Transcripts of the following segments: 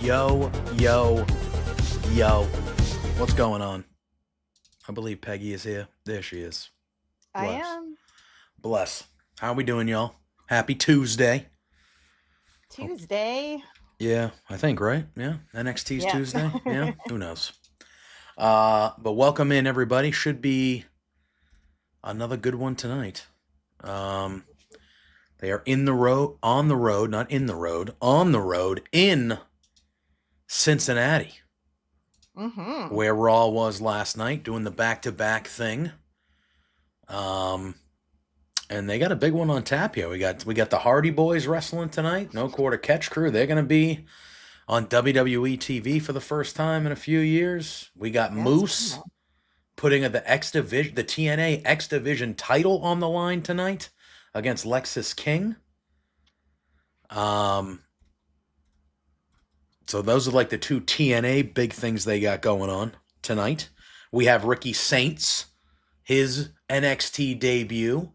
Yo, yo, yo. What's going on? I believe Peggy is here. There she is. I Bless. am. Bless. How we doing, y'all? Happy Tuesday. Tuesday. Yeah, I think, right? Yeah. NXT's Yeah. Tuesday. Yeah. Who knows? But welcome in, everybody. Should be another good one tonight. They are on the road in Cincinnati, where Raw was last night, doing the back-to-back thing. And they got a big one on tap here. We got the Hardy Boys wrestling tonight. No Quarter Catch Crew. They're going to be on WWE TV for the first time in a few years. We got Moose putting the TNA X Division title on the line tonight against Lexis King. So those are like the two TNA big things they got going on tonight. We have Ricky Saints, his NXT debut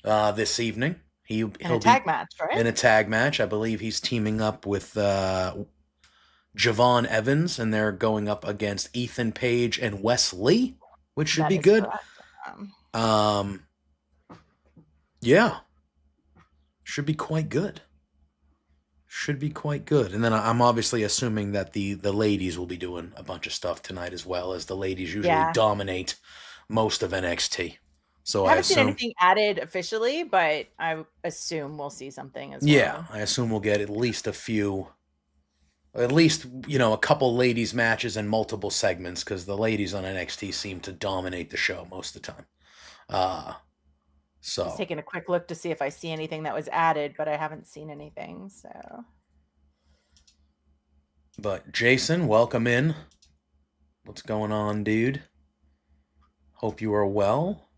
this evening. He'll in a tag match, right? In a tag match. I believe he's teaming up with Javon Evans, and they're going up against Ethan Page and Wes Lee, which should be good. Yeah. Should be quite good. And then I'm obviously assuming that the ladies will be doing a bunch of stuff tonight as well, as the ladies usually dominate most of NXT. So I haven't seen anything added officially, but I assume we'll see something as well. Yeah, I assume we'll get at least a couple ladies matches and multiple segments, because the ladies on NXT seem to dominate the show most of the time. So just taking a quick look to see if I see anything that was added, but I haven't seen anything. So, but Jason, welcome in. What's going on, dude? Hope you are well.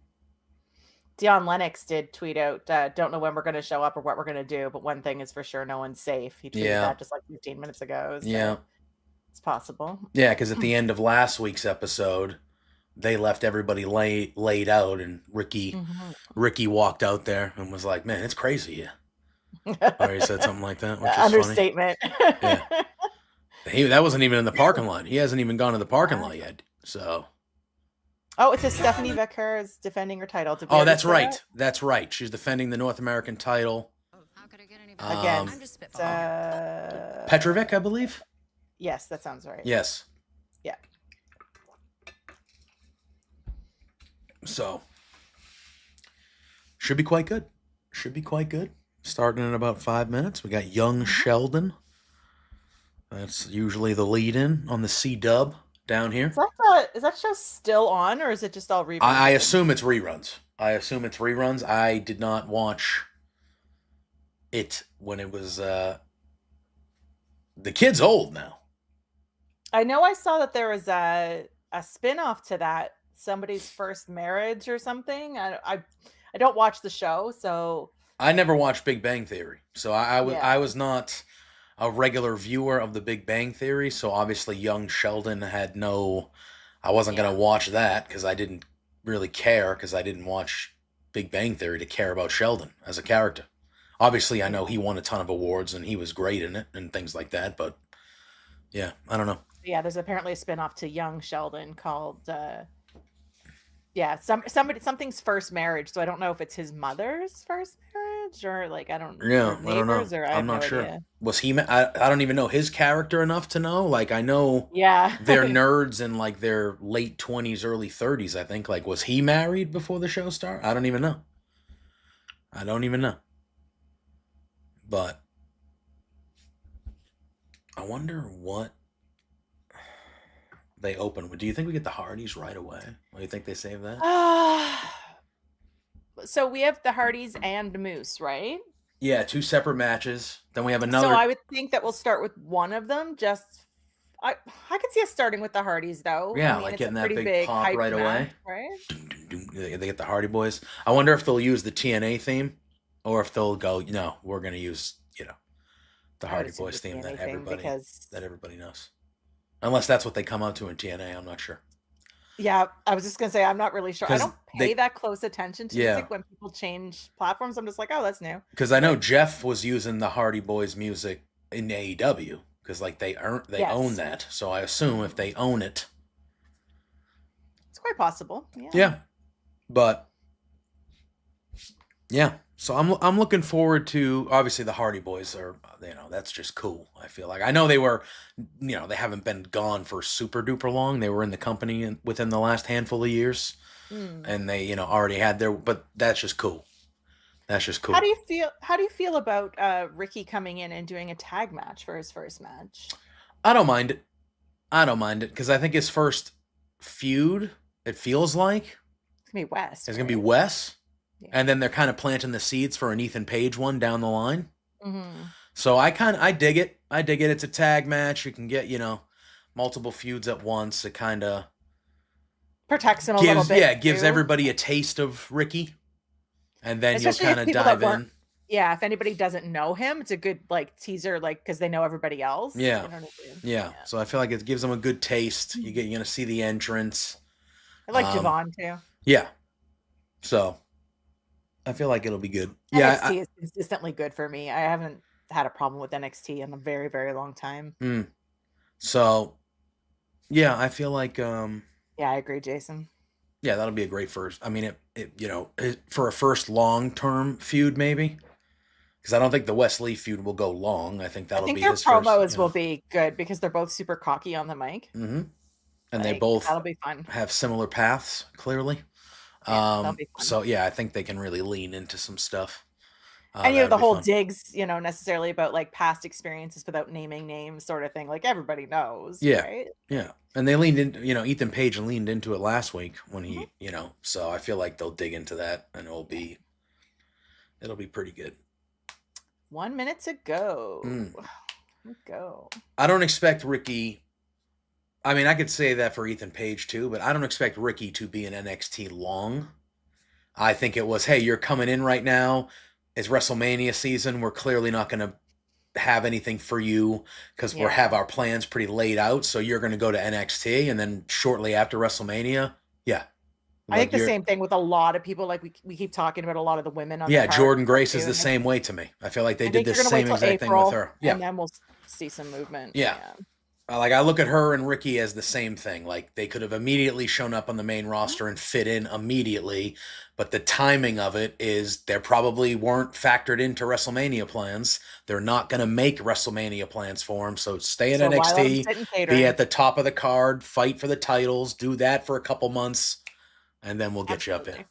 Dion Lennox did tweet out, don't know when we're going to show up or what we're going to do, but one thing is for sure, no one's safe. He tweeted that just like 15 minutes ago. So it's possible. Yeah, because at the end of last week's episode, they left everybody laid out, and Ricky walked out there and was like, "Man, it's crazy here." Or he said something like that, which is understatement. Funny. Yeah. That wasn't even in the parking lot. He hasn't even gone to the parking lot yet. So. Oh, it says Stephanie Becker is defending her title. Oh, that's right. That? That's right. She's defending the North American title. How could I get against Petrovic, I believe. Yes, that sounds right. Yes. Yeah. So, should be quite good. Starting in about 5 minutes. We got Young Sheldon. That's usually the lead-in on the C-Dub down here. Is that show still on, or is it just all reruns? I assume it's reruns. I did not watch it when it was... the kid's old now. I know I saw that there was a spin-off to that. Somebody's first marriage or something. I don't watch the show, so I never watched Big Bang Theory, so I was not a regular viewer of the Big Bang Theory. So obviously, Young Sheldon had no. I wasn't gonna watch that because I didn't really care, because I didn't watch Big Bang Theory to care about Sheldon as a character. Obviously, I know he won a ton of awards and he was great in it and things like that, but yeah, I don't know. Yeah, there's apparently a spin-off to Young Sheldon called. Something's first marriage. So I don't know if it's his mother's first marriage or like I don't. Yeah, I don't know. I'm not sure. Was he? I don't even know his character enough to know. Like I know. Yeah. They're nerds in like their late 20s, early 30s. I think. Like, was he married before the show started? I don't even know. But I wonder what they open with. Do you think we get the Hardys right away? Or do you think they save that? So we have the Hardys and Moose, right? Yeah, 2 separate matches. Then we have another. So I would think that we'll start with one of them. I could see us starting with the Hardys, though. Yeah, like getting that big pop right away. Right? They get the Hardy Boys. I wonder if they'll use the TNA theme, or if they'll go, we're going to use, the Hardy Boys theme that everybody knows. Unless that's what they come out to in TNA, I'm not sure. Yeah, I was just going to say, I'm not really sure. I don't pay that close attention to music when people change platforms. I'm just like, oh, that's new. Because I know Jeff was using the Hardy Boys music in AEW, because like they Yes. own that. So I assume if they own it, it's quite possible. Yeah. Yeah, but yeah. So I'm looking forward to, obviously the Hardy Boys are, that's just cool. I feel like I know they were, they haven't been gone for super duper long. They were in the company within the last handful of years, and they already had their. But that's just cool. That's just cool. How do you feel about Ricky coming in and doing a tag match for his first match? I don't mind it because I think his first feud, it feels like it's gonna be Wes. It's gonna be Wes. Yeah. And then they're kind of planting the seeds for an Ethan Page one down the line. So I dig it. It's a tag match. You can get, multiple feuds at once. It kind of protects him a little bit. Yeah, it gives everybody a taste of Ricky. And then you'll kind of dive in. Yeah, if anybody doesn't know him, it's a good teaser, because they know everybody else. Yeah. You know what I mean? Yeah. So I feel like it gives them a good taste. You're gonna see the entrance. I like Javon too. Yeah. So I feel like it'll be good. NXT is consistently good for me. I haven't had a problem with NXT in a very, very long time. So, yeah, I feel like. Yeah, I agree, Jason. Yeah, that'll be a great first. I mean, for a first long-term feud, maybe. Because I don't think the Wes Lee feud will go long. I think that'll be his first. I think their promos will be good because they're both super cocky on the mic. And they both that'll be fun. Have similar paths, clearly. That'll be fun. So yeah, I think they can really lean into some stuff. And the whole fun. Digs, necessarily about past experiences without naming names, sort of thing. Everybody knows. Yeah, right? Yeah. And they leaned in. Ethan Page leaned into it last week when he, So I feel like they'll dig into that, and it'll be pretty good. 1 minute to go. Let's go. I don't expect Ricky. I mean, I could say that for Ethan Page too, but I don't expect Ricky to be in NXT long. I think it was, hey, you're coming in right now. It's WrestleMania season. We're clearly not going to have anything for you because we have our plans pretty laid out. So you're going to go to NXT, and then shortly after WrestleMania, I think the same thing with a lot of people. We keep talking about a lot of the women on the Jordan Grace is the same way to me. I feel like they did the same exact thing with her. Yeah. And then we'll see some movement. Yeah. I look at her and Ricky as the same thing. They could have immediately shown up on the main roster and fit in immediately, but the timing of it is they probably weren't factored into WrestleMania plans. They're not going to make WrestleMania plans for them, so stay in NXT, be at the top of the card, fight for the titles, do that for a couple months, and then we'll get you up in.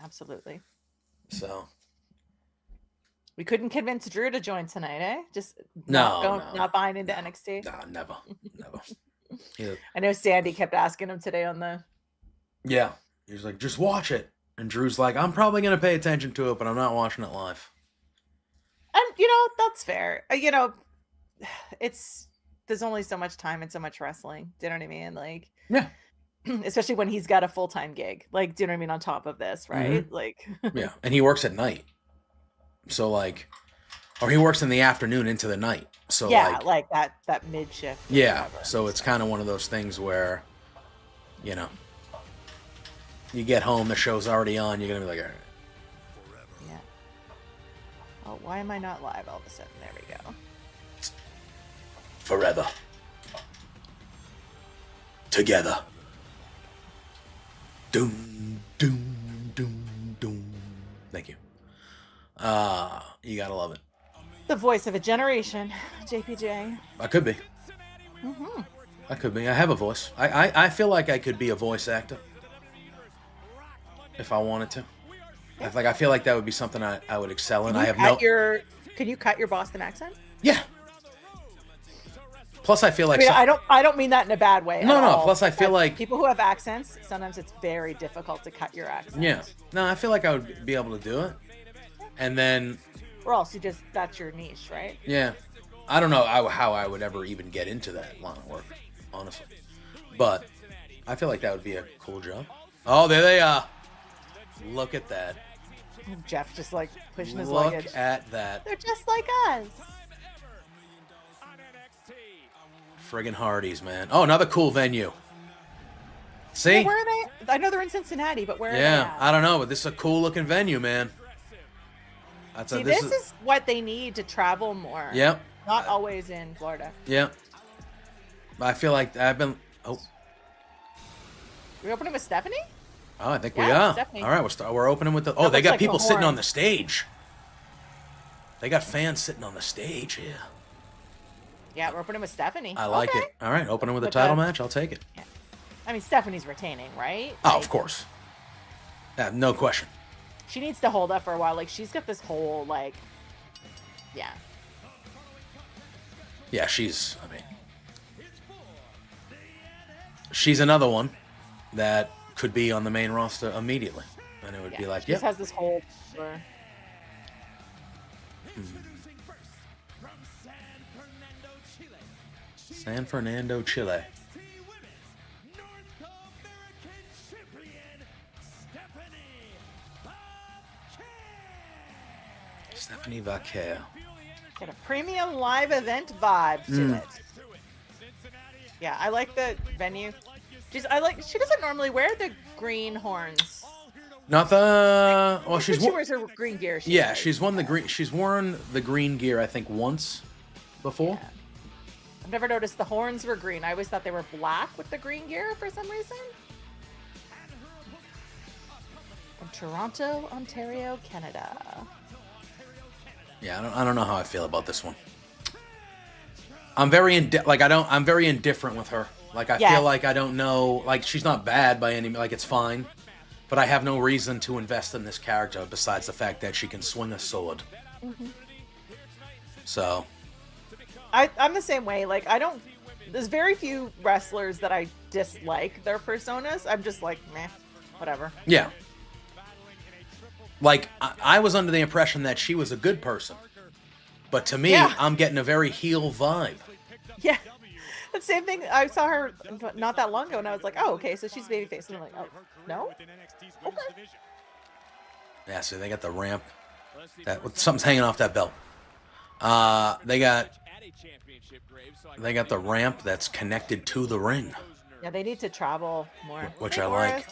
Absolutely. So... we couldn't convince Drew to join tonight, eh? Just not buying into NXT. No, never. Yeah. I know Sandy kept asking him today on the. Yeah, he was like, "Just watch it," and Drew's like, "I'm probably gonna pay attention to it, but I'm not watching it live." And that's fair. There's only so much time and so much wrestling. Do you know what I mean? Yeah. Especially when he's got a full-time gig. Do you know what I mean? On top of this, right? Yeah, and he works at night. So or he works in the afternoon into the night. So that mid shift. Yeah. So it's kind of one of those things where, you get home, the show's already on. You're gonna be like, all right. Yeah. Oh, why am I not live all of a sudden? There we go. Forever. Together. Doom, doom, doom, doom. Thank you. You gotta love it. The voice of a generation, JPJ. I could be. I could be. I have a voice. I feel like I could be a voice actor if I wanted to. Yeah. I feel like that would be something I would excel in. Can you cut your Boston accent? Yeah. Plus, I feel like I don't mean that in a bad way. No. Plus, I feel like people who have accents, sometimes it's very difficult to cut your accent. Yeah. No, I feel like I would be able to do it. And then, or else that's your niche, right? Yeah. I don't know how I would ever even get into that line of work, honestly. But I feel like that would be a cool job. Oh, there they are. Look at that. Jeff just pushing his luggage. Look at that. They're just like us. Friggin' Hardys, man. Oh, another cool venue. See? Yeah, where are they? I know they're in Cincinnati, but where are they at? I don't know, but this is a cool looking venue, man. This is what they need to travel more. Yep. Not always in Florida. Yeah. I feel like I've been... Oh. We're opening with Stephanie? Oh, I think we are. Stephanie. All right, we're opening with the... Oh, they got people sitting on the stage. They got fans sitting on the stage here. Yeah, we're opening with Stephanie. I like it. All right, opening with a title match. I'll take it. Yeah. I mean, Stephanie's retaining, right? Oh, of course. No question. She needs to hold up for a while. Like, she's got this whole, like... Yeah. Yeah, she's... I mean... She's another one that could be on the main roster immediately. And it would be like, yeah. She just has this whole... San Fernando, Chile. Stephanie Vaquer. Got a premium live event vibe to it. Yeah, I like the venue. She doesn't normally wear the green horns. Not the... Well, she wears her green gear. She's worn the green gear, I think, once before. Yeah. I've never noticed the horns were green. I always thought they were black with the green gear for some reason. From Toronto, Ontario, Canada. Yeah, I don't know how I feel about this one. I'm very indifferent with her. Like, I feel like I don't know, like, she's not bad by any, like, it's fine. But I have no reason to invest in this character besides the fact that she can swing a sword. Mm-hmm. So. I'm the same way. Like, there's very few wrestlers that I dislike their personas. I'm just like, meh, whatever. Yeah. Like, I was under the impression that she was a good person. But to me, I'm getting a very heel vibe. Yeah. The same thing. I saw her not that long ago, and I was like, oh, okay, so she's babyface. And I'm like, oh, no? Okay. Yeah, so they got the ramp. Something's hanging off that belt. They got the ramp that's connected to the ring. Yeah, they need to travel more. Which I like.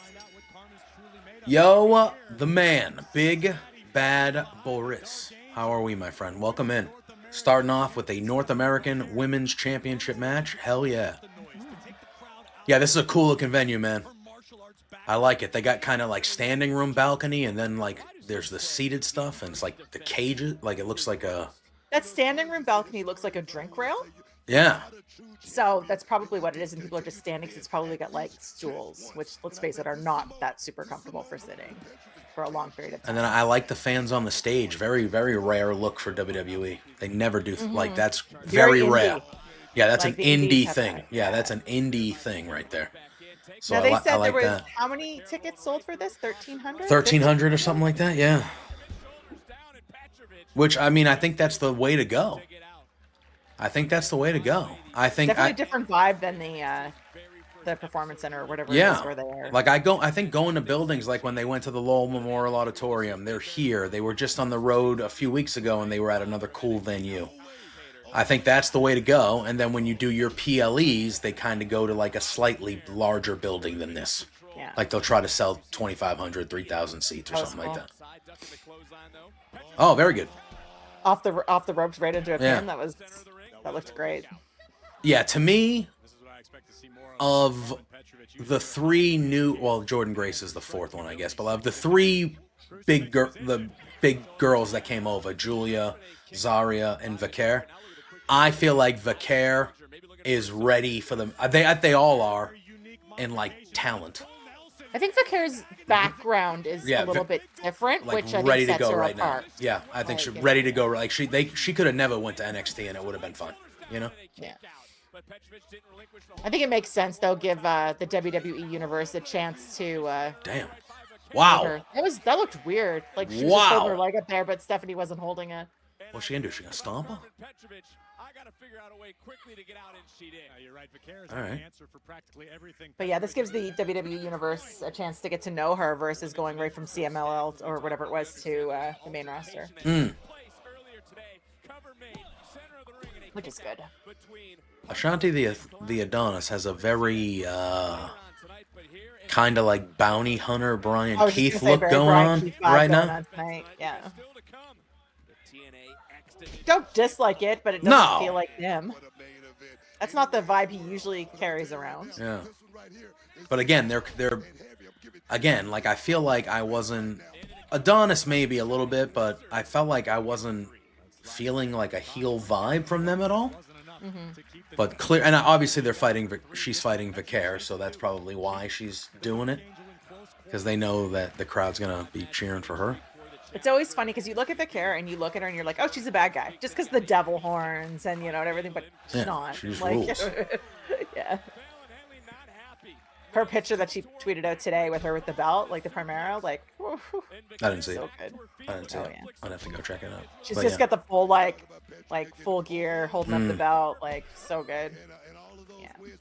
Yo, the man. Big Bad Boris. How are we, my friend? Welcome in. Starting off with a North American Women's Championship match. Hell yeah. Yeah, this is a cool looking venue, man. I like it. They got kind of like standing room balcony, and then like there's the seated stuff, and it's like the cages. Like it looks like a... That standing room balcony looks like a drink rail. Yeah. So that's probably what it is, and people are just standing because it's probably got like stools, which, let's face it, are not that super comfortable for sitting for a long period of time. And then I like the fans on the stage. Very, very rare look for WWE. They never do, like, that's very rare. Yeah, that's like an indie thing. Yeah, that's an indie thing right there. So now, they said there was, how many tickets sold for this? 1,300? 1,300 or something like that, yeah. Which, I mean, I think that's the way to go. I think that's the way to go. I think definitely a different vibe than the Performance Center or whatever it is where they are. Like I think going to buildings, like when they went to the Lowell Memorial Auditorium, they're here. They were just on the road a few weeks ago and they were at another cool venue. I think that's the way to go. And then when you do your PLEs, they kind of go to like a slightly larger building than this. Yeah. Like they'll try to sell 2,500, 3,000 seats or something like that. Oh, very good. Off the ropes right into a pin. That looked great. Yeah, to me, of the three new, well, Jordan Grace is the fourth one, I guess, but of the three big girls that came over, Julia, Zarya, and Vaquer, I feel like Vaquer is ready for them. They all are in like talent. I think Vaquer's background is a little bit different, like which I ready think to sets go her right apart. now. Yeah, I think she's ready to go. Like she could have never went to NXT and it would have been fun. You know? Yeah. I think it makes sense though. Give the WWE universe a chance to. Damn. Wow. That looked weird. Like she was holding her leg up there, but Stephanie wasn't holding it. What's she gonna do? She gonna stomp her? All right. But yeah, this gives the WWE universe a chance to get to know her versus going right from CMLL or whatever it was to the main roster. Which is good. Ashanti the Adonis has a very kind of like bounty hunter Brian Keith look going on right now. Yeah. Don't dislike it, but it doesn't feel like him. That's not the vibe he usually carries around. Yeah. But again, they're again, like I feel like I wasn't Adonis maybe a little bit, but I felt like I wasn't feeling like a heel vibe from them at all. But clear, and obviously they're fighting. She's fighting Vicaire, so that's probably why she's doing it, because they know that the crowd's gonna be cheering for her. It's always funny because you look at Vicaire and you look at her and you're like, oh, she's a bad guy, just because the devil horns and and everything, but she's not. She just rules. Yeah. Her picture that she tweeted out today with her with the belt, like the Primera, like whew, I didn't see so it. good. I didn't see it. Yeah. I'd have to go check it out. She's just got the full like full gear, holding up the belt, like so good. Yeah. You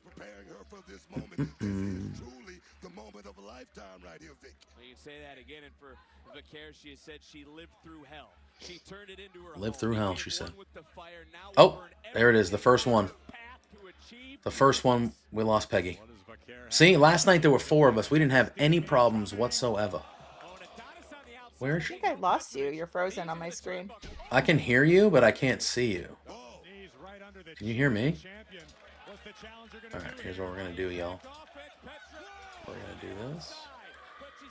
say that again, and for Vicaire, she said she lived through hell. She turned it into her lived through hell, she said. Fire, oh, there it is, the first one. The first one, we lost Peggy. See, last night there were 4 of us. We didn't have any problems whatsoever. Where is she? I think I lost you. You're frozen on my screen. I can hear you, but I can't see you. Can you hear me? All right, here's what we're going to do, y'all. We're going to do this.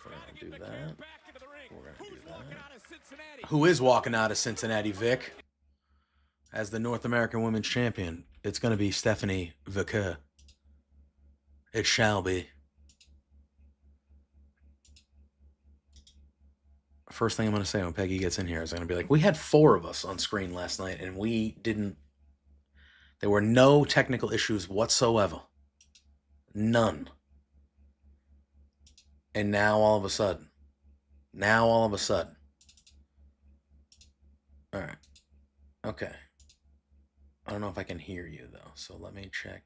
We're going to do that. We're going to do that. Who is walking out of Cincinnati, Vic? As the North American Women's Champion, it's going to be Stephanie Vicaire. It shall be. First thing I'm going to say when Peggy gets in here is I'm going to be like, we had 4 of us on screen last night, and we didn't... There were no technical issues whatsoever. None. And now all of a sudden. All right. Okay. I don't know if I can hear you, though, so let me check.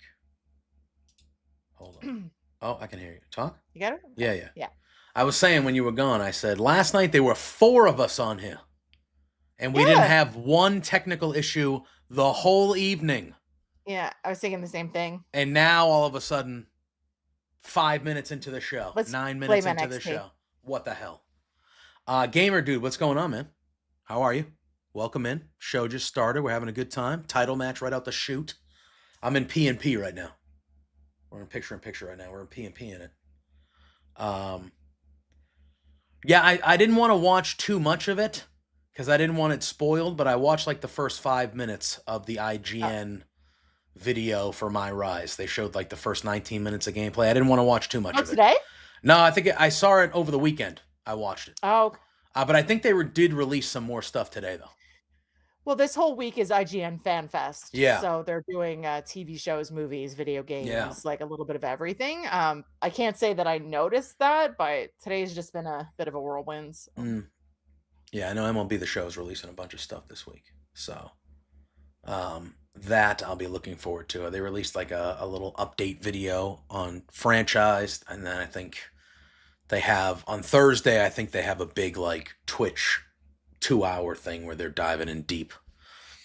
Hold on. Oh, I can hear you. Talk? You got it? Yeah. Yeah. I was saying when you were gone, I said, last night there were 4 of us on here. And we didn't have one technical issue the whole evening. Yeah, I was thinking the same thing. And now, all of a sudden, 5 minutes into the show, 9 minutes into the show. What the hell? Gamer Dude, what's going on, man? How are you? Welcome in. Show just started. We're having a good time. Title match right out the chute. I'm in P&P right now. We're in picture-in-picture right now. We're in P&P in it. Yeah, I didn't want to watch too much of it because I didn't want it spoiled, but I watched like the first 5 minutes of the IGN video for My Rise. They showed like the first 19 minutes of gameplay. I didn't want to watch too much of it. Today? No, I think I saw it over the weekend. I watched it. Oh. But I think they did release some more stuff today, though. Well, this whole week is IGN Fan Fest. Yeah. So they're doing TV shows, movies, video games, like a little bit of everything. I can't say that I noticed that, but today's just been a bit of a whirlwind. So. Yeah, I know MLB The Show is releasing a bunch of stuff this week. So that I'll be looking forward to. They released like a little update video on Franchised, and then I think they have, on Thursday, I think they have a big like Twitch 2-hour thing where they're diving in deep.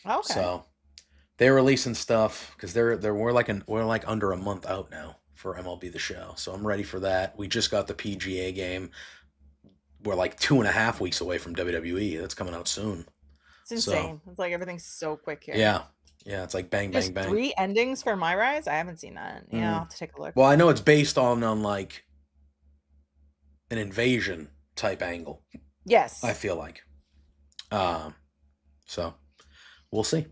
Okay. So they're releasing stuff because we're like under a month out now for MLB The Show. So I'm ready for that. We just got the PGA game. We're like 2.5 weeks away from WWE. That's coming out soon. It's insane. It's like everything's so quick here. Yeah. Yeah, it's like bang, bang, bang. 3 endings for My Rise? I haven't seen that. Yeah, I'll have to take a look. Well, I know it's based on like an invasion type angle. Yes. I feel like. So we'll see.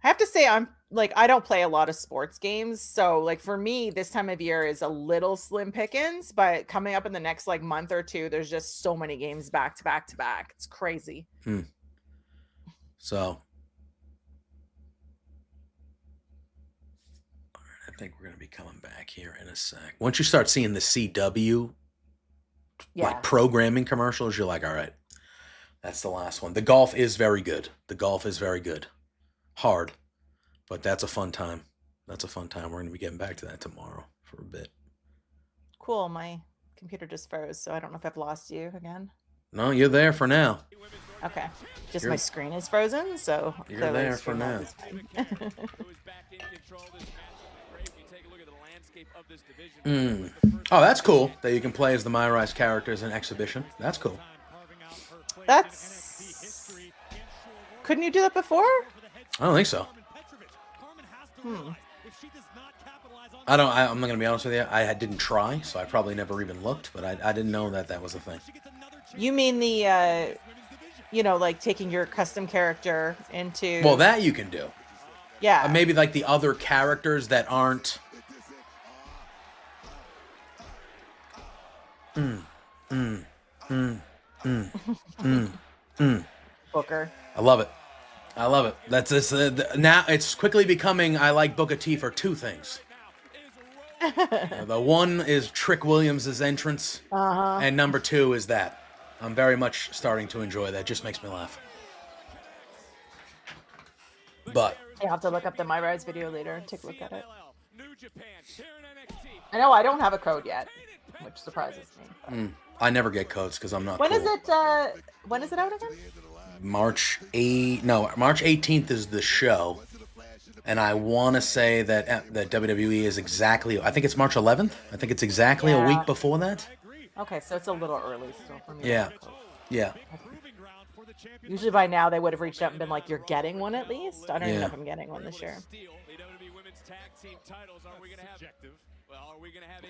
I have to say, I don't play a lot of sports games. So like for me, this time of year is a little slim pickings, but coming up in the next like month or two, there's just so many games back to back to back. It's crazy. So I think we're going to be coming back here in a sec. Once you start seeing the CW like programming commercials, you're like, all right, that's the last one. The golf is very good. Hard, but that's a fun time. We're going to be getting back to that tomorrow for a bit. Cool. My computer just froze, so I don't know if I've lost you again. No, you're there for now. Okay. My screen is frozen, so you're there for now. Oh, that's cool that you can play as the My Rise characters in Exhibition. That's cool. That's Couldn't you do that before? I don't think so. I'm not gonna be honest with you. I didn't try, so I probably never even looked. But I didn't know that was a thing. You mean the like taking your custom character into? Well, that you can do. Yeah. Maybe like the other characters that aren't. Booker. I love it. I love it. That's this. Now it's quickly becoming. I like Booker T for two things. The one is Trick Williams' entrance, and number two is that. I'm very much starting to enjoy that. Just makes me laugh. But I'll have to look up the My Rise video later and take a look at it. I know I don't have a code yet, which surprises me. I never get codes because I'm not. When cool. is it? When is it out again? March 18th is the show, and I want to say that WWE is exactly. I think it's March 11th. I think it's exactly a week before that. Okay, so it's a little early still for me. Yeah, yeah. Usually by now they would have reached out and been like, "You're getting one at least." I don't even know if I'm getting one this year.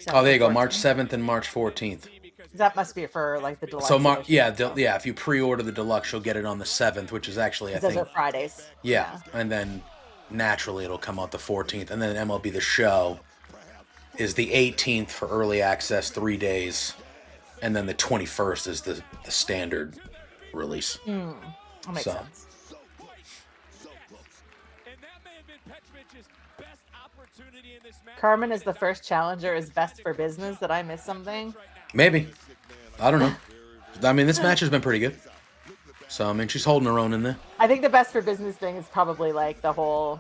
Oh, there you go. March 7th and March 14th. That must be for like the deluxe. So if you pre-order the deluxe, you'll get it on the 7th, which is actually I think those are Fridays. Yeah, and then naturally it'll come out the 14th, and then MLB The Show is the 18th for early access, 3 days, and then the 21st is the standard release. That makes sense. Carmen is the first challenger is best for business. Did I miss something? Maybe. I don't know. I mean, this match has been pretty good. So, I mean, she's holding her own in there. I think the best for business thing is probably like the whole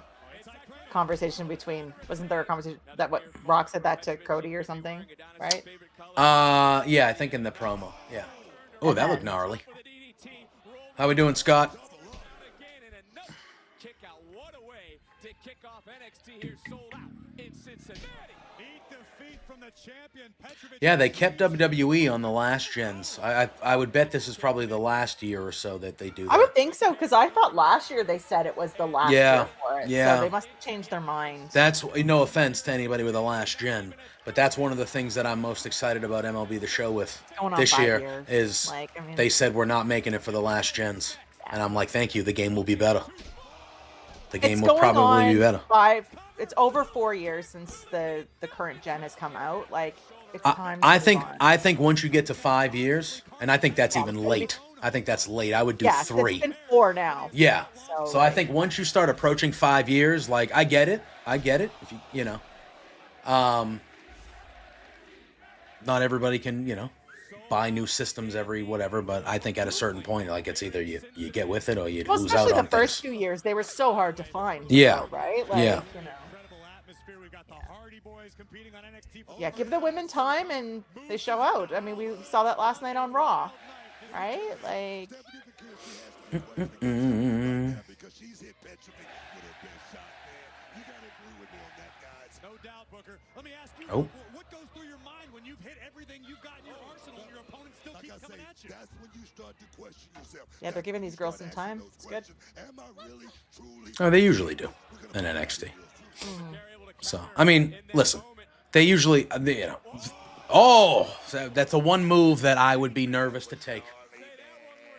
conversation between, wasn't there a conversation that what Rock said that to Cody or something, right? Yeah, I think in the promo. Yeah. Oh, that looked gnarly. How we doing, Scott? Yeah, they kept WWE on the last gens. I would bet this is probably the last year or so that they do that. I would think so, because I thought last year they said it was the last year for it. Yeah. So they must have changed their mind. That's no offense to anybody with a last gen, but that's one of the things that I'm most excited about MLB The Show with this year is they said we're not making it for the last gens. And I'm like, thank you. The game will be better. The game will probably be better. It's over 4 years since the current gen has come out. Like, it's time. I think once you get to 5 years, and I think that's even late. I think that's late. I would do 3. It's been 4 now. Yeah. So I think once you start approaching 5 years, like I get it. If you know, not everybody can buy new systems every whatever, but I think at a certain point, like it's either you get with it or you lose out on things. Especially the first few years, they were so hard to find. Yeah. Right. Like, Yeah, give the women time and they show out. I mean, we saw that last night on Raw, right? Like. Oh. What goes through your mind when you've hit everything you've got in your arsenal and your opponents still keep coming at you? That's when you start to question yourself. Yeah, they're giving these girls some time. It's good. Oh, they usually do in NXT. So, I mean, listen, they usually, so that's the one move that I would be nervous to take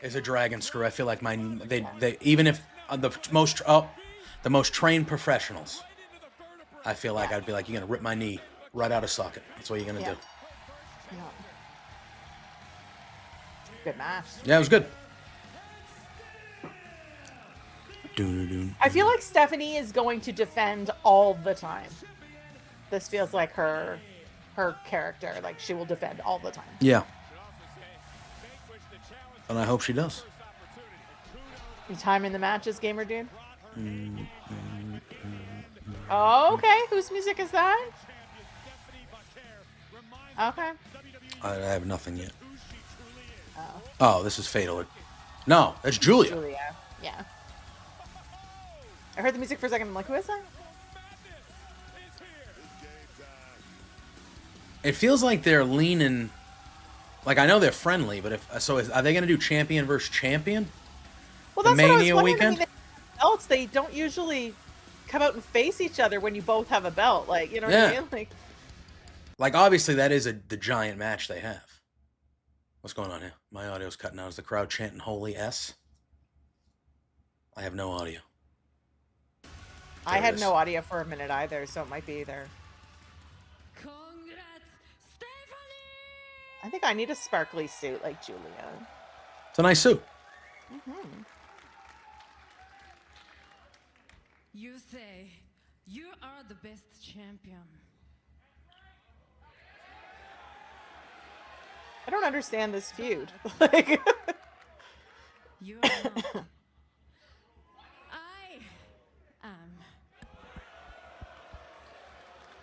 is a dragon screw. I feel like they even if the most trained professionals, I feel like I'd be like, you're gonna rip my knee right out of socket. That's what you're gonna do. Yeah. Good match. Yeah, it was good. I feel like Stephanie is going to defend all the time. This feels like her character. Like, she will defend all the time. Yeah. And I hope she does. You timing the matches, gamer dude? Oh, okay. Whose music is that? Okay. I have nothing yet. Oh, this is Fatal. No, that's Julia. Julia. Yeah. I heard the music for a second. I'm like, who is that? It feels like they're leaning. Like, I know they're friendly, but are they going to do champion versus champion? Well, the that's what I was Mania wondering. weekend. I mean, belts, they don't usually come out and face each other when you both have a belt. Like, you know what I mean? Like obviously that is the giant match they have. What's going on here? My audio's cutting out. Is the crowd chanting "Holy S"? I have no audio. I had no audio for a minute either, so it might be there. Congrats, Stephanie! I think I need a sparkly suit like Julia. It's a nice suit. Mm-hmm. You say you are the best champion. I don't understand this feud. Like, You are not. I am.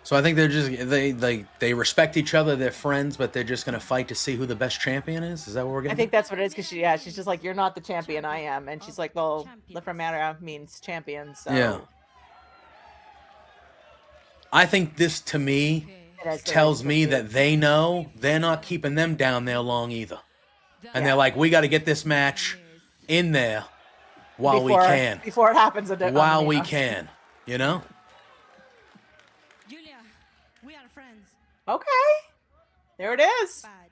So I think they're just they respect each other. They're friends, but they're just gonna fight to see who the best champion is. Is that what we're I getting? think that's what it is because she's just like, you're not the champion, I am, and she's like, well, Leframara means champion, so Yeah. I think this to me tells me that they know they're not keeping them down there long either, and they're like, we got to get this match in there while we can, before it happens. While we can, you know. Julia, we are friends. Okay, there it is. Bad.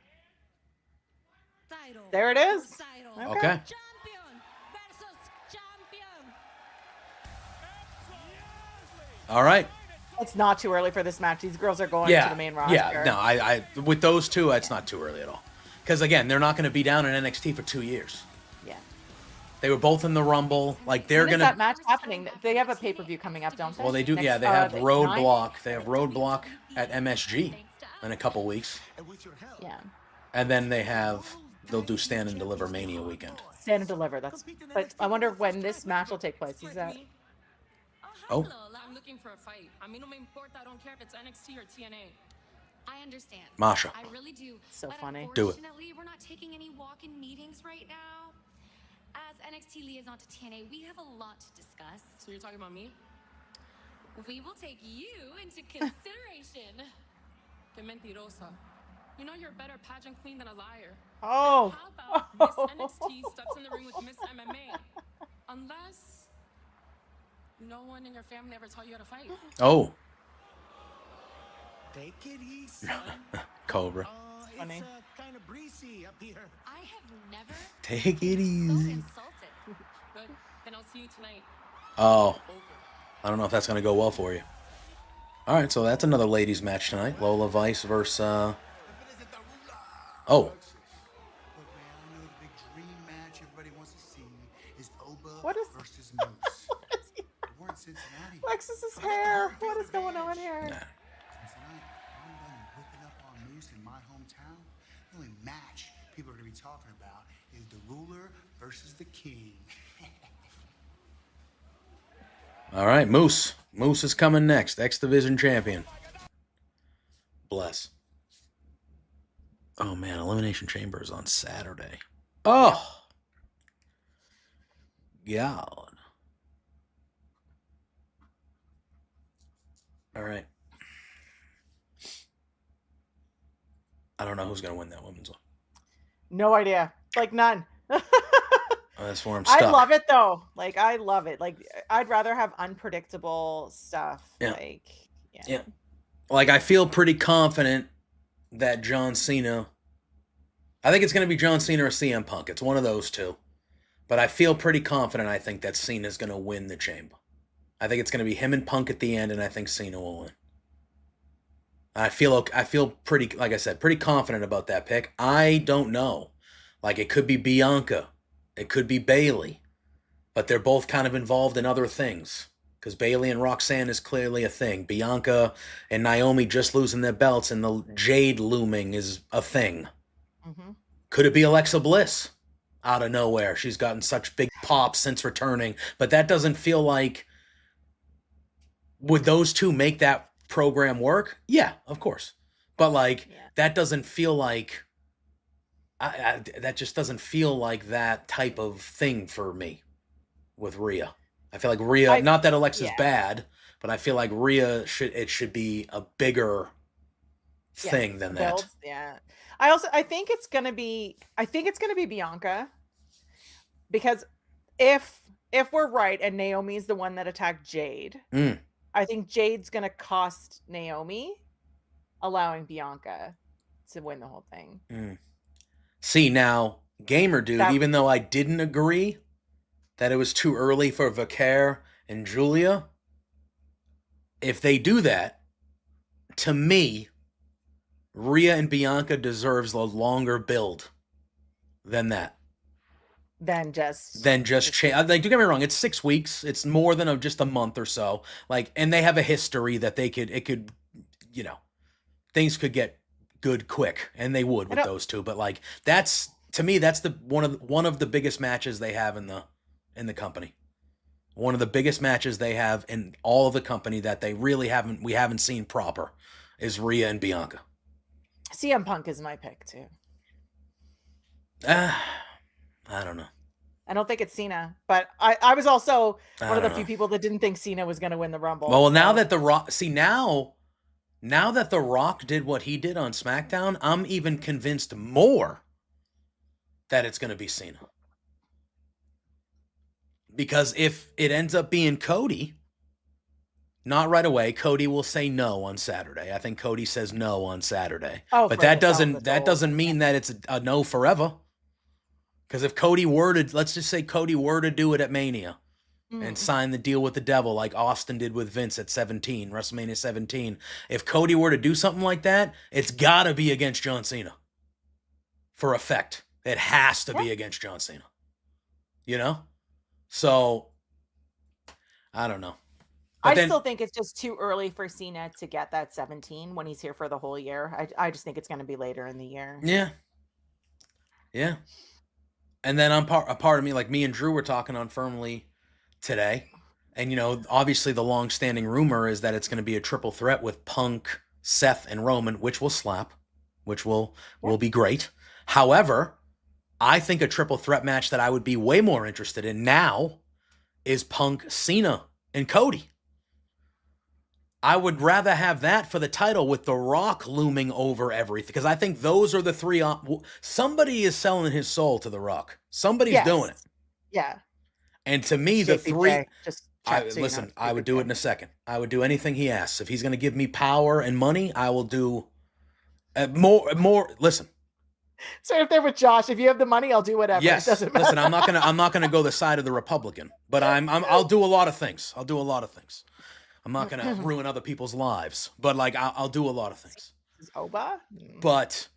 Title. There it is. Title. Okay. Champion versus champion. All right. It's not too early for this match. These girls are going to the main roster. Yeah, no, I with those two, it's not too early at all. Because again, they're not going to be down in NXT for 2 years. Yeah. They were both in the Rumble. Like they're When is gonna. that match happening? They have a pay-per-view coming up, don't they? Well, they do. Next, Yeah, they have the Roadblock. They have Roadblock at MSG in a couple weeks, Yeah. and then they'll do Stand and Deliver Mania weekend. Stand and Deliver. But I wonder when this match will take place. Is that? Oh. I'm looking for a fight. A mí no me importa. I don't care if it's NXT or TNA. I understand. Masha. I really do. So but funny. Do it. Unfortunately, we're not taking any walk-in meetings right now. As NXT liaison to TNA, we have a lot to discuss. So you're talking about me? We will take you into consideration. Que mentirosa. You know you're a better pageant queen than a liar. Oh. How about Miss NXT steps in the ring with Miss MMA? Unless no one in your family ever taught you how to fight. Oh. Take it easy. Cobra. Funny. It's kind of breezy up here. I have never Take it been so easy. insulted. Good. Then I'll see you tonight. Oh. I don't know if that's gonna go well for you. All right, so that's another ladies match tonight. Lola Vice versus. Oh. Look, man, I know the big dream match everybody wants to see is Oba What is- versus Moose. We're in Cincinnati. Lexus's hair. What is going on here? Nah. And tonight, I'm done whipping up on Moose in my hometown. The only match people are going to be talking about is the ruler versus the king. All right, Moose. Moose is coming next. X Division champion. Bless. Oh man, Elimination Chamber is on Saturday. Oh. God. All right. I don't know who's gonna win that women's one. No idea. Like none. That's where I'm stuck. I love it though. Like I love it. Like I'd rather have unpredictable stuff. Yeah. Like Yeah. Like I feel pretty confident that John Cena. I think it's going to be John Cena or CM Punk. It's one of those two. But I feel pretty confident. I think that Cena's going to win the Chamber. I think it's going to be him and Punk at the end, and I think Cena will win. I feel pretty, like I said, pretty confident about that pick. I don't know. Like it could be Bianca, it could be Bayley, but they're both kind of involved in other things. Because Bayley and Roxanne is clearly a thing. Bianca and Naomi just losing their belts and the Jade looming is a thing. Mm-hmm. Could it be Alexa Bliss out of nowhere? She's gotten such big pops since returning. But that doesn't feel like... Would those two make that program work? Yeah, of course. But that doesn't feel like... that just doesn't feel like that type of thing for me with Rhea. I feel like Rhea, not that Alexa's bad, but I feel like Rhea should be a bigger thing than that. Yeah. I think it's gonna be Bianca because if we're right and Naomi's the one that attacked Jade, I think Jade's gonna cost Naomi, allowing Bianca to win the whole thing. See, now, Gamer Dude, even though I didn't agree that it was too early for Vicaire and Julia, if they do that, to me, Rhea and Bianca deserves a longer build than that. Than just Like, don't get me wrong, it's 6 weeks. It's more than just a month or so. Like, and they have a history that it could, things could get good quick, and they would with those two. But like, that's, to me, that's the one of the biggest matches they have in the company. One of the biggest matches they have in all of the company that we haven't seen proper is Rhea and Bianca. CM Punk is my pick too. I don't know. I don't think it's Cena, but I was also one of the few people that didn't think Cena was going to win the Rumble. Well, now that The Rock, now that The Rock did what he did on SmackDown, I'm even convinced more that it's going to be Cena. Because if it ends up being Cody, not right away, Cody will say no on Saturday. I think Cody says no on Saturday. But that doesn't mean that it's a no forever. Because if Cody were to, let's just say Cody were to do it at Mania and sign the deal with the devil like Austin did with Vince at WrestleMania 17. If Cody were to do something like that, it's got to be against John Cena. For effect. It has to be against John Cena. So, I don't know. But I still think it's just too early for Cena to get that 17 when he's here for the whole year. I just think it's going to be later in the year. Yeah. Yeah. And then a part of me, like me and Drew were talking on Firmly today. And, obviously the long-standing rumor is that it's going to be a triple threat with Punk, Seth, and Roman, which will slap, which will be great. However, I think a triple threat match that I would be way more interested in now is Punk, Cena, and Cody. I would rather have that for the title with The Rock looming over everything, because I think those are the three. Somebody is selling his soul to The Rock. Somebody's doing it. Yeah. And to me, the three. Listen, I would do it in a second. I would do anything he asks. If he's going to give me power and money, I will do more. Listen. So if they're with Josh, if you have the money, I'll do whatever. Yes. It doesn't matter. Listen, I'm not gonna go the side of the Republican, but I'll do a lot of things. I'm not going to ruin other people's lives, but like I'll do a lot of things. Is Oba? But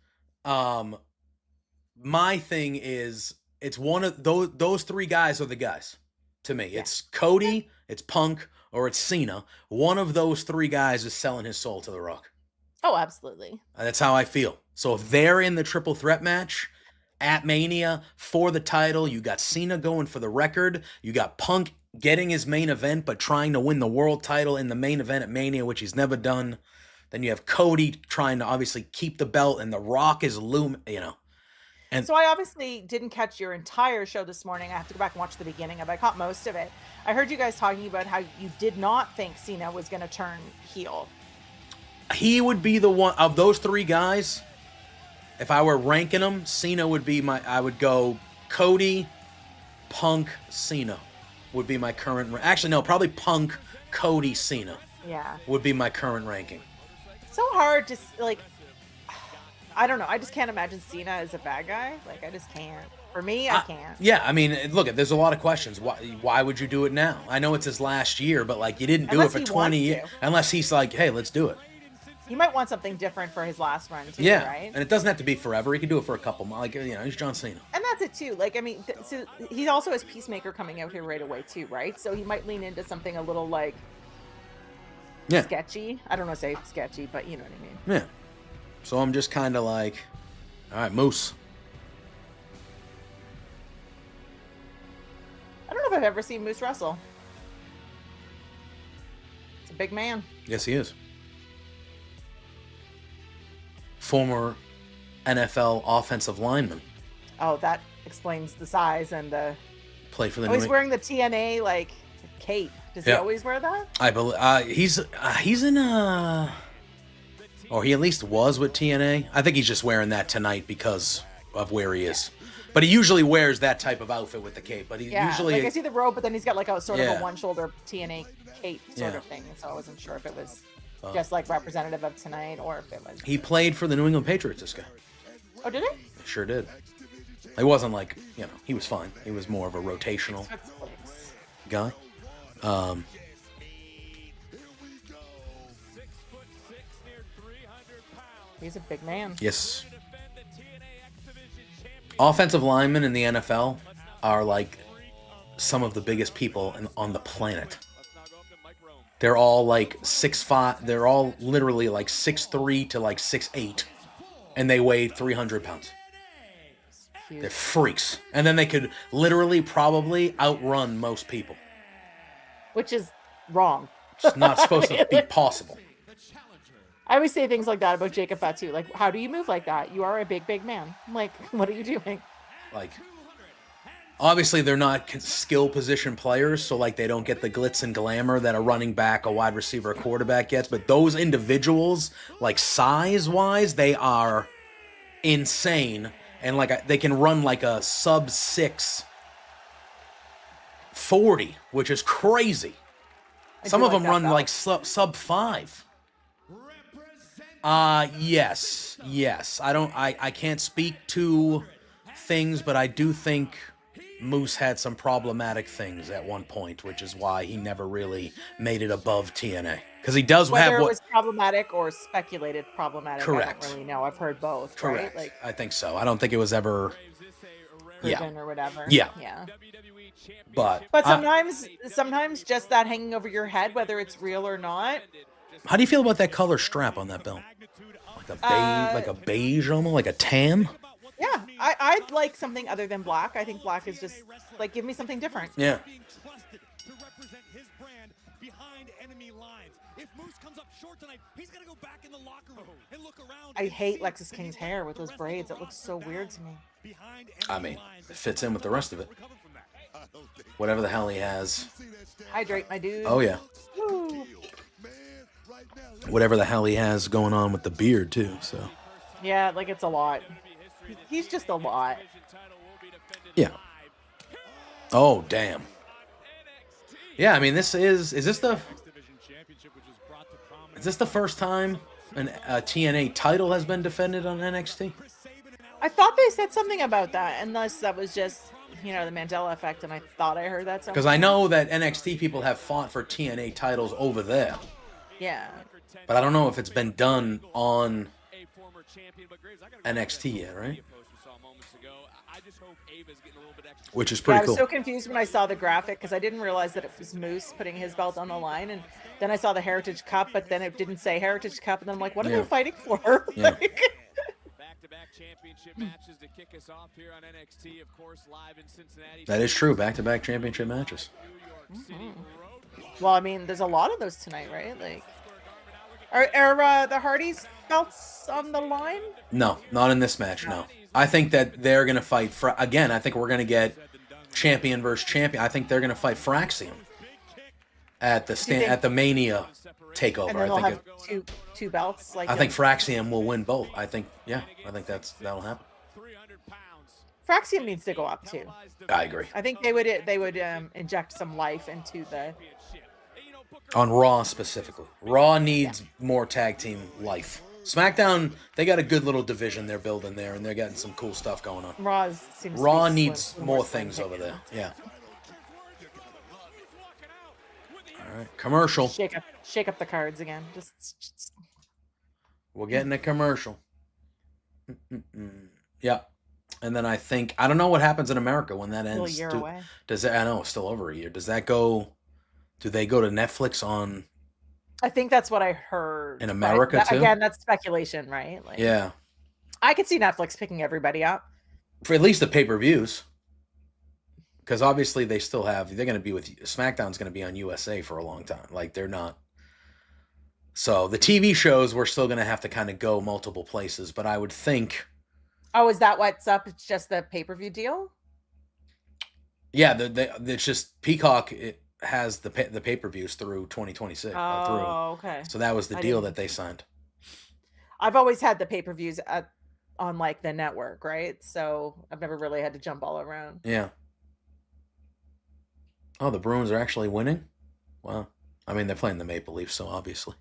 my thing is, it's one of those three guys are the guys to me. Yeah. It's Cody, it's Punk, or it's Cena. One of those three guys is selling his soul to The Rock. Oh, absolutely. That's how I feel. So if they're in the triple threat match at Mania for the title, you got Cena going for the record, you got Punk getting his main event, but trying to win the world title in the main event at Mania, which he's never done. Then you have Cody trying to obviously keep the belt, and The Rock is looming, And so I obviously didn't catch your entire show this morning. I have to go back and watch the beginning of it. I caught most of it. I heard you guys talking about how you did not think Cena was going to turn heel. He would be the one of those three guys. If I were ranking them, Cena would be I would go Cody, Punk, Cena would be my current. Actually, no, probably Punk, Cody, Cena. Yeah. Would be my current ranking. So hard to, like, I don't know. I just can't imagine Cena as a bad guy. Like, I just can't. For me, I can't. Yeah, I mean, look, there's a lot of questions. Why would you do it now? I know it's his last year, but like, you didn't do it for 20 years. Unless he's like, hey, let's do it. He might want something different for his last run too, right? And it doesn't have to be forever. He could do it for a couple months. Like, he's John Cena. And that's it too. Like, I mean, so he also has Peacemaker coming out here right away too, right? So he might lean into something a little like sketchy. I don't know, say sketchy, but you know what I mean. Yeah. So I'm just kind of like, all right, Moose. I don't know if I've ever seen Moose wrestle. It's a big man. Yes, he is. Former NFL offensive lineman. Oh, that explains the size and the. Play for the. He's wearing the TNA like cape. Does he always wear that? I believe he's in a. Or he at least was with TNA. I think he's just wearing that tonight because of where he is. But he usually wears that type of outfit with the cape. But he usually like I see the robe, but then he's got like a sort of Yeah. a one shoulder TNA cape sort Yeah. of thing. So I wasn't sure if it was just like representative of tonight or if it was. he played for the New England Patriots. This guy Oh, did he? sure did. It wasn't like he was fine. He was more of a rotational guy. 6'6", near 300 pounds. He's a big man. Yes. To defend the TNA X Division championship. Offensive linemen in the NFL are like some of the biggest people on the planet. Let's now go up to Mike Rome. They're all like 6'5". They're all literally like 6'3" to like 6'8", and they weigh 300 pounds. Huge. They're freaks, and then they could literally probably outrun most people. Which is wrong. It's not supposed to be possible. I always say things like that about Jacob Fatu. Like, how do you move like that? You are a big, big man. I'm like, what are you doing? Like, obviously they're not skill position players, so like they don't get the glitz and glamour that a running back, a wide receiver, a quarterback gets. But those individuals, like size-wise, they are insane, and like they can run like a sub-6 40, which is crazy. Some of them run like sub 5. Yes. I can't speak to things, but I do think Moose had some problematic things at one point, which is why he never really made it above TNA. Because he does Whether have it what. was problematic or speculated problematic, Correct. I don't really know. I've heard both. Correct. Right? Like I think so. I don't think it was ever. Yeah. proven or whatever. Yeah. Yeah. But sometimes just that hanging over your head, whether it's real or not. how do you feel about that color strap on that belt? Like a beige almost, like a tan? Yeah, I'd like something other than black. I think black is just like, give me something different. Yeah. Being trusted to represent his brand behind enemy lines. If Moose comes up short tonight, he's gonna go back in the locker room and look around. I hate Lexus King's hair with those braids. It looks so weird to me. I mean, it fits in with the rest of it. Whatever the hell he has. Hydrate, my dude. Oh, yeah. Woo. Whatever the hell he has going on with the beard, too. So, Yeah, like it's a lot. He's just a lot. yeah. Oh, damn. Yeah, I mean, is this the first time a TNA title has been defended on NXT? I thought they said something about that, unless that was just, the Mandela effect, and I thought I heard that somewhere. Because I know that NXT people have fought for TNA titles over there. Yeah. But I don't know if it's been done on NXT yet, right? Which is pretty I was cool. so confused when I saw the graphic because I didn't realize that it was Moose putting his belt on the line, and then I saw the Heritage Cup, but then it didn't say Heritage Cup, and then I'm like, what are they fighting for? Yeah. Back-to-back championship matches to kick us off here on NXT, of course, live in Cincinnati. That is true. Back-to-back championship matches. Well, I mean, there's a lot of those tonight, right? Like, are the Hardys belts on the line? No, not in this match, no. I think that they're going to fight... Again, I think we're going to get champion versus champion. I think they're going to fight Fraxium at the Mania takeover. And then they'll have two belts. Like I think Fraxium will win both. I think that'll happen. Fraxium needs to go up too. I agree. I think they would inject some life into the... On Raw specifically. Raw needs more tag team life. SmackDown, they got a good little division they're building there, and they're getting some cool stuff going on. Raw needs more things over there. Yeah. All right, commercial. Shake up the cards again. Just... We're getting a commercial. Yeah. And then I don't know what happens in America when that ends. Still a year away. I know, it's still over a year. Do they go to Netflix on? I think that's what I heard. In America, too? Again, that's speculation, right? Like, yeah. I could see Netflix picking everybody up. For at least the pay-per-views. Because obviously they're going to be SmackDown's going to be on USA for a long time. Like, they're not. So the TV shows, we're still going to have to kind of go multiple places. But I would think. Oh, is that what's up? It's just the pay-per-view deal? Yeah, it's just Peacock. It has the pay-per-views through 2026. Oh, okay. So that was the deal that they signed. I've always had the pay-per-views on like the network, right? So I've never really had to jump all around. Yeah. Oh, the Bruins are actually winning? Wow. I mean, they're playing the Maple Leafs, so obviously.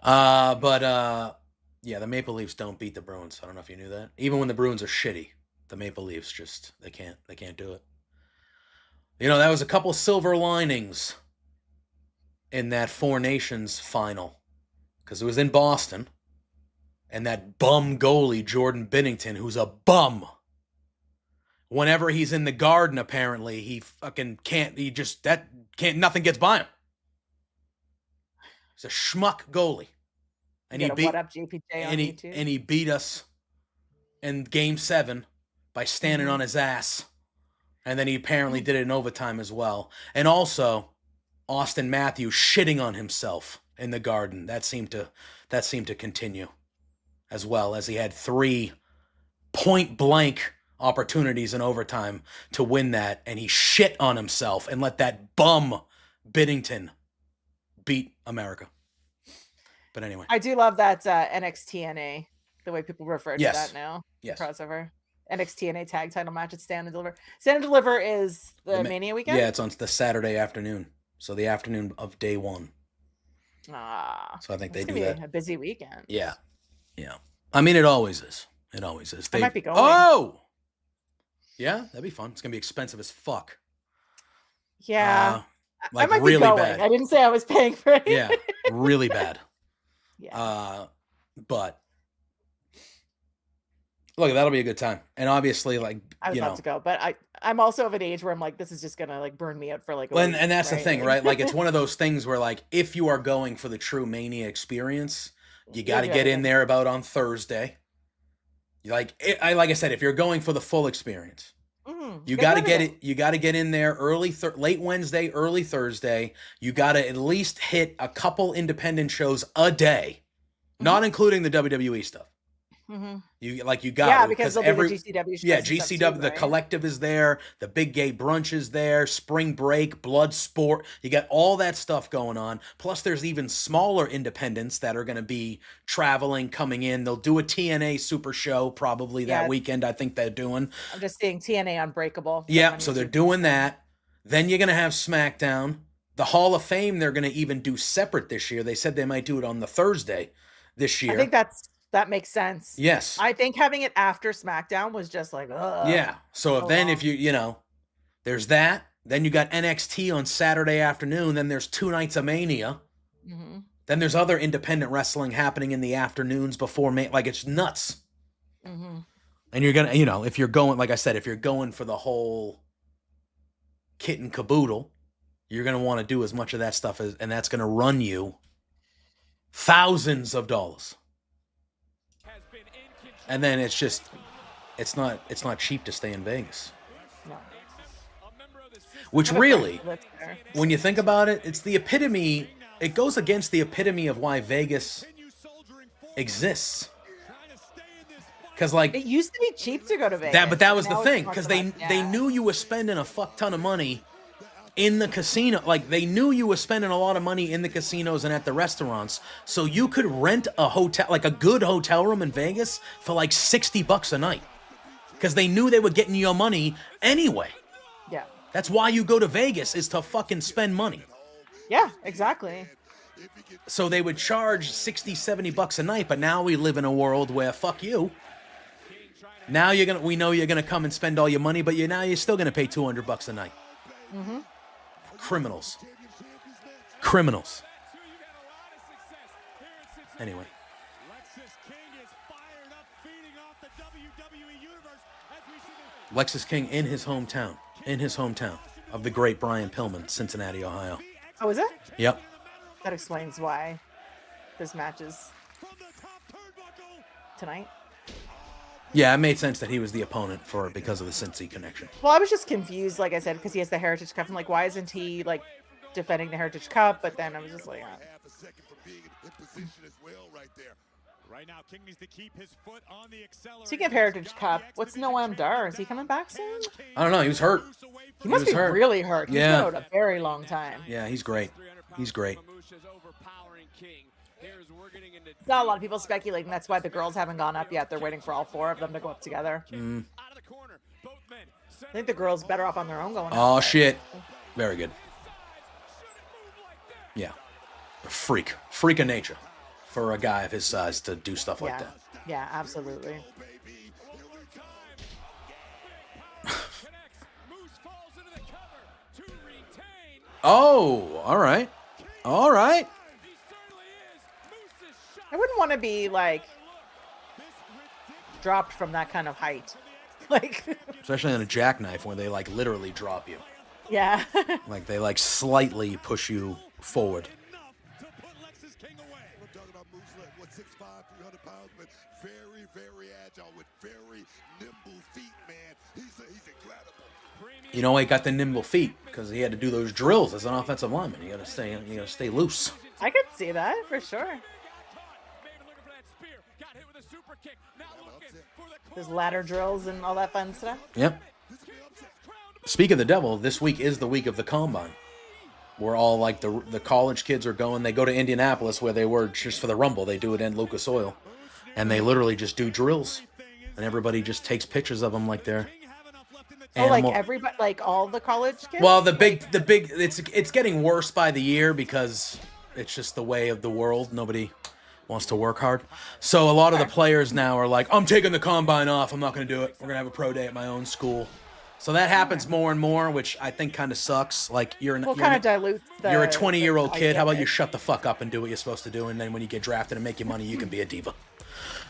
Yeah, the Maple Leafs don't beat the Bruins. I don't know if you knew that. Even when the Bruins are shitty, the Maple Leafs just they can't do it. That was a couple silver linings in that Four Nations final, because it was in Boston, and that bum goalie Jordan Binnington, who's a bum. Whenever he's in the Garden, apparently he fucking can't. Nothing gets by him. He's a schmuck goalie. And he beat what up JPJ on YouTube. And he beat us in Game 7 by standing on his ass. And then he apparently did it in overtime as well. And also, Austin Matthews shitting on himself in the Garden. That seemed to continue, as well as he had 3 point blank opportunities in overtime to win that, and he shit on himself and let that bum Binnington beat America. But anyway, I do love that NXTNA, the way people refer to that now. Yes. Crossover. NXTNA tag title match at Stand and Deliver. Stand and Deliver is the Mania weekend? Yeah, it's on the Saturday afternoon. So the afternoon of day 1. So I think they do that. A busy weekend. Yeah. Yeah. I mean, it always is. It always is. I might be going. Oh! Yeah, that'd be fun. It's going to be expensive as fuck. Yeah. Like I might really be going. bad. I didn't say I was paying for it. Yeah, really bad. Yeah. But look, that'll be a good time. And obviously, like, I would love to go, but I'm also of an age where I'm like, this is just gonna like burn me out for like a week, and that's right? the thing, right? Like, it's one of those things where, like, if you are going for the true Mania experience, you got to get in there about on Thursday. Like I said, if you're going for the full experience, you got to get it. You got to get in there late Wednesday, early Thursday. You got to at least hit a couple independent shows a day, not including the WWE stuff. You got because every GCW shows GCW too, the right? collective is there, the Big Gay Brunch is there, Spring Break, Blood Sport, you got all that stuff going on. Plus there's even smaller independents that are going to be traveling, coming in. They'll do a TNA Super Show probably that weekend. I think they're doing. I'm just seeing TNA Unbreakable. So they're doing that. Then you're going to have SmackDown. The Hall of Fame they're going to even do separate this year. They said they might do it on the Thursday this year. I think that makes sense. Yes. I think having it after SmackDown was just like, ugh. Yeah. So if there's that, then you got NXT on Saturday afternoon, then there's 2 nights of Mania. Then there's other independent wrestling happening in the afternoons before like it's nuts. And you're going to, if you're going, like I said, if you're going for the whole kit and caboodle, you're going to want to do as much of that stuff and that's going to run you thousands of dollars. And then it's not cheap to stay in Vegas. No. Which really, when you think about it, it's the epitome, it goes against the epitome of why Vegas exists. Because like it used to be cheap to go to Vegas. But that was the thing, because they knew you were spending a fuck ton of money in the casino. Like, they knew you were spending a lot of money in the casinos and at the restaurants, so you could rent a hotel, like a good hotel room in Vegas, for like $60 a night, because they knew they were getting your money anyway. Yeah. That's why you go to Vegas, is to fucking spend money. Yeah, exactly. So they would charge $60-$70 a night, but now we live in a world where, fuck you. Now we know you're gonna come and spend all your money, but you're still gonna pay $200 a night. Criminals. Anyway. Lexus King in his hometown of the great Brian Pillman, Cincinnati, Ohio. Oh, is it? Yep. That explains why this match is tonight. Yeah, it made sense that he was the opponent because of the Cincy connection. Well, I was just confused, like I said, because he has the Heritage Cup. I'm like, why isn't he like defending the Heritage Cup? But then I was just like, Right now, King needs to keep his foot on the accelerator. Speaking of Heritage Cup, what's Noam Dar? Is he coming back soon? I don't know. He was hurt. He must be really hurt. He's been out a very long time. Yeah, he's great. He's great. getting into Not a lot of people speculating that's why the girls haven't gone up yet. They're waiting for all 4 of them to go up together. out of the corner. Both men I think the girls better off on their own going up. Oh but- shit! Very good. Yeah, a freak of nature for a guy of his size to do stuff like Yeah, that. yeah, absolutely. Oh, all right, all right. I wouldn't want to be like dropped from that kind of height. Like, Especially on a jackknife where they like literally drop you, yeah. like they like slightly push you forward. To put Lexus King away. I'm talking about Moose like, what, 6'5", 300 pounds, but very, very agile with very nimble feet, man. He's incredible. You know, he got the nimble feet because he had to do those drills as an offensive lineman. You gotta stay loose. I could see that for sure. There's ladder drills and all that fun stuff. Yep. Speak of the devil, this week is the week of the combine. Where all like the college kids are going. They go to Indianapolis where they were just for the Rumble. They do it in Lucas Oil, and they literally just do drills, and everybody just takes pictures of them like they're. Oh, like everybody, like all the college kids. Well, the big, it's getting worse by the year because it's just the way of the world. Nobody wants to work hard. So a lot of the players now are like, I'm taking the combine off. I'm not going to do it. We're going to have a pro day at my own school. So that happens more and more, which I think kind of sucks. Like you're a 20-year-old kid. How about you shut the fuck up and do what you're supposed to do, and then when you get drafted and make your money, you can be a diva.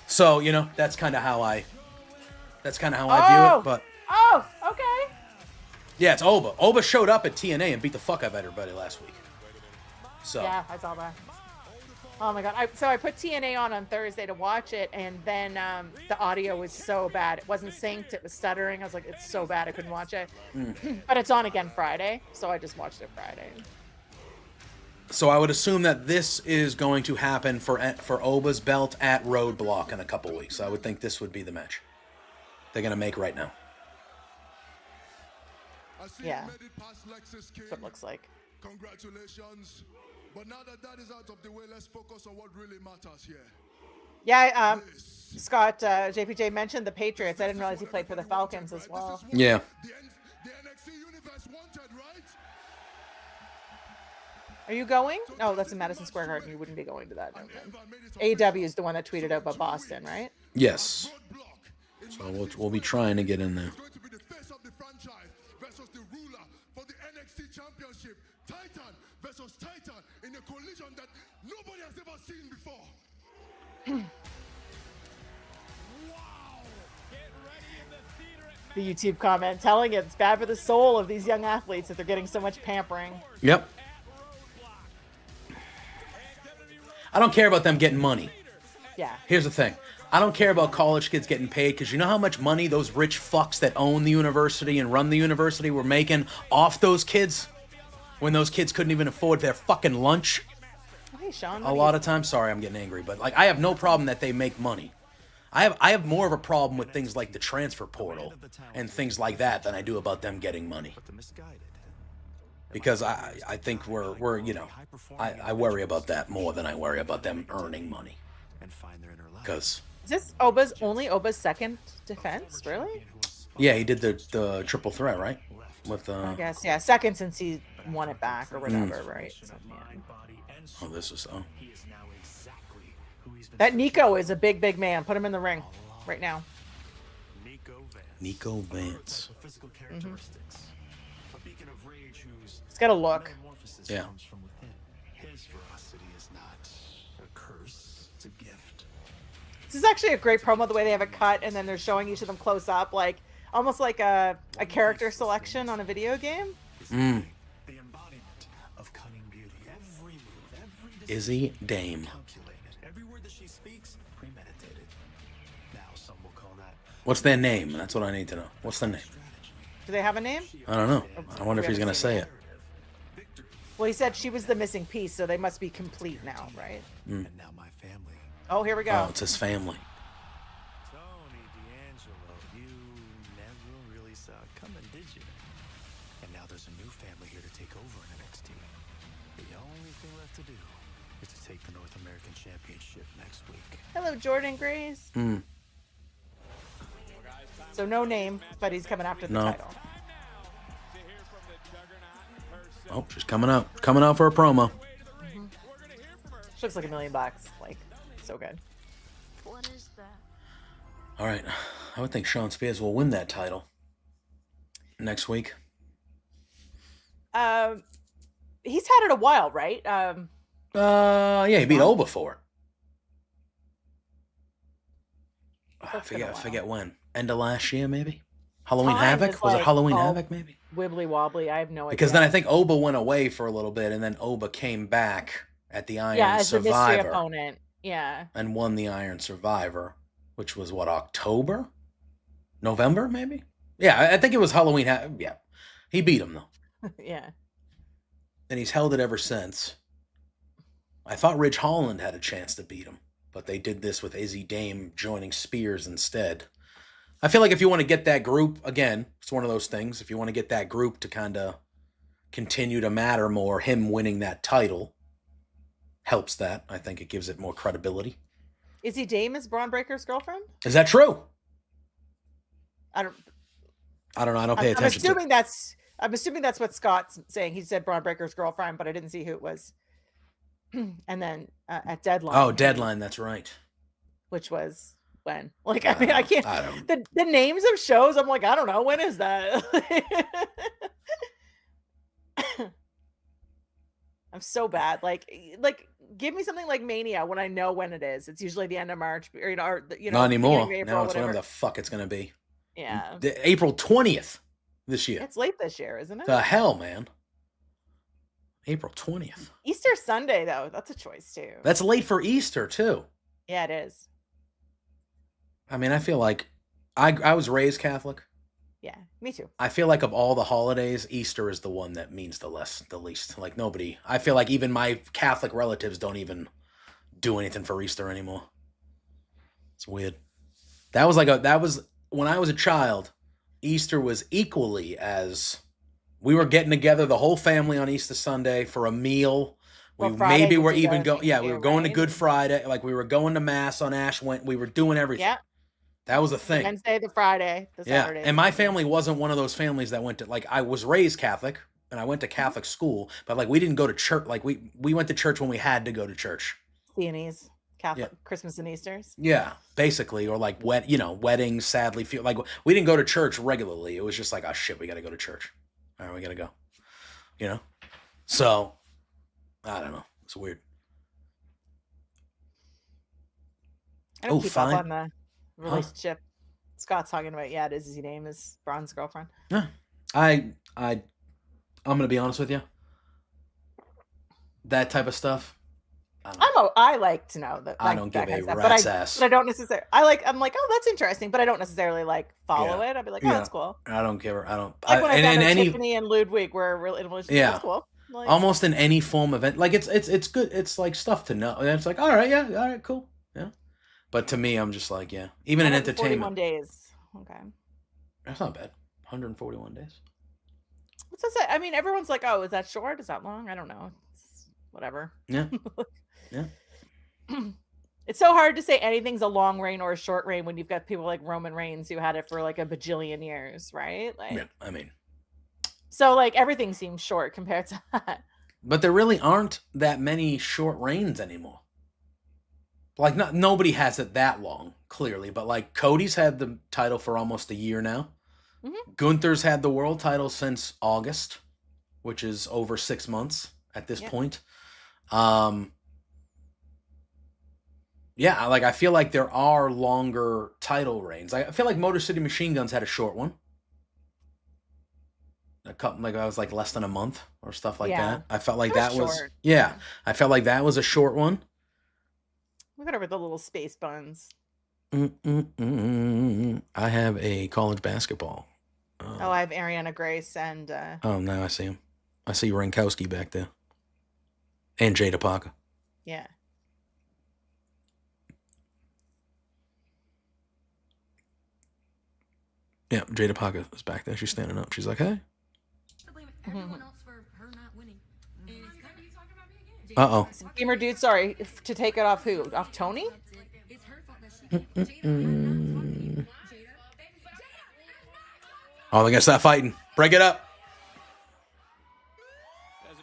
So that's kind of how I view it. But oh, okay. yeah, it's Oba. Oba showed up at TNA and beat the fuck out of everybody last week. So Yeah, I saw that. Oh my god! I put TNA on Thursday to watch it, and then the audio was so bad. It wasn't synced. It was stuttering. I was like, it's so bad I couldn't watch it. But it's on again Friday, so I just watched it Friday. So I would assume that this is going to happen for Oba's belt at Roadblock in a couple weeks. I would think this would be the match they're gonna make right now. Yeah, that's what it looks like. Congratulations. But now that is out of the way, let's focus on what really matters here. Yeah, Scott, JPJ mentioned the Patriots. I didn't realize he played for the Falcons as well. Yeah. The NXT universe wanted, right? Are you going? No, that's in Madison Square Garden. You wouldn't be going to that. AEW is the one that tweeted out about Boston, right? Yes. So we'll be trying to get in there. Going to be the face of the franchise versus the ruler for the NXT championship. Titan versus Titan in a collision that nobody has ever seen before. The YouTube comment telling it it's bad for the soul of these young athletes that they're getting so much pampering. Yep. I don't care about them getting money. Yeah. Here's the thing. I don't care about college kids getting paid because you know how much money those rich fucks that own the university and run the university were making off those kids when those kids couldn't even afford their fucking lunch? Oh, hey, Sean. A lot of times, sorry, I'm getting angry, but like I have no problem that they make money. I have more of a problem with things like the transfer portal and things like that than I do about them getting money. Because I think we're I worry about that more than I worry about them earning money. Because Is this only Oba's second defense? Really? yeah, he did the triple threat, right? With I guess, yeah. Second since he won it back or whatever, right? So, yeah. oh, this is That Nico is a big man. Put him in the ring right now. Nico Vance. Mm-hmm. He's got a look. Yeah. This is actually a great promo, the way they have it cut, and then they're showing each of them close up, like almost like a character selection on a video game. Mm. Izzy Dame. What's their name? That's what I need to know. What's their name? Do they have a name? I don't know. I wonder if he's gonna say it. Well, he said she was the missing piece, so they must be complete now, right? Mm. Oh, here we go. Oh, it's his family. Tony D'Angelo, you never really saw it coming, did you? And now there's a new family here to take over in NXT. The only thing left to do is to take the North American Championship next week. Hello, Jordan Grace. So no name, but he's coming after the title. Oh, she's coming out for a promo. She looks like $1 million. Like, so good. What is that? All right, I would think Sean Spears will win that title next week. He's had it a while, right? Yeah, he beat Oba for it. I forget when. End of last year, maybe? Halloween Havoc? Was it Halloween Havoc, maybe? Wibbly wobbly. I have no idea. Because then I think Oba went away for a little bit, and then Oba came back at the Iron as Survivor. a mystery opponent. Yeah. And won the Iron Survivor, which was what, October? November, maybe? Yeah, I think it was Halloween Havoc. Yeah. He beat him, though. Yeah. And he's held it ever since. I thought Ridge Holland had a chance to beat him, but they did this with Izzy Dame joining Spears instead. I feel like if you want to get that group, again, it's one of those things, if you want to get that group to kind of continue to matter more, him winning that title helps that. I think it gives it more credibility. Izzy Dame is Braun Breaker's girlfriend? Is that true? I don't know. I don't pay attention. I'm assuming that's what Scott's saying. He said Braun Breaker's girlfriend, but I didn't see who it was. And then at Deadline. Oh, Deadline, that's right. Which was when? Like, I mean, I can't. The names of shows, I'm like, I don't know. When is that? I'm so bad. Like, give me something like Mania when I know when it is. It's usually the end of March, or not anymore. Now it's whatever the fuck it's gonna be. Yeah, April 20th this year. It's late this year, isn't it? The hell, man. April 20th. Easter Sunday, though. That's a choice, too. That's late for Easter, too. Yeah, it is. I mean, I feel like I was raised Catholic. Yeah, me too. I feel like of all the holidays, Easter is the one that means the least. Like, nobody. I feel like even my Catholic relatives don't even do anything for Easter anymore. It's weird. That was when I was a child, Easter was equally as... We were getting together, the whole family, on Easter Sunday for a meal. We were going to Good Friday. Like, we were going to Mass on Ash. We were doing everything. Yeah. That was a thing. Wednesday, the Friday, the Saturday. And my family wasn't one of those families that went to, like, I was raised Catholic, and I went to Catholic school, but, like, we didn't go to church. Like, we went to church when we had to go to church. CNEs, Catholic, Christmas and Easters. Yeah, basically. Or, like, weddings, sadly. Like, we didn't go to church regularly. It was just like, oh, shit, we got to go to church. All right, we got to go. So, I don't know. It's weird. I don't keep up on the relationship. Scott's talking about, it is his name is Braun's girlfriend. Yeah. I'm going to be honest with you. That type of stuff. I like to know that. I don't give a rat's ass. But I don't necessarily. I'm like, oh, that's interesting, but I don't necessarily follow it. I'd be like, oh, that's cool. I don't give her. I don't. Like when I found out Tiffany and Ludwig were in a relationship. Yeah, that's cool. Like, almost in any form of it. Like it's good. It's like stuff to know. And it's like, all right, cool, yeah. But to me, I'm just like, even in entertainment. 41 days. Okay. That's not bad. 141 days. What's that say? I mean, everyone's like, oh, is that short? Is that long? I don't know. It's whatever. Yeah. Yeah. It's so hard to say anything's a long reign or a short reign when you've got people like Roman Reigns who had it for like a bajillion years, right? Like, yeah, I mean, so like everything seems short compared to that. But there really aren't that many short reigns anymore. Like, nobody has it that long, clearly. But like Cody's had the title for almost a year now. Mm-hmm. Gunther's had the world title since August, which is over 6 months at this point. Yeah, like I feel like there are longer title reigns. I feel like Motor City Machine Guns had a short one. A couple, like I was like less than a month or stuff like that. I felt like that was short. Yeah. I felt like that was a short one. Look at her with the little space buns. I have a college basketball. I have Ariana Grace and. Oh, now I see him. I see Rankowski back there, and Jada Parker. Yeah. Yeah, Jada Parker is back there. She's standing up. She's like, hey. To blame everyone else for her not winning. Uh-oh. Gamer dude, sorry, to take it off who? Off Tony? Oh, they're gonna start fighting. Break it up.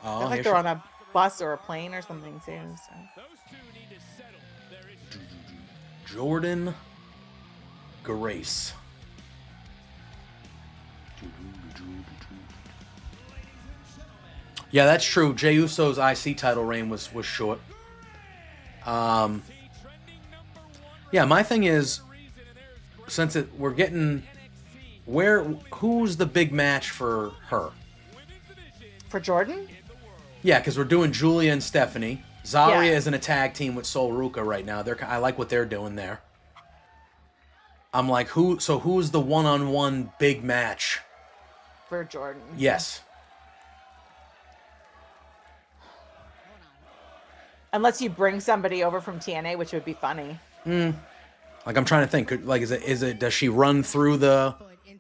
I Oh, like they're on a bus or a plane or something too. So. Those two need to settle their issues. Jordan Grace. Yeah, that's true. Jey Uso's IC title reign was short. Yeah, my thing is, since we're getting who's the big match for her? For Jordan? Yeah, because we're doing Julia and Stephanie. Zarya is in a tag team with Sol Ruka right now. I like what they're doing there. I'm like, who's the one-on-one big match? For Jordan. Yes. Unless you bring somebody over from TNA, which would be funny. Like, I'm trying to think. Like, is it? Does she run through the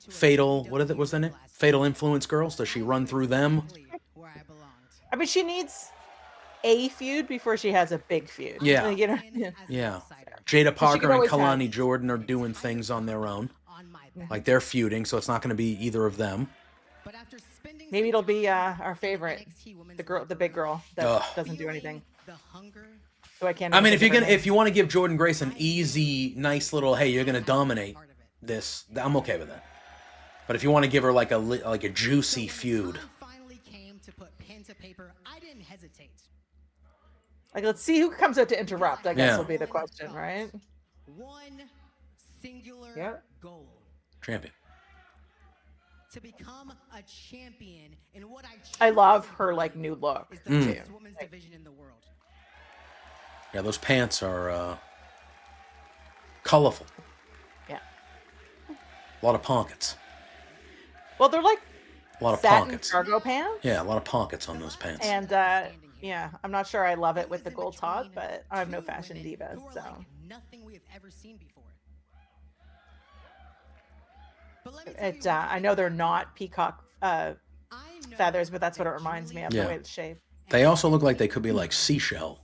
fatal? What's the name? Fatal Influence girls? Does she run through them? I mean, she needs a feud before she has a big feud. Yeah. Like, you know? Yeah. Jada Parker and always Kalani Jordan are doing things on their own. Like, they're feuding, so it's not going to be either of them. Maybe it'll be our favorite, the big girl that doesn't do anything. So I can't. I mean, if you want to give Jordan Grace an easy, nice little, hey, you're going to dominate this, I'm okay with that. But if you want to give her like a juicy feud, like, let's see who comes out to interrupt. I guess will be the question, right? One singular goal. Champion. To become a champion in what I love her like new look is the too. best women's division in the world. Yeah, those pants are colorful. Yeah. A lot of pockets. Well, they're like A lot of satin pockets. cargo pants. Yeah, a lot of pockets on those pants. And yeah, I'm not sure I love it with the gold top, but I'm no fashion diva, so. Nothing we have ever seen before. I know they're not peacock feathers, but that's what it reminds me of, the way it's shaped. They also look like they could be like seashell.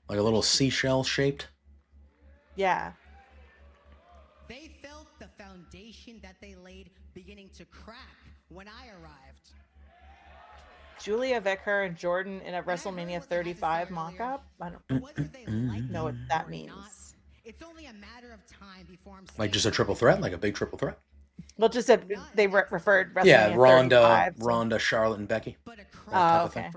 Like a little seashell shaped. Yeah. They felt the foundation that they laid beginning to crack when I arrived. Julia Vicker and Jordan in a WrestleMania 35 mock-up? I don't know what that means. It's only a matter of time before I'm Like just a triple threat? Like a big triple threat? Well, just said they referred WrestleMania 35, so. Ronda, Charlotte, and Becky. Oh, okay.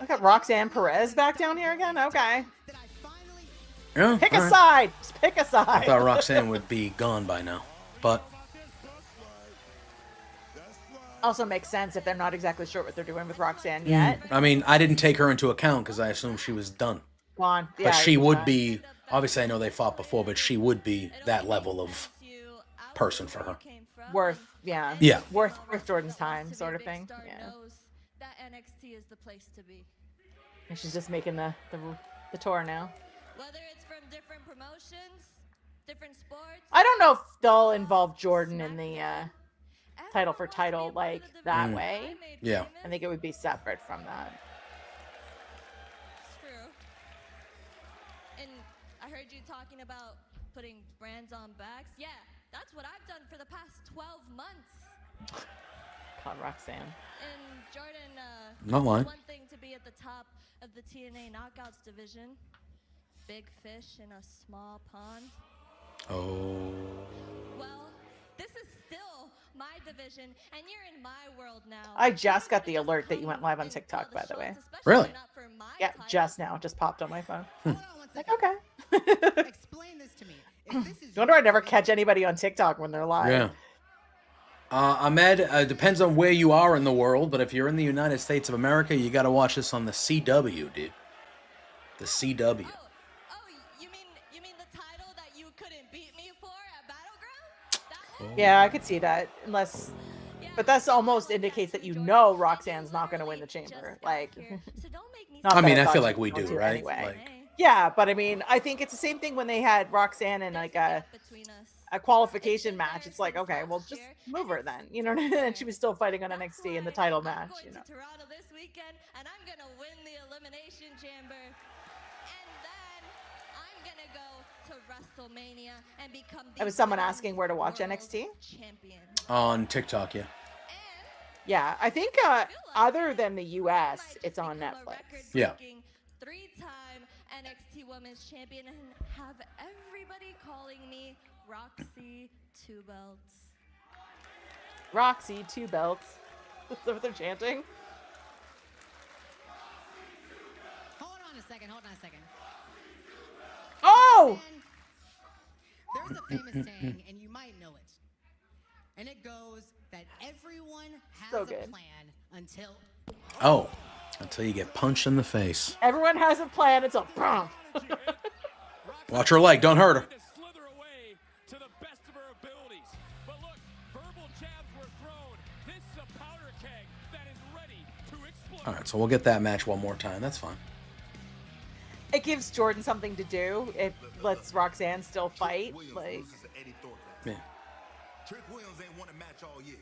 Look at Roxanne Perez back down here again? Okay. Yeah, pick a side. Just pick a side. I thought Roxanne would be gone by now. But also makes sense if they're not exactly sure what they're doing with Roxanne yet. I mean, I didn't take her into account because I assumed she was done. Gone. Yeah, But she would be, obviously I know they fought before, but she would be that level of person for her. Worth, yeah. Yeah. Worth Jordan's time, sort of thing. Yeah. That NXT is the place to be. And she's just making the tour now. Whether it's from different promotions, different sports. I don't know if they'll involve Jordan in the title for title like that way. Yeah. I think it would be separate from that. It's true. And I heard you talking about putting brands on backs. Yeah, that's what I've done for the past 12 months. God, Roxanne. And Jordan, Not lying. one thing to be at the top of the TNA Knockouts division. Big fish in a small pond. Oh. Well, this is still my division, and you're in my world now. I just got the alert that you went live on TikTok, by the way. Really? Yeah, just now. Just popped on my phone. Like, okay. Explain this to me. No wonder I never catch anybody on TikTok when they're live. Yeah. Ahmed, depends on where you are in the world, but if you're in the United States of America, you got to watch this on the CW, dude. The CW. You mean the title that you couldn't beat me for at Battleground? Yeah, I could see that. Unless, but that's almost indicates that you know Roxanne's not going to win the chamber. Like, I mean, I feel like we do, right? Anyway. Like, yeah, but I mean, I think it's the same thing when they had Roxanne and like a a qualification match. It's like, okay, well, just move her then. You know what I mean? And she was still fighting on NXT in the title match. I'm You know. going to Toronto this weekend, and I'm gonna win the Elimination Chamber, and then I'm gonna go to WrestleMania and become the There was someone asking where to watch NXT champion. On TikTok, yeah. Yeah, I think other than the US, it's on Netflix. Yeah. 3-time NXT Women's Champion, and have everybody calling me Roxy Two Belts. Roxy Two Belts. Is that what they're chanting? Hold on a second. Oh! There's a famous saying, and you might know it. And it goes that everyone has So a good. plan until Until you get punched in the face. Everyone has a plan. It's a bomb. Watch her leg. Don't hurt her. Slither away to the best of her abilities. But look, verbal jabs were thrown. This is a powder keg that is ready to explode. All right, so we'll get that match one more time. That's fine. It gives Jordan something to do. It lets Roxanne still fight. Like, Yeah. Trick Williams ain't won a match all year.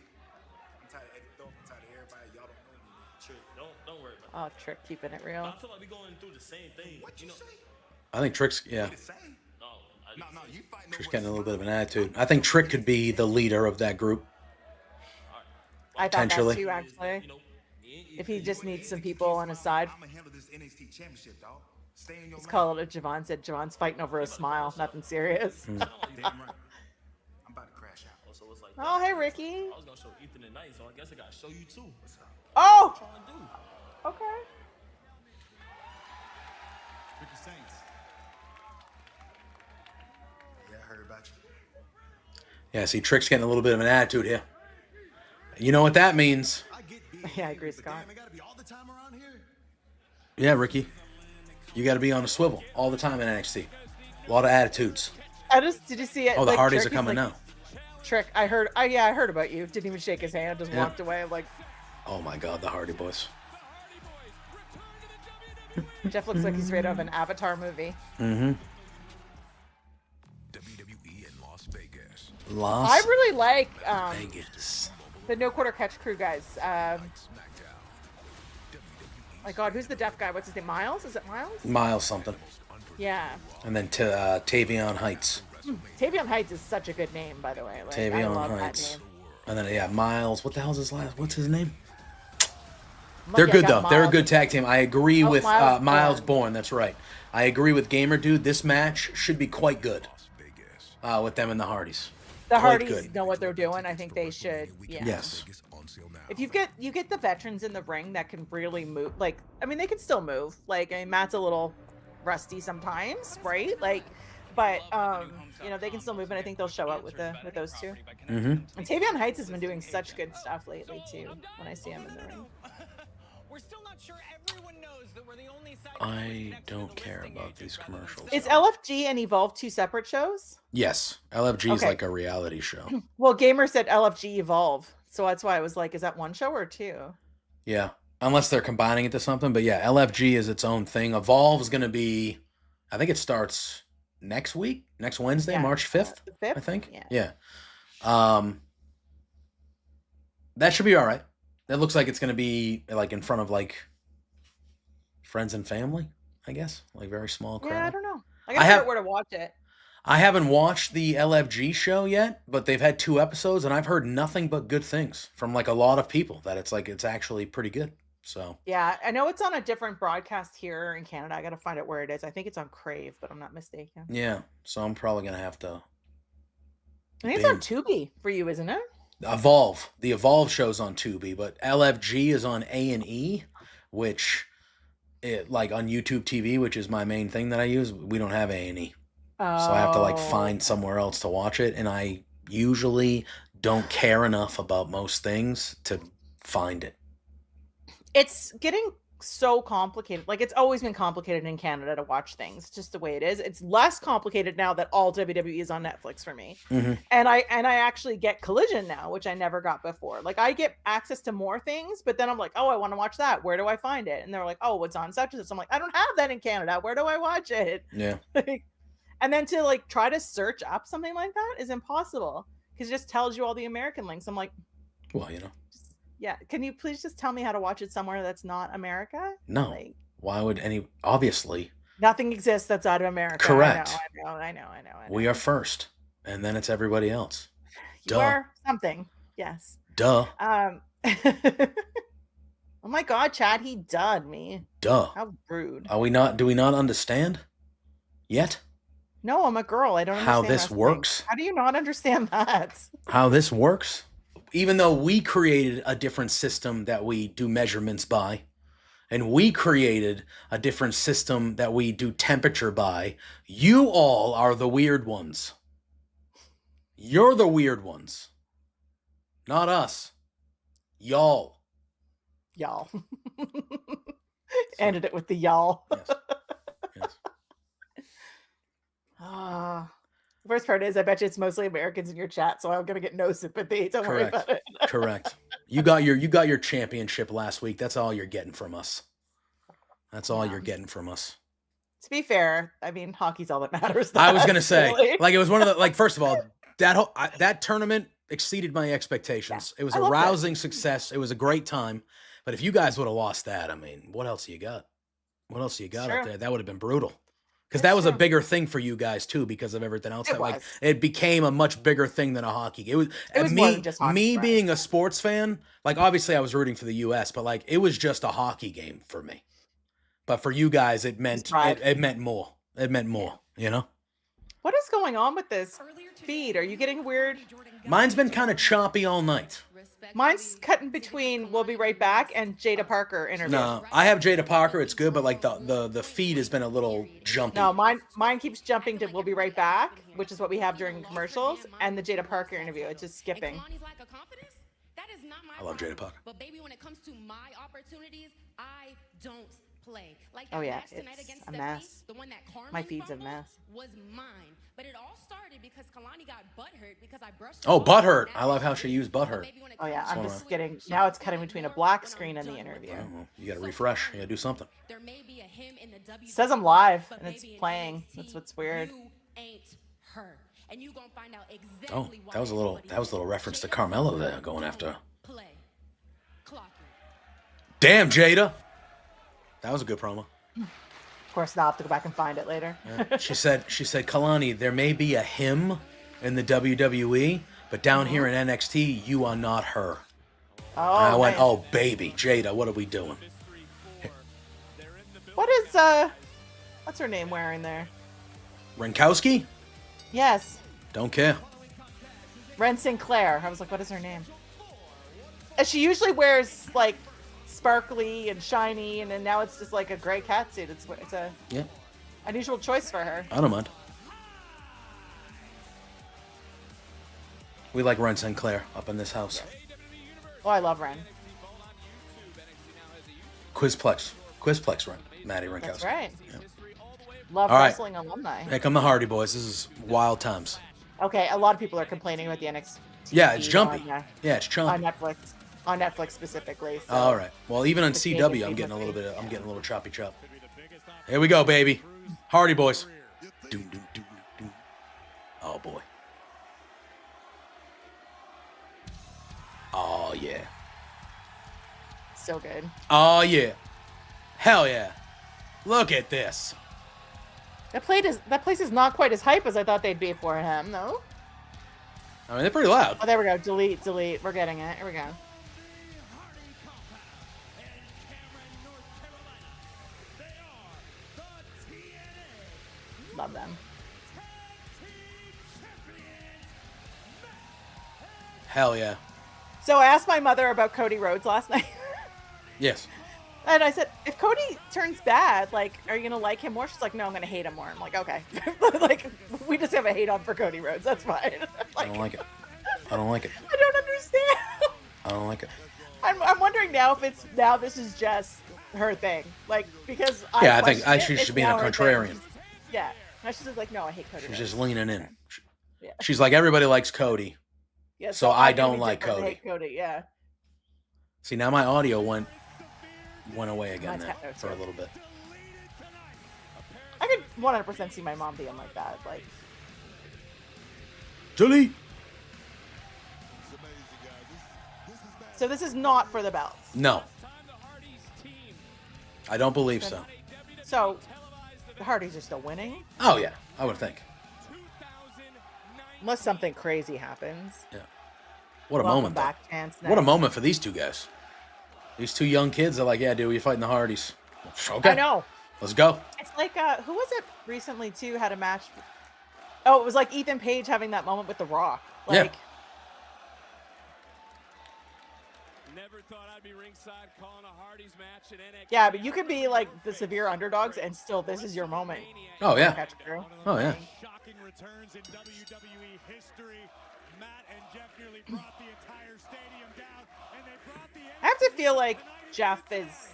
I'm tired of Eddie Thorpe. I'm tired of everybody. Y'all don't know me. Trick, don't worry about oh, Trick keeping it real. it. I feel like we going through the same thing. What you say? I think Trick's, yeah. No, No, you fighting Trick's getting a little bit of an attitude. I think Trick could be the leader of that group. I thought that Potentially. too, actually. If he just needs some people on his side. I'm gonna handle this NXT championship, dog. Stay in your Let's call it a Javon said. Javon's fighting over a smile. Nothing serious. Damn right. I'm about to crash out. So it's like, Oh, hey, Ricky. I was gonna show Ethan tonight, so I guess I gotta show you too. What's up? Oh! What you trying to do? Okay. Ricky Saints. Yeah, I heard about you. Yeah, see, Trick's getting a little bit of an attitude here. You know what that means. Yeah, I agree, Scott. Yeah, Ricky. You got to be on a swivel all the time in NXT. A lot of attitudes. Did you see it? Oh, the like, Hardys Trick, are coming like, now. Trick, I heard about you. Didn't even shake his hand. Just Yeah. walked away. I'm like, Oh, my God, the Hardy Boys. Jeff looks like he's right out of an Avatar movie. Mm-hmm. I really like Vegas. the No Quarter Catch Crew guys. My God, who's the deaf guy? What's his name? Miles? Is it Miles? Miles something. Yeah. And then Tavion Heights. Tavion Heights is such a good name, by the way. Like, I Tavion love Heights. that name. And then, yeah, Miles. What the hell's his last? What's his name? Yeah, They're good, got though. They're a Miles. good tag team. I agree Oh, with Miles Miles Bourne. Bourne. That's right. I agree with Gamer Dude. This match should be quite good with them and the Hardys. The Quite Hardys good. know what they're doing. I think they should. Yeah. Yes. If you get the veterans in the ring that can really move, like, I mean, they can still move. Like, I mean, Matt's a little rusty sometimes, right? Like, but you know, they can still move, and I think they'll show up with those two. Mm-hmm. And Tavion Heights has been doing such good stuff lately too. When I see him in the ring, We're still not sure everyone knows that we're the only side I don't care about these commercials. is LFG and Evolve two separate shows? Yes, LFG is Okay. like a reality show. Well, Gamer said LFG Evolve, so that's why I was like, is that one show or two? Yeah, unless they're combining it to something. But yeah, LFG is its own thing. Evolve is going to be, I think it starts next week, next Wednesday, Yeah. March 5th, The 5th? I think. Yeah. That should be all right. That looks like it's going to be like in front of like friends and family, I guess, like very small crowd. Yeah, I don't know. I gotta I figure have- out where to watch it. I haven't watched the LFG show yet, but they've had 2 episodes, and I've heard nothing but good things from like a lot of people that it's like it's actually pretty good. So Yeah, I know it's on a different broadcast here in Canada. I gotta find out where it is. I think it's on Crave, but I'm not mistaken. yeah, so I'm probably gonna have to I think it's on Tubi for you, isn't it? Evolve. The Evolve show's on Tubi, but LFG is on A&E, which it like on YouTube TV, which is my main thing that I use. We don't have A&E. So I have to like find somewhere else to watch it, and I usually don't care enough about most things to find it. It's getting so complicated. Like, it's always been complicated in Canada to watch things, just the way it is. It's less complicated now that all WWE is on Netflix for me. Mhm. And I actually get Collision now, which I never got before. Like, I get access to more things, but then I'm like, oh, I want to watch that. Where do I find it? And they're like, oh, what's on such and such. I'm like, I don't have that in Canada. Where do I watch it? Yeah. And then to like try to search up something like that is impossible because it just tells you all the American links. I'm like, well, you know. Yeah, can you please just tell me how to watch it somewhere that's not America? No. Like, why would any? Obviously. Nothing exists that's out of America. Correct. I know. We are first, and then it's everybody else. You are something. Yes. Duh. Oh my God, Chad, he done me. Duh. How rude. Are we not? Do we not understand yet? No, I'm a girl. I don't understand how this works. How do you not understand that? How this works? Even though we created a different system that we do measurements by, and we created a different system that we do temperature by, you all are the weird ones. You're the weird ones. Not us. Y'all. Y'all. Ended it with the y'all. Yes. Yes. The worst part is I bet you it's mostly Americans in your chat, so I'm gonna get no sympathy. Don't worry about it. Correct. You got your championship last week. That's all you're getting from us. That's all you're getting from us. To be fair, I mean hockey's all that matters. I was gonna say, like, it was one of the, like, first of all, that tournament exceeded my expectations. It was a rousing success. It was a great time. But if you guys would have lost that, I mean, what else you got? What else you got up there? That would have been brutal. Because that was a bigger thing for you guys too, because of everything else. It became a much bigger thing than a hockey game. It was me being a sports fan. Like, obviously, I was rooting for the U.S., but like, it was just a hockey game for me. But for you guys, it meant more. It meant more. You know. What is going on with this feed? Are you getting weird? Mine's been kind of choppy all night. Mine's cutting between "We'll be right back" and Jada Parker interview. No, I have Jada Parker. It's good, but like the feed has been a little jumpy. No, mine keeps jumping to "We'll be right back," which is what we have during commercials, and the Jada Parker interview. It's just skipping. I love Jada Parker. But baby, when it comes to my opportunities, I don't play. Like Oh yeah, match tonight it's against a Stephanie, mess. the one that Carmen My feed's a fumbled mess. was mine. But it all started because Kalani got butthurt because I brushed Oh, butthurt. I love how she used butthurt. Oh yeah, I'm just getting, now it's cutting between a black screen and the interview. Oh, well, you got to refresh. You got to do something. It says I'm live and it's playing. That's what's weird. Oh, that was a little reference to Carmelo there, going after. Damn, Jada. That was a good promo. Of course, now I'll have to go back and find it later. Yeah. She said, Kalani, there may be a him in the WWE, but down here in NXT, you are not her. Oh, and I went, oh, baby, Jada, what are we doing? What is, what's her name wearing there? Rinkowski? Yes. Don't care. Ren Sinclair. I was like, what is her name? And she usually wears, like, sparkly and shiny, and then now it's just like a gray catsuit. It's a unusual choice for her. I don't mind. We like Ren Sinclair up in this house. Oh, I love Ren. Quizplex Ren. Maddie Rinkowski. That's right. Yeah. Love All right. wrestling alumni. Here come the Hardy Boys. This is wild times. Okay, a lot of people are complaining about the NXT. Yeah, it's jumpy. On, it's jumpy. On Netflix specifically. So all right. Well, even on CW, I'm getting a little choppy chop. Here we go, baby. Hardy Boys. Doom, doom, doom, doom. Oh boy. Oh yeah. So good. Oh yeah. Hell yeah. Look at this. That place is not quite as hype as I thought they'd be for him, though. I mean, they're pretty loud. Oh, there we go. Delete. We're getting it. Here we go. Love them. Hell yeah. So I asked my mother about Cody Rhodes last night. Yes. And I said, if Cody turns bad, like, are you going to like him more? She's like, no, I'm going to hate him more. I'm like, okay. Like, we just have a hate on for Cody Rhodes. That's fine. I don't like it. I don't like it. I don't understand. I don't like it. I'm wondering now if this is just her thing. Like, because I think she should be a contrarian. Yeah. Now she's just like, no, I hate Cody Rhodes. She's just leaning in. Yeah. She's like, everybody likes Cody. Yeah, so I don't like Cody. Hate Cody. Yeah. See, now my audio went away again there for a little bit. I could 100% see my mom being like that. Like, Delete. so this is not for the belts. No. I don't believe so. So the Hardys are still winning? Oh, yeah. I would think. Unless something crazy happens. Yeah. What a Welcome moment, back, though. Chance What a Next. moment for these two guys. These two young kids are like, yeah, dude, you're fighting the Hardys. Okay. I know. Let's go. It's like, who was it recently, too, had a match? Oh, it was like Ethan Page having that moment with The Rock. Like, Yeah. Never thought I'd be ringside calling a Hardy's match at NXT. yeah, but you could be like the severe underdogs and still this is your moment. Oh, yeah. Catch through. Oh, yeah. Shocking returns in WWE history. Matt and Jeff nearly brought the entire stadium down, and they brought the I have to feel like Jeff is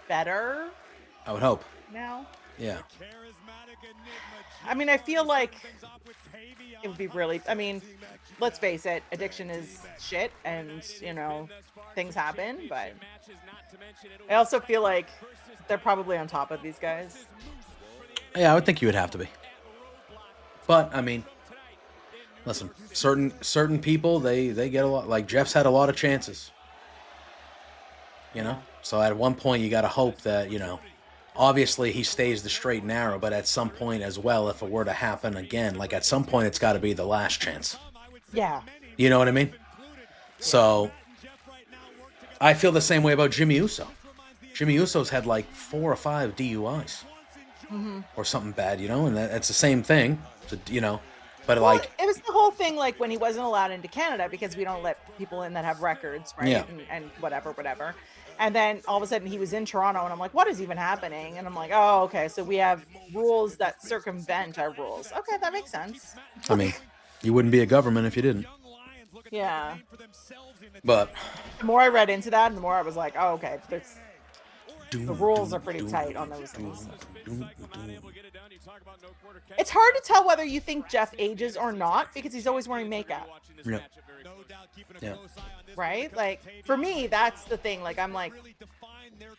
better I would hope. now. Yeah. I mean, I feel like it would be really, I mean, let's face it, addiction is shit and, you know, things happen, but I also feel like they're probably on top of these guys. Yeah, I would think you would have to be. But, I mean, listen, certain people, they get a lot, like Jeff's had a lot of chances. You know? So at one point you got to hope that, you know, obviously he stays the straight and narrow, but at some point as well, if it were to happen again, like at some point it's got to be the last chance. Yeah. You know what I mean? So I feel the same way about Jimmy Uso. Jimmy Uso's had like 4 or 5 DUIs or something bad, you know, and that's the same thing, you know. But Well, like, it was the whole thing, like when he wasn't allowed into Canada because we don't let people in that have records, right? Yeah. And whatever. And then all of a sudden he was in Toronto, and I'm like, what is even happening? And I'm like, oh, okay, so we have rules that circumvent our rules. Okay, that makes sense. I mean, you wouldn't be a government if you didn't. Yeah. But The more I read into that, the more I was like, oh, okay, the rules are pretty tight on those things. It's hard to tell whether you think Jeff ages or not because he's always wearing makeup. Yeah. Yeah. Right? Like, for me, that's the thing. Like, I'm like,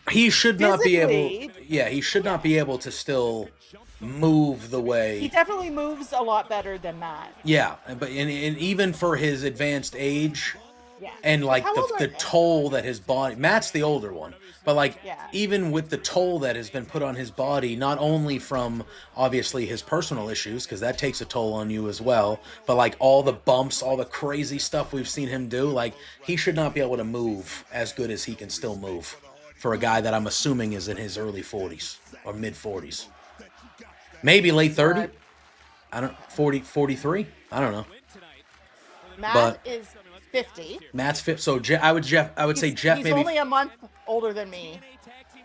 He should not be able. physically, Yeah, he should not be able to still move the he way. definitely moves a lot better than that. Yeah, but and even for his advanced age, Yeah. and like How old are the they? toll that his body. Matt's the older one, but like Yeah. even with the toll that has been put on his body, not only from obviously his personal issues, because that takes a toll on you as well, but like all the bumps, all the crazy stuff we've seen him do, like he should not be able to move as good as he can still move for a guy that I'm assuming is in his early 40s or mid 40s. Maybe late 30. I don't 43. I don't know. Matt But- is 50. Matt's fit. So I would say Jeff He's maybe. only a month older than me.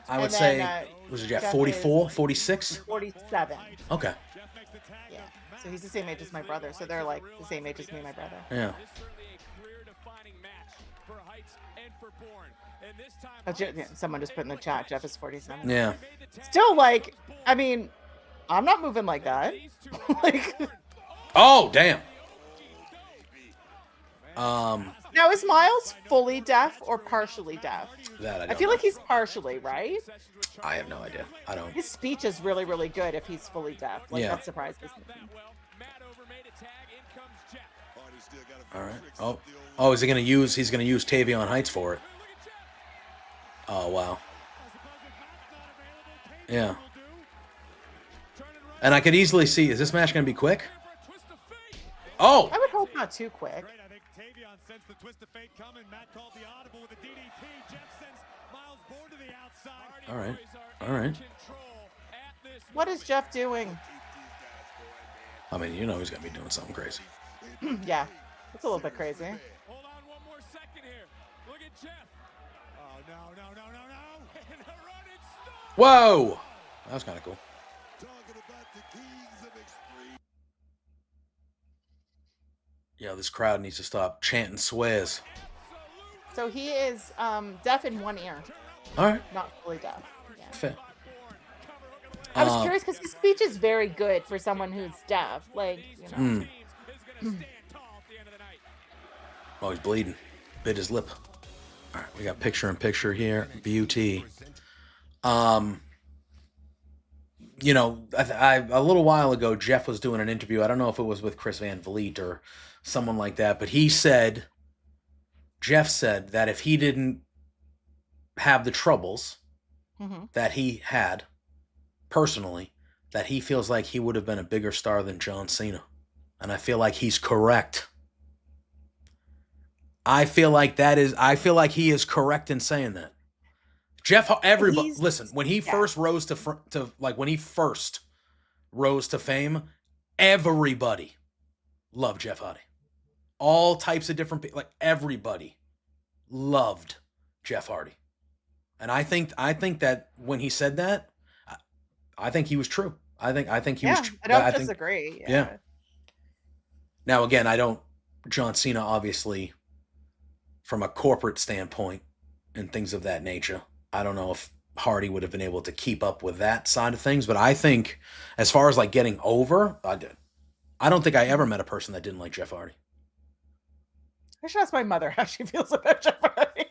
I would and say then, was it Jeff Jeff 44, is 46? 47. Okay. Yeah. So he's the same age as my brother. So they're like the same age as me and my brother. Yeah. Oh, yeah, someone just put in the chat, Jeff is 47. Yeah. Still, like, I mean, I'm not moving like that. Like, Oh damn. now is Miles fully deaf or partially deaf? That I I don't feel know. like he's partially, right? I have no idea. I don't. His speech is really, really good if he's fully deaf. Like, Yeah. that surprises me. All right. Oh, is he gonna use? He's gonna use Tavion Heights for it. Oh wow. Yeah. And I could easily see. Is this match gonna be quick? Oh. I would hope not too quick. I think Tavion sensed the twist of fate coming. Matt called the audible with a DDT. Jeff sends Miles Bourne to the outside. All right. All right. What is Jeff doing? I mean, you know he's gonna be doing something crazy. Yeah, it's a little bit crazy. Hold on one more second here. Look at Jeff. Oh, no. And a running start. Whoa. That was kind of cool. Yeah, this crowd needs to stop chanting swears. So he is deaf in one ear, All right. not fully deaf. Yeah. Fair. I was curious because his speech is very good for someone who's deaf. Like, you know. Oh, he's bleeding. Bit his lip. All right, we got picture in picture here. Beauty. Yeah, you know, a little while ago, Jeff was doing an interview. I don't know if it was with Chris Van Vliet or someone like that, but Jeff said that if he didn't have the troubles that he had personally, that he feels like he would have been a bigger star than John Cena. And I feel like he's correct. I feel like he is correct in saying that. Jeff, everybody, listen, when he first rose to fame, everybody loved Jeff Hardy. All types of different people, like everybody loved Jeff Hardy. And I think that when he said that, I think he was true. I think he was true. I don't disagree. Yeah. Now again, John Cena obviously from a corporate standpoint and things of that nature, I don't know if Hardy would have been able to keep up with that side of things, but I think as far as like getting over, I did. I don't think I ever met a person that didn't like Jeff Hardy. I should ask my mother how she feels about Jeff Hardy.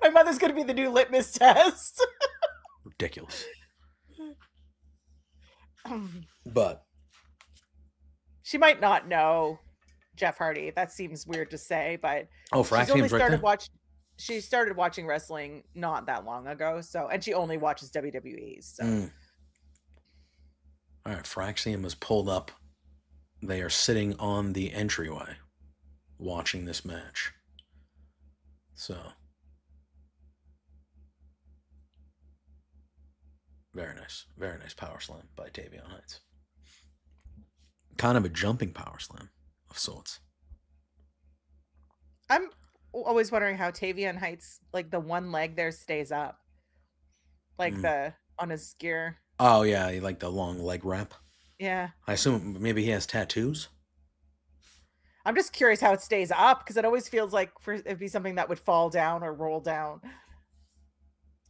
My mother's going to be the new litmus test. Ridiculous. But she might not know Jeff Hardy. That seems weird to say, but she started watching wrestling not that long ago, and she only watches WWE. So, all right, Fraxium is pulled up. They are sitting on the entryway, watching this match. So, very nice power slam by Tavion Heights. Kind of a jumping power slam of sorts. I'm always wondering how Tavion Heights, like the one leg there stays up, like on his gear. Oh yeah, he like the long leg wrap. Yeah. I assume maybe he has tattoos. I'm just curious how it stays up because it always feels like it'd be something that would fall down or roll down.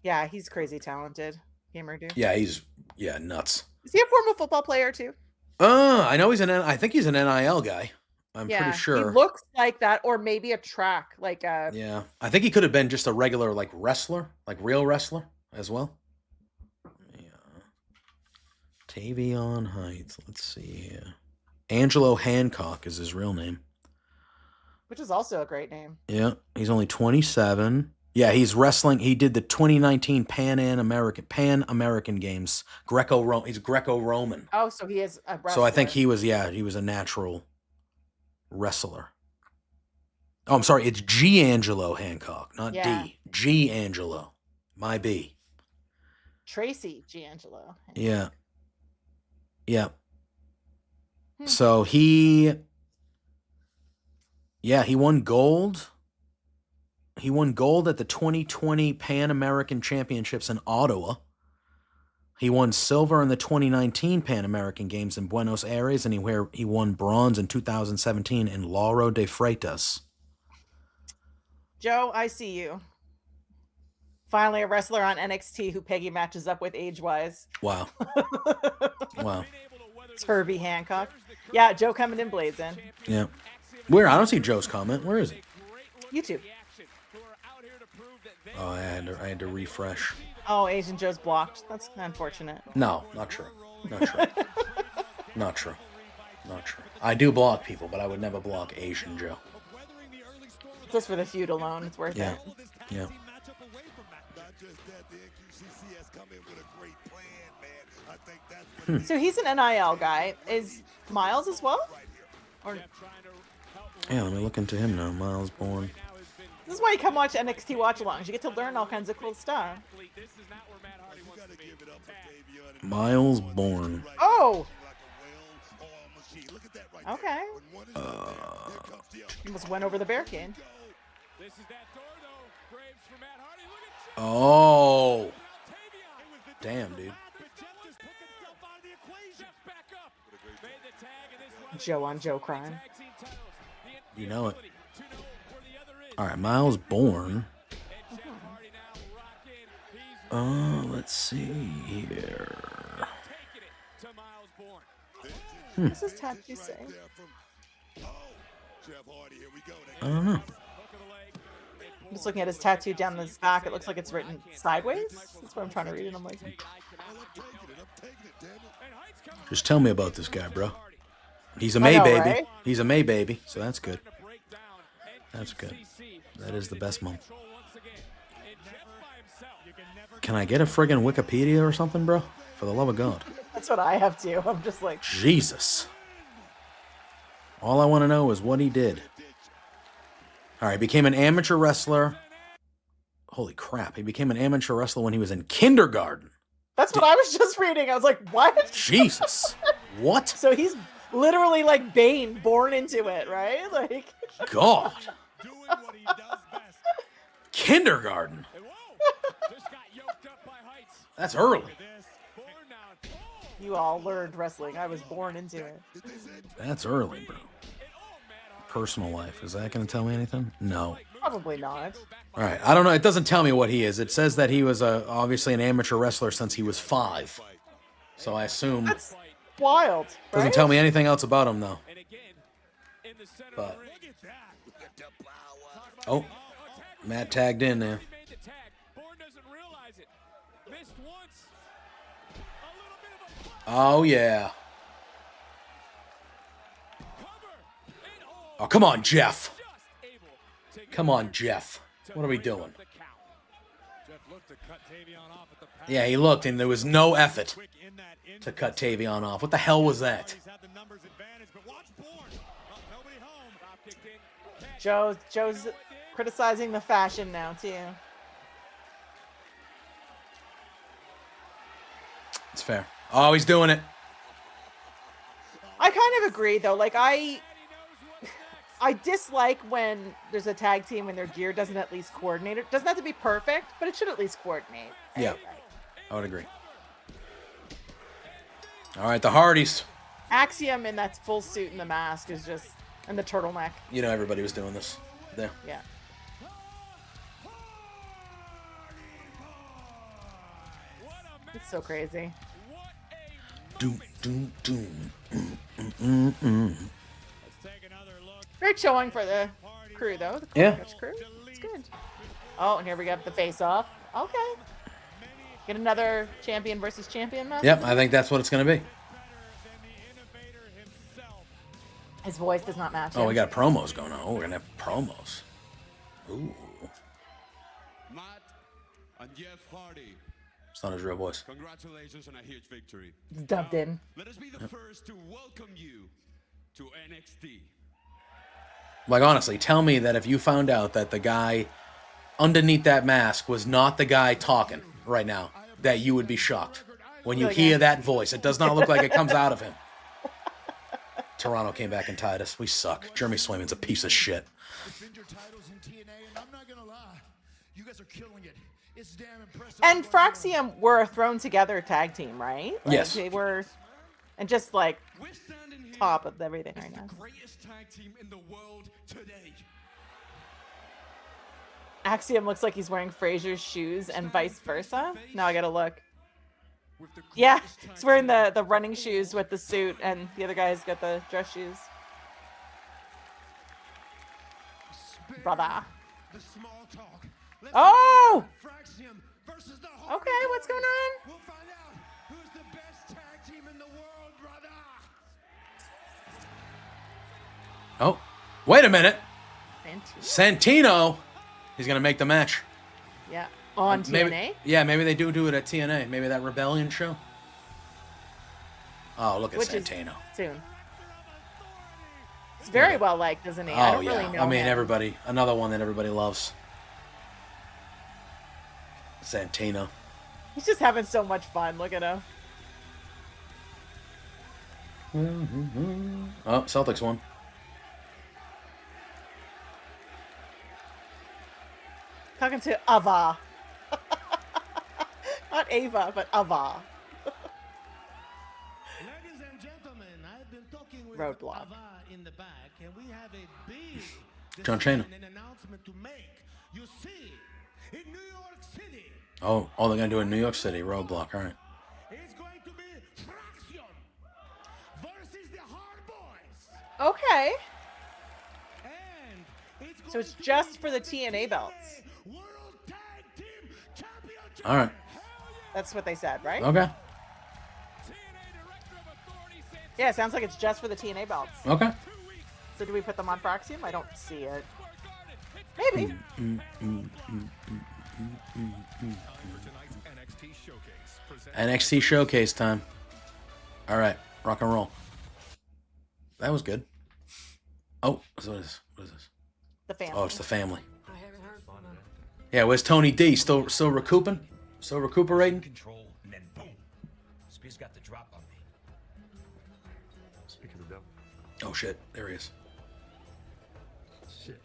Yeah, he's crazy talented, gamer dude. Yeah, he's nuts. Is he a former football player too? I know I think he's an NIL guy. I'm pretty sure. He looks like that, or maybe a track, like a... Yeah, I think he could have been just a regular, like, wrestler, like real wrestler as well. Yeah. Tavion Heights, let's see here. Angelo Hancock is his real name. Which is also a great name. Yeah, he's only 27. Yeah, he's wrestling. He did the 2019 Pan American Games. He's Greco-Roman. Oh, so he is a wrestler. So I think he was a natural wrestler. Oh, I'm sorry. It's G. Angelo Hancock, not D. G. Angelo. My B. Tracy Giangelo. Yeah. Yeah. So he won gold. He won gold at the 2020 Pan American Championships in Ottawa. He won silver in the 2019 Pan American Games in Buenos Aires, and he won bronze in 2017 in Lauro de Freitas. Joe, I see you. Finally, a wrestler on NXT who Peggy matches up with age-wise. Wow. Wow. It's Herbie Hancock. Yeah, Joe coming in blazing. Yeah. Where? I don't see Joe's comment. Where is he? YouTube. Oh, I had to refresh. Oh, Asian Joe's blocked. That's unfortunate. No, not true. Not true. Not true. Not true. I do block people, but I would never block Asian Joe. Just for the feud alone, it's worth it. Yeah. So he's an NIL guy. Is Miles as well? Or... Yeah, let me look into him now. Miles Bourne. This is why you come watch NXT Watchalongs. You get to learn all kinds of cool stuff. Miles Bourne. Oh! Okay. Almost went over the barricade. Oh! Damn, dude. Joe on Joe crime. You know it. All right, Miles Bourne. Let's see here. What's his tattoo say? I don't know. I'm just looking at his tattoo down his back. It looks like it's written sideways. That's what I'm trying to read, and I'm like, Just tell me about this guy, bro. He's a I May know, baby. right? He's a May baby, so that's good. That's good. That is the best month. Can I get a friggin' Wikipedia or something, bro? For the love of God. That's what I have to. I'm just like, Jesus. All I want to know is what he did. All right, he became an amateur wrestler. Holy crap. He became an amateur wrestler when he was in kindergarten. that's what I was just reading. I was like, what? Jesus. What? So he's literally like Bane, born into it, right? Like, God. Kindergarten. That's early. you all learned wrestling. I was born into it. That's early, bro. Personal life. Is that going to tell me anything? No. Probably not. All right. I don't know. It doesn't tell me what he is. It says that he was obviously an amateur wrestler since he was 5. So I assume... That's wild, right? Doesn't tell me anything else about him, though. But... Oh. Matt tagged in there. Oh, yeah. Oh, come on, Jeff. Come on, Jeff. What are we doing? Yeah, he looked, and there was no effort to cut Tavion off. What the hell was that? Joe's criticizing the fashion now, too. It's fair. Oh, he's doing it. I kind of agree, though. Like, I dislike when there's a tag team and their gear doesn't at least coordinate. It doesn't have to be perfect, but it should at least coordinate. Yeah, I would agree. All right, the Hardys. Axiom in that full suit and the mask is just, and the turtleneck. You know everybody was doing this. There. Yeah. It's so crazy. Doom, doom, doom. Great showing for the crew, though. The Yeah. crew. It's good. Oh, and here we got the face-off. Okay. Get another champion versus champion match? Yep, I think that's what it's going to be. His voice does not match Oh, him. we got promos going on. Oh, we're going to have promos. Ooh. Matt and Jeff Hardy. It's not his real voice. Congratulations on a huge victory. It's dubbed in. Let us be the first to welcome you to NXT. Like, honestly, tell me that if you found out that the guy underneath that mask was not the guy talking right now, that you would be shocked. When you hear that voice, it does not look like it comes out of him. Toronto came back and tied us. We suck. Jeremy Swayman's a piece of shit. And Fraxium were a thrown together tag team, right? Like, yes. They were, and just like top of everything right now. Greatest tag team in the world today. Axiom looks like he's wearing Frazier's shoes and vice versa. Now I gotta look. Yeah, he's wearing the running shoes with the suit, and the other guy's got the dress shoes. Brother. Oh! Okay, what's going on? We'll find out who's the best tag team in the world, brother. Oh, wait a minute. Santino. He's going to make the match. Yeah, on TNA? Maybe they do it at TNA. Maybe that Rebellion show. Oh, look at Santino. Soon. It's very well liked, isn't he? I don't really know him. Everybody. Another one that everybody loves. Santino. He's just having so much fun. Look at him. Oh, Celtics won. Talking to Ava. Not Ava, but Ava. Ladies and gentlemen, I've been talking with Roadblock. Ava in the back, and we have a big John Cena. an announcement to make. You see, in New York City, Oh, they're going to do it in New York City. Roadblock. All right. it's going to be Fraction versus the Hard Boys. Okay. And it's So it's just for the TNA belts. World Tag Team Championship. All right. That's what they said, right? Okay. Yeah, it sounds like it's just for the TNA belts. Okay. So do we put them on for Axiom? I don't see it. Maybe. NXT Showcase time. All right, rock and roll. That was good. Oh, what is this? The family. Oh, it's the family. Yeah, where's Tony D? Still recouping? Still recuperating? Control, and then boom. Spears got the drop on me. Speak of the devil. Oh shit, there he is. Shit.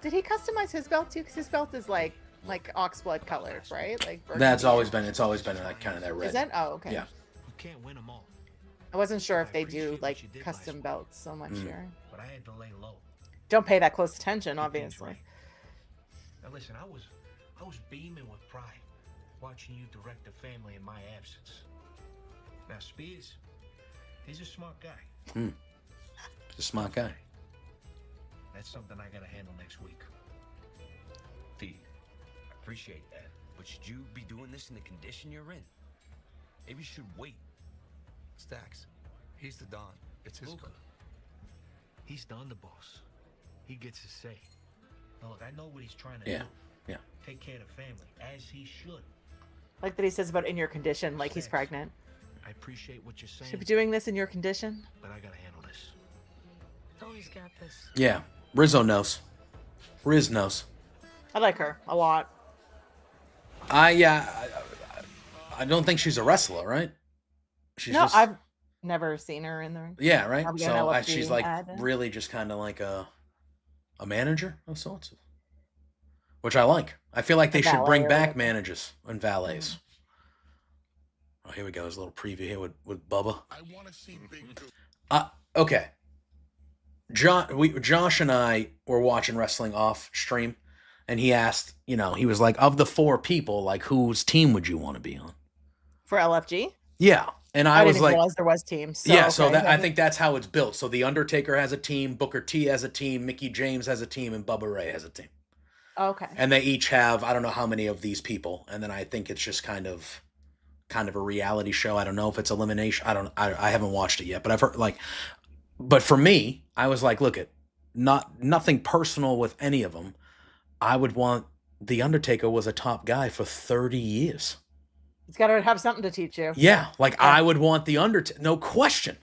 Did he customize his belt too? Because his belt is like oxblood colored, right? Like It's always been that kind of that red. Is it? Oh, okay. Yeah. You can't win them all. I wasn't sure if they do like custom belts so much here. But I had to lay low. Don't pay that close attention, obviously. Now listen, I was beaming with pride watching you direct the family in my absence. Now Spears, he's a smart guy. He's a smart guy. That's something I gotta handle next week. I appreciate that. But should you be doing this in the condition you're in? Maybe you should wait. Stacks. He's the Don. It's his Luka, call. he's the underboss. He gets his say. Now look, I know what he's trying to Yeah. do. Yeah. Take care of the family, as he should. Like that he says about in your condition, like he's pregnant. I appreciate what you're saying. Should be doing this in your condition. But I gotta handle this. Tony's got this. Yeah. Rizzo knows. Riz knows. I like her a lot. I don't think she's a wrestler, right? She's No, just, I've never seen her in the ring. yeah, right. Probably So an she's LFG like ad. really just kind of like a manager of sorts, which I like. I feel like they should bring back managers and valets. Oh, here we go. There's a little preview here with Bubba. I want to see Big Goose. Okay. Josh and I were watching wrestling off stream, and he asked, he was like, of the 4 people, like, whose team would you want to be on? For LFG? Yeah. And I was didn't like, realize there was teams. So, yeah, so okay. that I think that's how it's built. So the Undertaker has a team, Booker T has a team, Mickey James has a team, and Bubba Ray has a team. Okay. And they each have, I don't know how many of these people. And then I think it's just kind of a reality show. I don't know if it's elimination. I haven't watched it yet, but I've heard but for me, I was like, look, nothing personal with any of them. I would want the Undertaker was a top guy for 30 years. It's got to have something to teach you. Yeah, I would want the Undertaker, no question.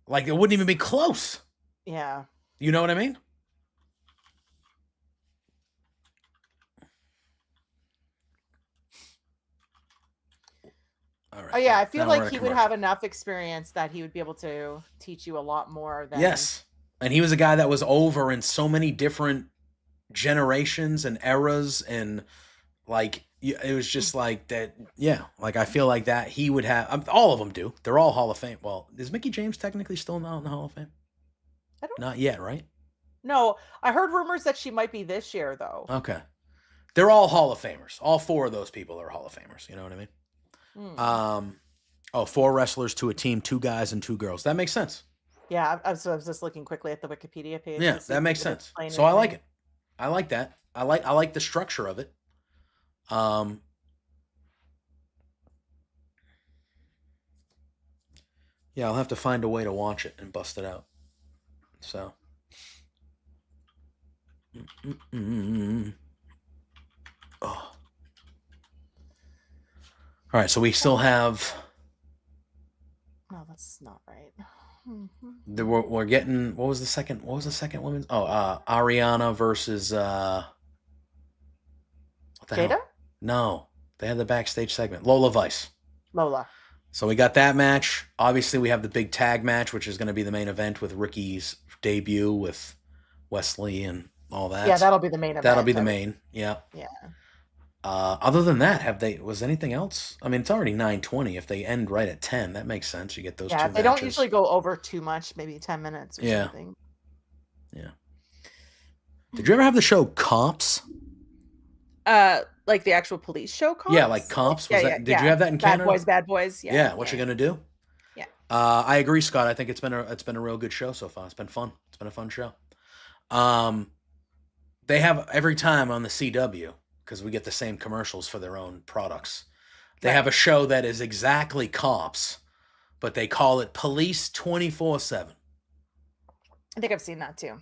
Like, it wouldn't even be close. Yeah. You know what I mean? All right. Oh yeah, I feel Now we're like at he a would commercial. have enough experience that he would be able to teach you a lot more than Yes. And he was a guy that was over in so many different generations and eras, and it was just like that. Yeah, I feel like that he would have. All of them do. They're all Hall of Fame. Well, is Mickey James technically still not in the Hall of Fame? Not yet, right? No, I heard rumors that she might be this year though. Okay. They're all Hall of Famers. All 4 of those people are Hall of Famers. You know what I mean? 4 wrestlers to a team, 2 guys and 2 girls. That makes sense. Yeah, I was just looking quickly at the Wikipedia page. Yeah, to see that if makes it would sense. explain So I like anything. it. I like that. I like the structure of it. Yeah, I'll have to find a way to watch it and bust it out. So. Oh. All right, so we still have. No, that's not right. We're getting. What was the second women's? Oh, Ariana versus. What the Jada? hell? No, they had the backstage segment. Lola Vice. Lola. So we got that match. Obviously, we have the big tag match, which is going to be the main event with Ricky's debut with Wesley and all that. Yeah, that'll be the main event. That'll be the main. Yeah. Yeah. Other than that, was anything else? I mean, it's already 9:20. If they end right at 10, that makes sense. You get those 2 Yeah, matches. they don't usually go over too much, maybe 10 minutes or Yeah. something. Yeah. Did you ever have the show Comps? Like the actual police show Comps? Yeah, like Comps. Did you have that in Canada? Bad Boys. Yeah. Yeah. What you gonna do? Yeah. I agree, Scott. I think it's been a real good show so far. It's been fun. It's been a fun show. They have every time on the CW because we get the same commercials for their own products. They have a show that is exactly cops, but they call it Police 24/7. I think I've seen that too.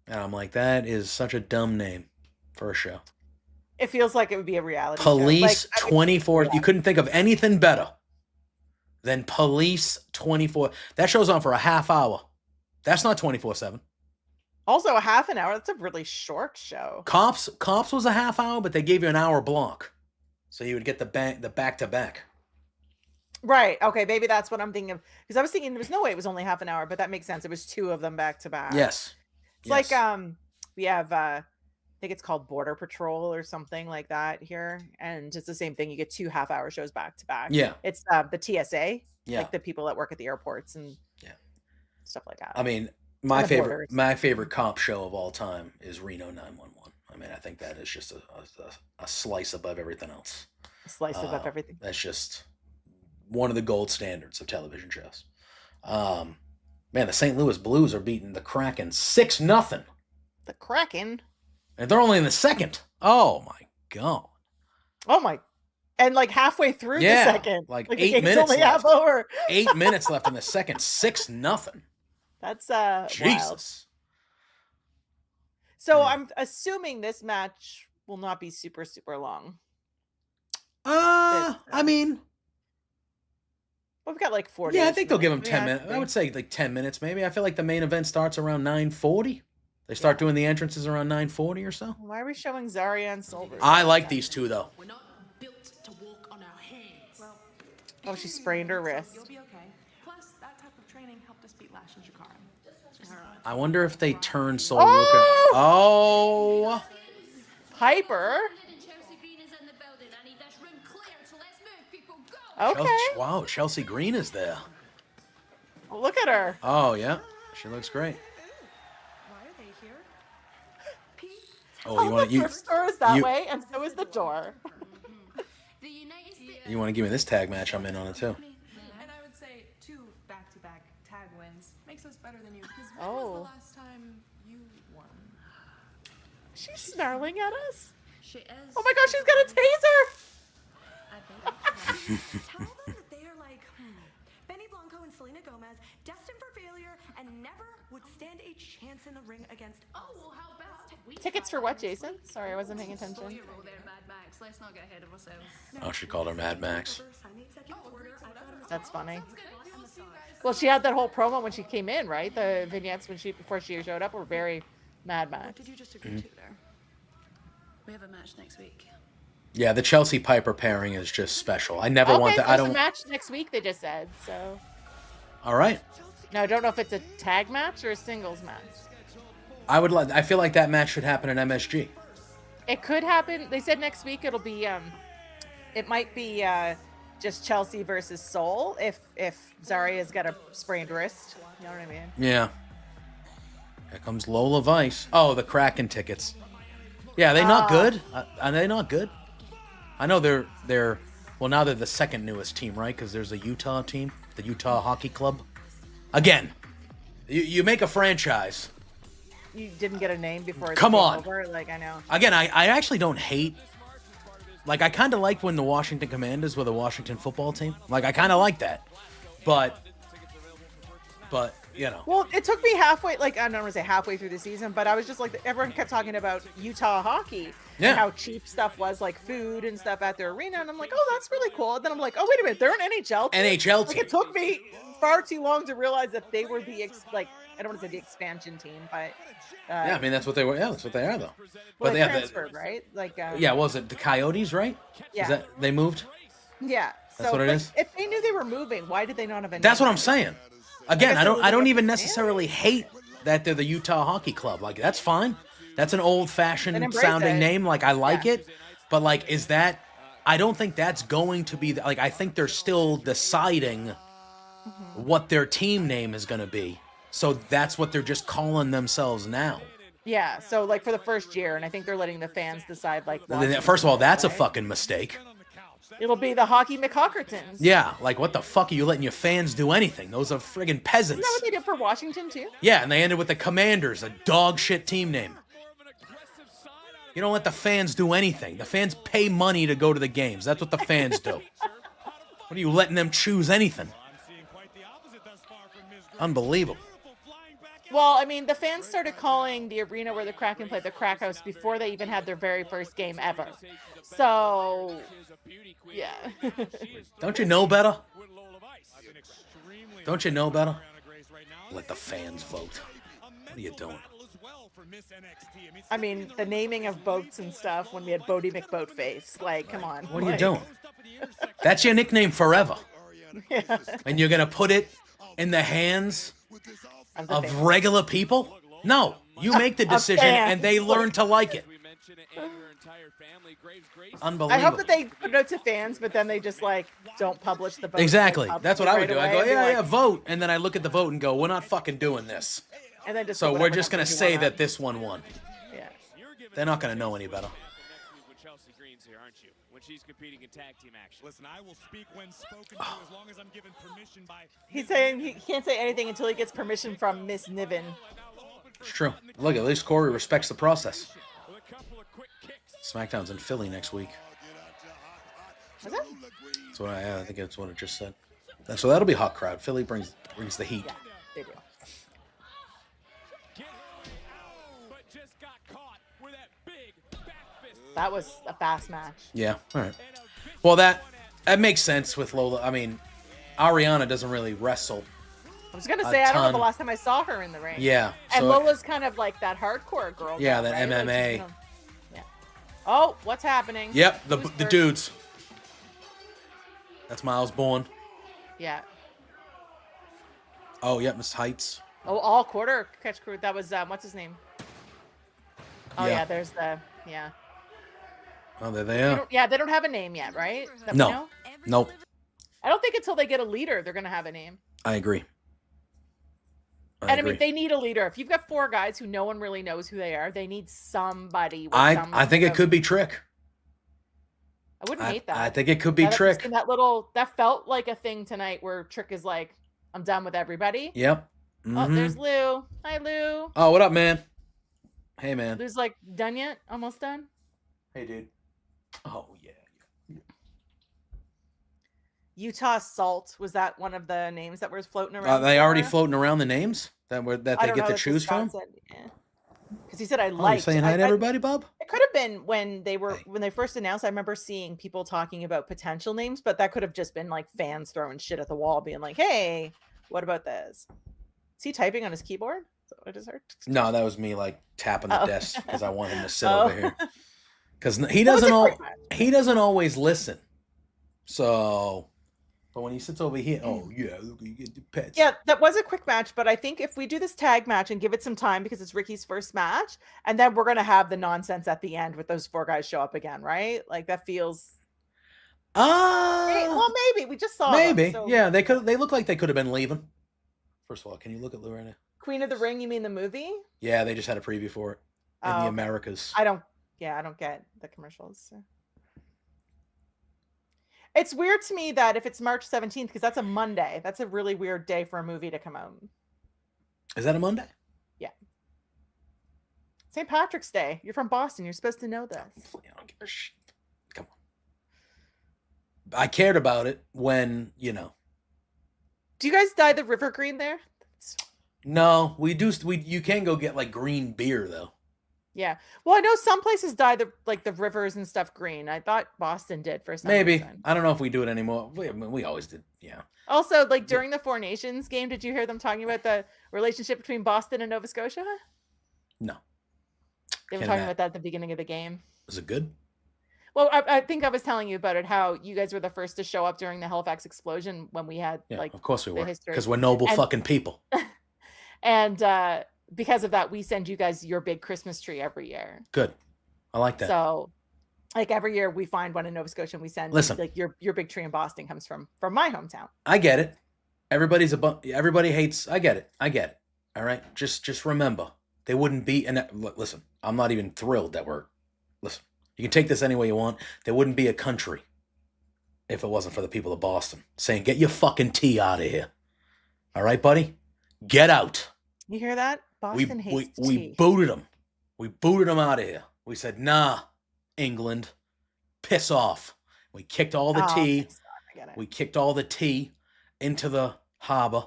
And I'm like, that is such a dumb name for a show. It feels like it would be a reality Police show. Like, 24. You couldn't think of anything better than Police 24. That show's on for a half hour. That's not 24/7. Also, a half an hour. That's a really short show. Cops was a half hour, but they gave you an hour block, so you would get the back to back. Right. Okay. Maybe that's what I'm thinking of. Because I was thinking there was no way it was only half an hour, but that makes sense. It was 2 of them back to back. Yes. It's like we have I think it's called Border Patrol or something like that here, and it's the same thing. You get 2 half-hour shows back to back. Yeah. It's the TSA, Yeah. like the people that work at the airports and stuff like that. I mean, my favorite cop show of all time is Reno 911. I mean, I think that is just a slice above everything else. A slice above everything. That's just one of the gold standards of television shows. Man, the St. Louis Blues are beating the Kraken 6-0. The Kraken? And they're only in the second. Oh, my God. Oh, my. And like halfway through the second. Like the 8 game's minutes only left. half over. 8 minutes left in the second. 6-0. That's Jesus. wild. So I'm assuming this match will not be super, super long. I mean, we've got like 40. yeah, I think they'll give them 10 minutes. I would say like 10 minutes maybe. I feel like the main event starts around 9:40. They start doing the entrances around 9:40 or so. Why are we showing Zarya and Silver? I like these two though. We're not built to walk on our hands. Well, Oh, she sprained her wrist. you'll be okay. Plus, that type of training helped us beat Lash and Shakara. I wonder if they turn Sol Ruka. Oh, Piper. Okay. Wow, Chelsea Green is there. Oh, look at her. Oh yeah, she looks great. Why are they here? Oh, you want the thrift store is that way, and so is the door. You want to give me this tag match? I'm in on it too. And I would say 2 back-to-back tag wins makes us better than you. Because when Oh. was the last time you won? She's snarling at us. She is. Oh my gosh, she's got a taser. Tell them that they are like Benny Blanco and Selena Gomez, destined for failure and never would stand a chance in the ring against us. Oh, well, how about Tickets for what, Jason? Sorry, I wasn't paying attention. Let's not get ahead of ourselves. Oh, she called her Mad Max. That's funny. Well, she had that whole promo when she came in, right? The vignettes before she showed up were very Mad Max. What did you just agree to there? We have a match next week. Yeah, the Chelsea Piper pairing is just special. I never want that. There's I don't. a match next week. They just said so. All right. Now I don't know if it's a tag match or a singles match. I feel like that match should happen at MSG. It could happen. They said next week it'll be. It might be just Chelsea versus Sol if Zarya's got a sprained wrist. You know what I mean? Yeah. Here comes Lola Vice. Oh, the Kraken tickets. Yeah, are they not good? Are they not good? I know they're well, now they're the second newest team, right? Because there's a Utah team, the Utah Hockey Club. Again, you make a franchise. You didn't get a name before it Come came on. over? Like, I know. Again, I actually don't hate. Like, I kind of like when the Washington Commanders were the Washington football team. Like, I kind of like that. But, you know. Well, it took me halfway, like, I don't want to say halfway through the season, but I was just like, everyone kept talking about Utah hockey Yeah. and how cheap stuff was, like food and stuff at their arena. And I'm like, oh, that's really cool. And then I'm like, oh, wait a minute, they're an NHL team? NHL Like, team. it took me far too long to realize that they were the, I don't want to say the expansion team, but. Yeah, I mean, that's what they were. Yeah, that's what they are, though. Well, they yeah, transferred, right? Like. Yeah, what was it the Coyotes, right? Yeah. Is that they moved? Yeah. That's what it is? If they knew they were moving, why did they not have a That's name? what I'm saying. Again, guess I it don't was I don't like even a necessarily hate that they're the Utah Hockey Club. Like, that's fine. That's an old-fashioned Then embrace sounding it. name. Like, I like Yeah. it. But like, is that? I don't think that's going to be like. I think they're still deciding what their team name is going to be. So that's what they're just calling themselves now. Yeah, so like for the first year, and I think they're letting the fans decide. Like, First of all, that's a right? fucking mistake. It'll be the Hockey McHawkertons. Yeah, like what the fuck are you letting your fans do anything? Those are friggin' Isn't peasants. that what they did for Washington too? Yeah, and they ended with the Commanders, a dog shit team name. You don't let the fans do anything. The fans pay money to go to the games. That's what the fans do. What are you letting them choose anything? Unbelievable. Well, I mean, the fans started calling the arena where the Kraken played the Crack House before they even had their very first game ever. So, yeah. Don't you know better? Don't you know better? Let the fans vote. What are you doing? I mean, the naming of boats and stuff when we had Bodie McBoatface. Like, come on. What are you doing? That's your nickname forever. Yeah. And you're going to put it in the hands of regular people? No. You make the decision and they learn to like it. Unbelievable. I hope that they put it out to fans, but then they just like don't publish the vote. Exactly. That's what I would do. I go, yeah, like, vote. And then I look at the vote and go, we're not fucking doing this. And then just so we're just going to say that this one won. Yeah. They're not going to know any better. When she's competing in tag team action. Listen, I will speak when spoken to as long as I'm given permission by... He's saying he can't say anything until he gets permission from Miss Niven. It's true. Look, at least Corey respects the process. SmackDown's in Philly next week. Is it? That's what I think that's what it just said. So that'll be a hot crowd. Philly brings the heat. Yeah, they do. That was a fast match. Yeah, all right. Well, that makes sense with Lola. I mean, Ariana doesn't really wrestle. I was going to say, I don't know the last time I saw her in the ring. Yeah. And Lola's kind of like that hardcore girl. Yeah, girl, that right? MMA. Like, yeah. Oh, what's happening? Yep, the dudes. That's Miles Bourne. Yeah. Oh, yep, Miss Heights. Oh, all quarter catch crew. That was, what's his name? Oh, yeah, there's the, yeah. Oh, there they are. They don't have a name yet, right? No. Nope. I don't think until they get a leader, they're going to have a name. I agree. I mean, they need a leader. If you've got 4 guys who no one really knows who they are, they need somebody. I think it could be Trick. I wouldn't hate that. I think it could be Trick. That felt like a thing tonight where Trick is like, I'm done with everybody. Yep. Mm-hmm. Oh, there's Lou. Hi, Lou. Oh, what up, man? Hey, man. Lou's like, done yet? Almost done? Hey, dude. Oh, yeah. Utah Salt, was that one of the names that was floating around? They already floating around the names that they get to choose from? Because he said I liked. liked. You saying hi to everybody, Bob? It could have been when they first announced. I remember seeing people talking about potential names, but that could have just been like fans throwing shit at the wall, being like, "Hey, what about this?" Is he typing on his keyboard? Is that what I just heard? No, that was me like tapping the desk because I want him to sit over here. Because he doesn't always listen. So, but when he sits over here, oh yeah, look, you get the pets. Yeah, that was a quick match, but I think if we do this tag match and give it some time because it's Ricky's first match, and then we're gonna have the nonsense at the end with those 4 guys show up again, right? Like that feels. Well, maybe we just saw. Maybe, them, so... yeah. They look like they could have been leaving. First of all, can you look at Lou right now? Queen of the Ring, you mean the movie? Yeah, they just had a preview for it in the Americas. I don't get the commercials. So. It's weird to me that if it's March 17th, because that's a Monday, that's a really weird day for a movie to come out. Is that a Monday? Yeah. St. Patrick's Day. You're from Boston. You're supposed to know this. I don't give a shit. Come on. I cared about it when, Do you guys dye the river green there? No, we do. You can go get like green beer though. Yeah. Well, I know some places dye the rivers and stuff green. I thought Boston did for some Maybe. reason. I don't know if we do it anymore. We always did. Yeah. Also, like during the Four Nations game, did you hear them talking about the relationship between Boston and Nova Scotia? No. They were talking about that at the beginning of the game. Was it good? Well, I think I was telling you about it, how you guys were the first to show up during the Halifax explosion when we had of course we were, history. Because we're noble fucking people. And because of that, we send you guys your big Christmas tree every year. Good. I like that. So like every year we find one in Nova Scotia and we send like your big tree in Boston comes from my hometown. I get it. Everybody hates. I get it. All right. Just remember, they wouldn't be. And listen, I'm not even thrilled that listen, you can take this any way you want. There wouldn't be a country if it wasn't for the people of Boston saying, get your fucking tea out of here. All right, buddy? Get out. You hear that? Boston hates tea. We booted them. We booted them out of here. We said, nah, England, piss off. We kicked all the tea. I get it. We kicked all the tea into the harbor.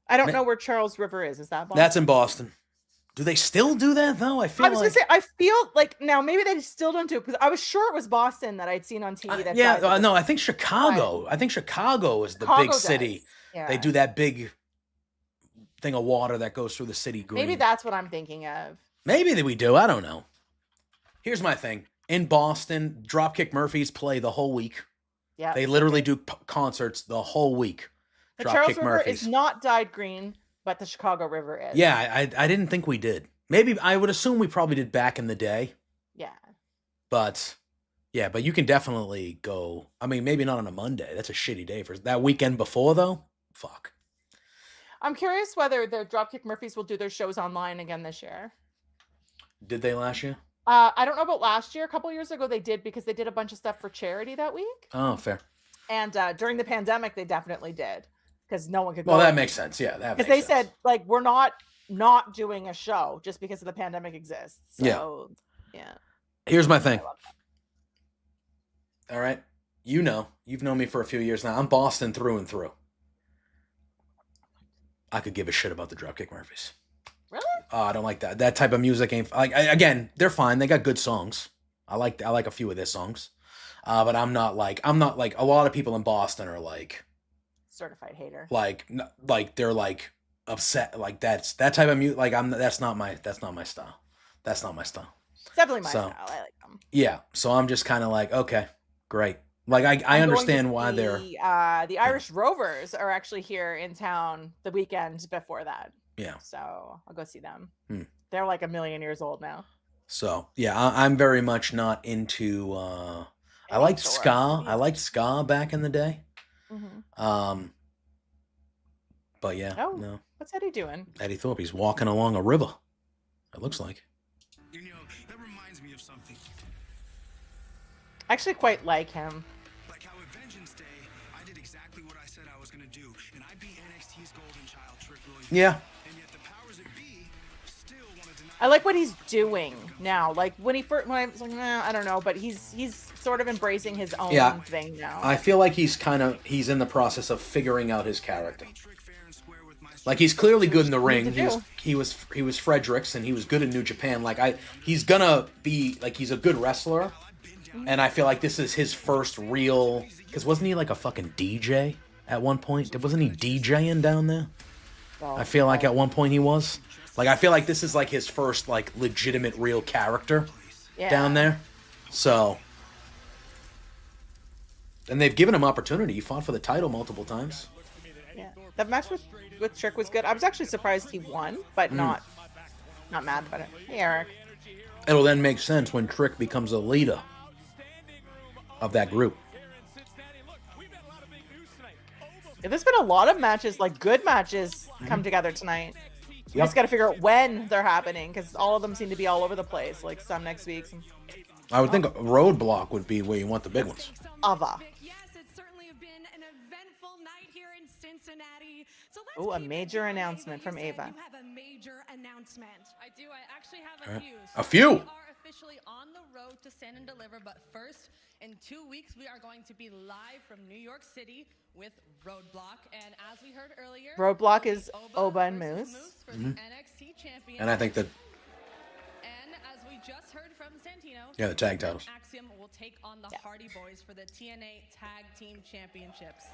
I don't know where Charles River is. Is that Boston? That's in Boston. Do they still do that, though? I was going to say, I feel like now maybe they still don't do it because I was sure it was Boston that I'd seen on TV. No, I think Chicago. I think Chicago is the big city. Yeah. They do that big thing of water that goes through the city green. Maybe that's what I'm thinking of. Maybe we do. I don't know. Here's my thing. In Boston, Dropkick Murphys play the whole week. Yeah. They literally do concerts the whole week. The Charles River is not dyed green, but the Chicago River is. Yeah, I didn't think we did. Maybe I would assume we probably did back in the day. Yeah. But yeah, but you can definitely go. I mean, maybe not on a Monday. That's a shitty day for that weekend before though. Fuck. I'm curious whether the Dropkick Murphys will do their shows online again this year. Did they last year? I don't know about last year. A couple years ago they did because they did a bunch of stuff for charity that week. Oh, fair. And during the pandemic they definitely did because no one could go. Well, that makes sense. Yeah, that makes sense. Because they said like we're not doing a show just because of the pandemic exists. So, yeah. Here's my thing. All right. You've known me for a few years now. I'm Boston through and through. I could give a shit about the Dropkick Murphys. Really? I don't like that. That type of music ain't like. Again, they're fine. They got good songs. I like a few of their songs. But I'm not like a lot of people in Boston are like certified hater. Like they're like upset. Like that type of music. Like that's not my style. That's not my style. It's definitely my style. I like them. Yeah. So I'm just kind of like, okay, great. Like I understand why they're the Irish Rovers are actually here in town the weekend before that. Yeah. So I'll go see them. They're like 1,000,000 years old now. So yeah, I'm very much not into. I liked ska. I liked ska back in the day. Mm-hmm. But yeah, oh, no. What's Eddie doing? Eddie Thorpe. He's walking along a river. It looks like. You know, that reminds me of something. I actually quite like him. Like how at Vengeance Day, I did exactly what I said I was going to do, and I beat NXT's golden child, Trick Williams. Yeah. And yet the powers that be still want to deny. I like what he's doing now. Like when I was like, I don't know, but he's sort of embracing his own thing now. I feel like he's in the process of figuring out his character. Like he's clearly good in the ring. He was Fredericks and he was good in New Japan. Like he's gonna be like he's a good wrestler. And I feel like this is his first real, because wasn't he like a fucking DJ at one point? Wasn't he DJing down there? I feel like at one point he was. Like I feel like this is like his first like legitimate real character down there. So, and they've given him opportunity. He fought for the title multiple times. Yeah, that match with Trick was good. I was actually surprised he won, but not mad about it. Hey, Eric. It'll then make sense when Trick becomes a leader of that group. Yeah, there's been a lot of matches, like good matches, come together tonight. You just got to figure out when they're happening because all of them seem to be all over the place. Like some next week. I would think a Roadblock would be where you want the big ones. Ava. Yes, it's certainly been an eventful night here in Cincinnati. So Oh, a major announcement from Ava. You have a major announcement. I do. I actually have a few. A few? We are officially on the road to Stand and Deliver, but first, in 2 weeks, we are going to be live from New York City with Roadblock. And as we heard earlier, Roadblock is Oba and Moose. For the NXT champion. And I think that. And as we just heard from Santino, Yeah, the tag titles. Axiom will take on the Hardy Boys for the TNA Tag Team Championships.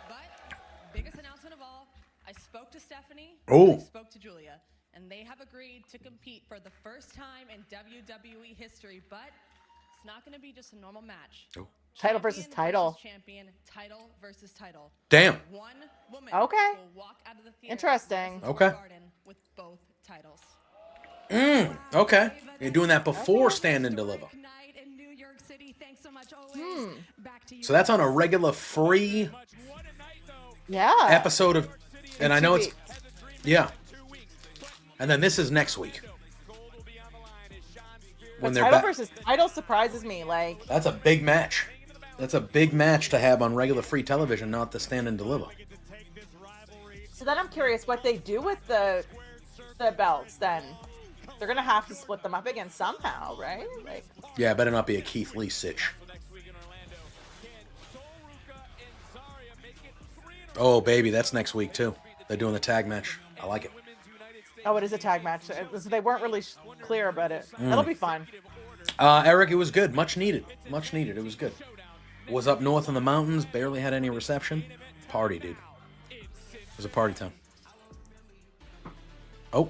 But biggest announcement of all, I spoke to Stephanie. Oh. I spoke to Julia, and they have agreed to compete for the first time in WWE history. But it's not going to be just a normal match. Oh. Title versus title. Champion, title versus title. Damn. One woman Okay. will walk out of the theater Interesting. Okay. Garden with both titles. Okay. You're doing that before Stand and Deliver. So that's on a regular free episode of, and I know it's, and then this is next week. When they're title versus title surprises me. Like that's a big match. That's a big match to have on regular free television, not the Stand and Deliver. So then I'm curious what they do with the belts then. They're gonna have to split them up again somehow, right? Like, Yeah, better not be a Keith Lee sitch. Oh, baby, that's next week, too. They're doing the tag match. I like it. oh, it is a tag match. So they weren't really clear about it. That'll be fun. Eric, it was good. Much needed. Much needed. It was good. Was up north in the mountains. Barely had any reception. Party, dude. It was a party time. Oh.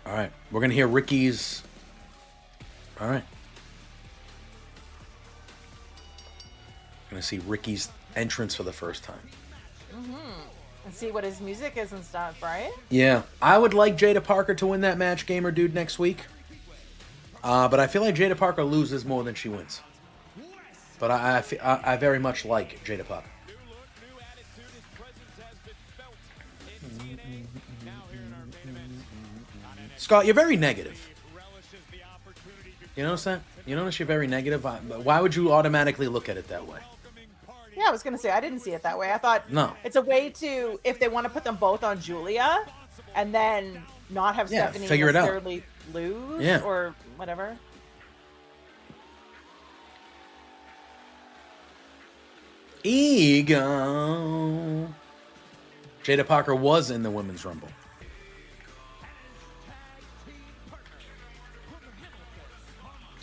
All right. We're going to hear Ricky's... All right. Going to see Ricky's entrance for the first time. And see what his music is and stuff, right? Yeah. I would like Jada Parker to win that match, Gamer Dude, next week. But I feel like Jada Parker loses more than she wins. But I very much like Jada Parker. Scott, you're very negative. You notice that? You notice you're very negative? Why would you automatically look at it that way? Yeah, I was gonna say I didn't see it that way. I thought No. it's a way to, if they want to put them both on Julia, and then not have Yeah, Stephanie figure it out. necessarily lose Yeah. or whatever. Ego. Jada Parker was in the Women's Rumble.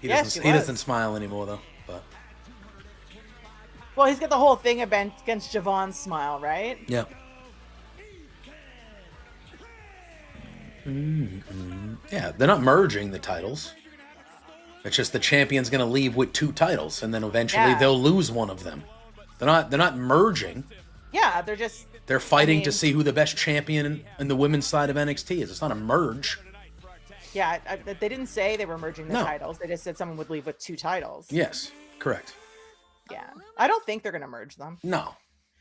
He doesn't smile anymore, though. But Well, he's got the whole thing against Javon's smile, right? yeah. Yeah, they're not merging the titles. It's just the champion's going to leave with 2 titles, and then eventually they'll lose one of them. They're not merging. Yeah, they're just... They're fighting to see who the best champion in the women's side of NXT is. It's not a merge. Yeah, they didn't say they were merging the No. titles. They just said someone would leave with 2 titles. Yes, correct. Yeah. I don't think they're going to merge them. No.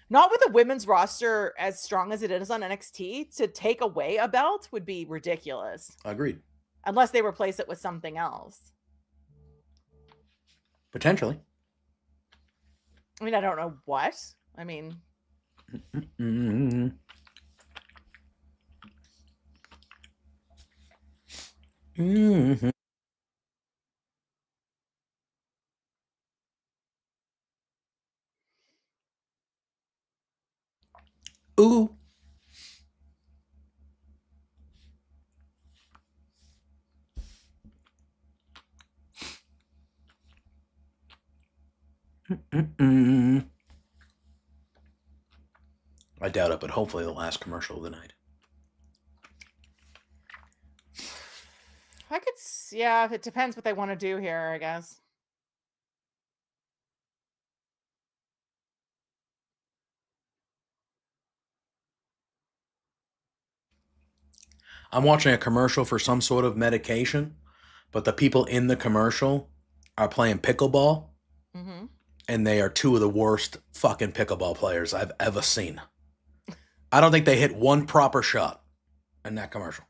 Not with a women's roster as strong as it is on NXT. To take away a belt would be ridiculous. Agreed. Unless they replace it with something else. Potentially. I mean, I don't know what. I mean... Ooh. I doubt it, but hopefully the last commercial of the night. I could... Yeah, it depends what they want to do here, I guess. I'm watching a commercial for some sort of medication, but the people in the commercial are playing pickleball, and they are 2 of the worst fucking pickleball players I've ever seen. I don't think they hit one proper shot in that commercial.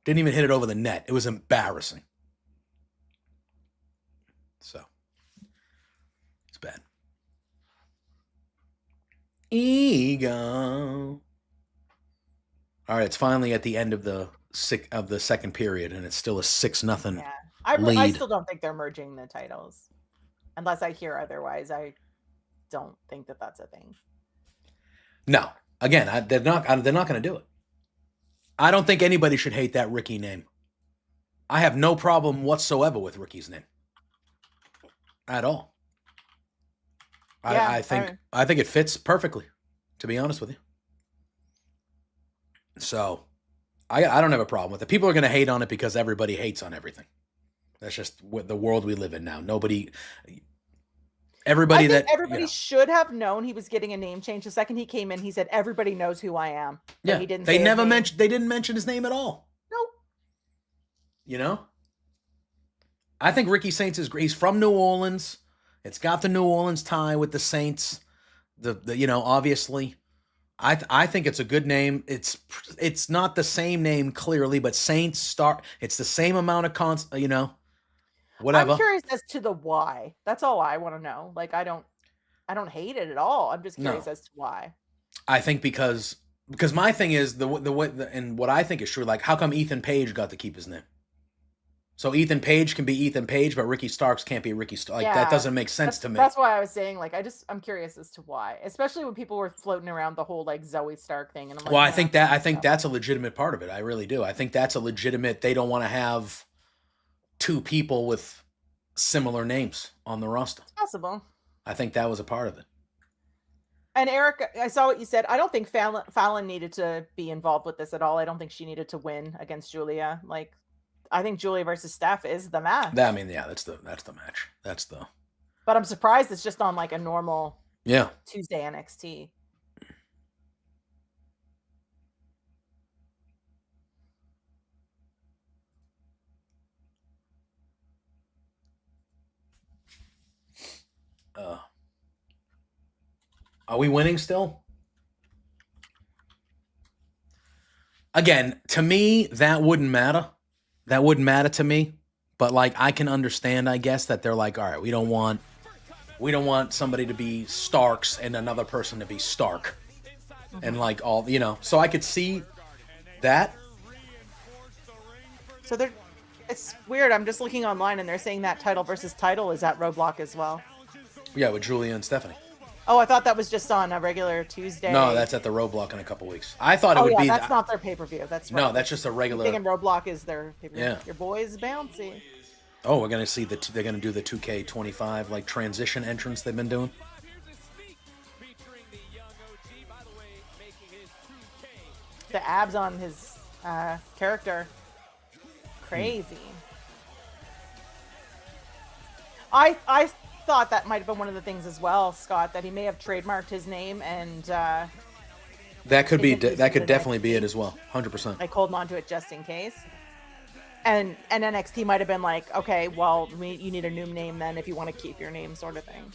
Didn't even hit it over the net. It was embarrassing. So, it's bad. Ego. All right, it's finally at the end of the second period, and it's still a 6-0 I lead. still don't think they're merging the titles. Unless I hear otherwise, I don't think that that's a thing. No, again, they're not going to do it. I don't think anybody should hate that Ricky name. I have no problem whatsoever with Ricky's name, at all. Yeah, I think it fits perfectly, to be honest with you. So, I don't have a problem with it. People are going to hate on it because everybody hates on everything. That's just the world we live in now. Everybody should have known he was getting a name change. The second he came in, he said, "Everybody knows who I am." But Yeah, he didn't. They didn't mention his name at all. Nope. You know, I think Ricky Saints is great. He's from New Orleans. It's got the New Orleans tie with the Saints. Obviously. I think it's a good name. It's not the same name clearly, but Saints start. It's the same amount of whatever. I'm curious as to the why. That's all I want to know. Like I don't hate it at all. I'm just curious as to why. I think because because my thing is and what I think is true. Like, how come Ethan Page got to keep his name? So Ethan Page can be Ethan Page, but Ricky Starks can't be Ricky Starks. Like, that doesn't make sense to me. That's why I was saying, like, I'm curious as to why, especially when people were floating around the whole like Zoe Stark thing. And I'm like, well, I think that's a legitimate part of it. I really do. I think that's a legitimate. They don't want to have two people with similar names on the roster. It's possible. I think that was a part of it. And Eric, I saw what you said. I don't think Fallon needed to be involved with this at all. I don't think she needed to win against Julia. Like, I think Julia versus Steph is the match. I mean, yeah, that's the match. But I'm surprised it's just on like a normal Tuesday NXT. Are we winning still? Again, to me, that wouldn't matter. That wouldn't matter to me. But like, I can understand, I guess, that they're like, all right, we don't want somebody to be Starks and another person to be Stark. And like all, so I could see that. So it's weird. I'm just looking online and they're saying that title versus title is at Roadblock as well. Yeah, with Julia and Stephanie. Oh, I thought that was just on a regular Tuesday. No, that's at the Roadblock in a couple weeks. I thought it would be. That's not their pay-per-view. That's right. No, that's just a regular. I'm thinking Roadblock is their pay-per-view. Yeah. Your boy's bouncy. Oh, we're gonna see they're gonna do the 2K25 like transition entrance they've been doing. The abs on his character, crazy. I thought that might have been one of the things as well, Scott, that he may have trademarked his name and that could definitely be it as well, 100%. Like holding on to it just in case. And NXT might have been like, okay, well, you need a new name then if you want to keep your name, sort of thing.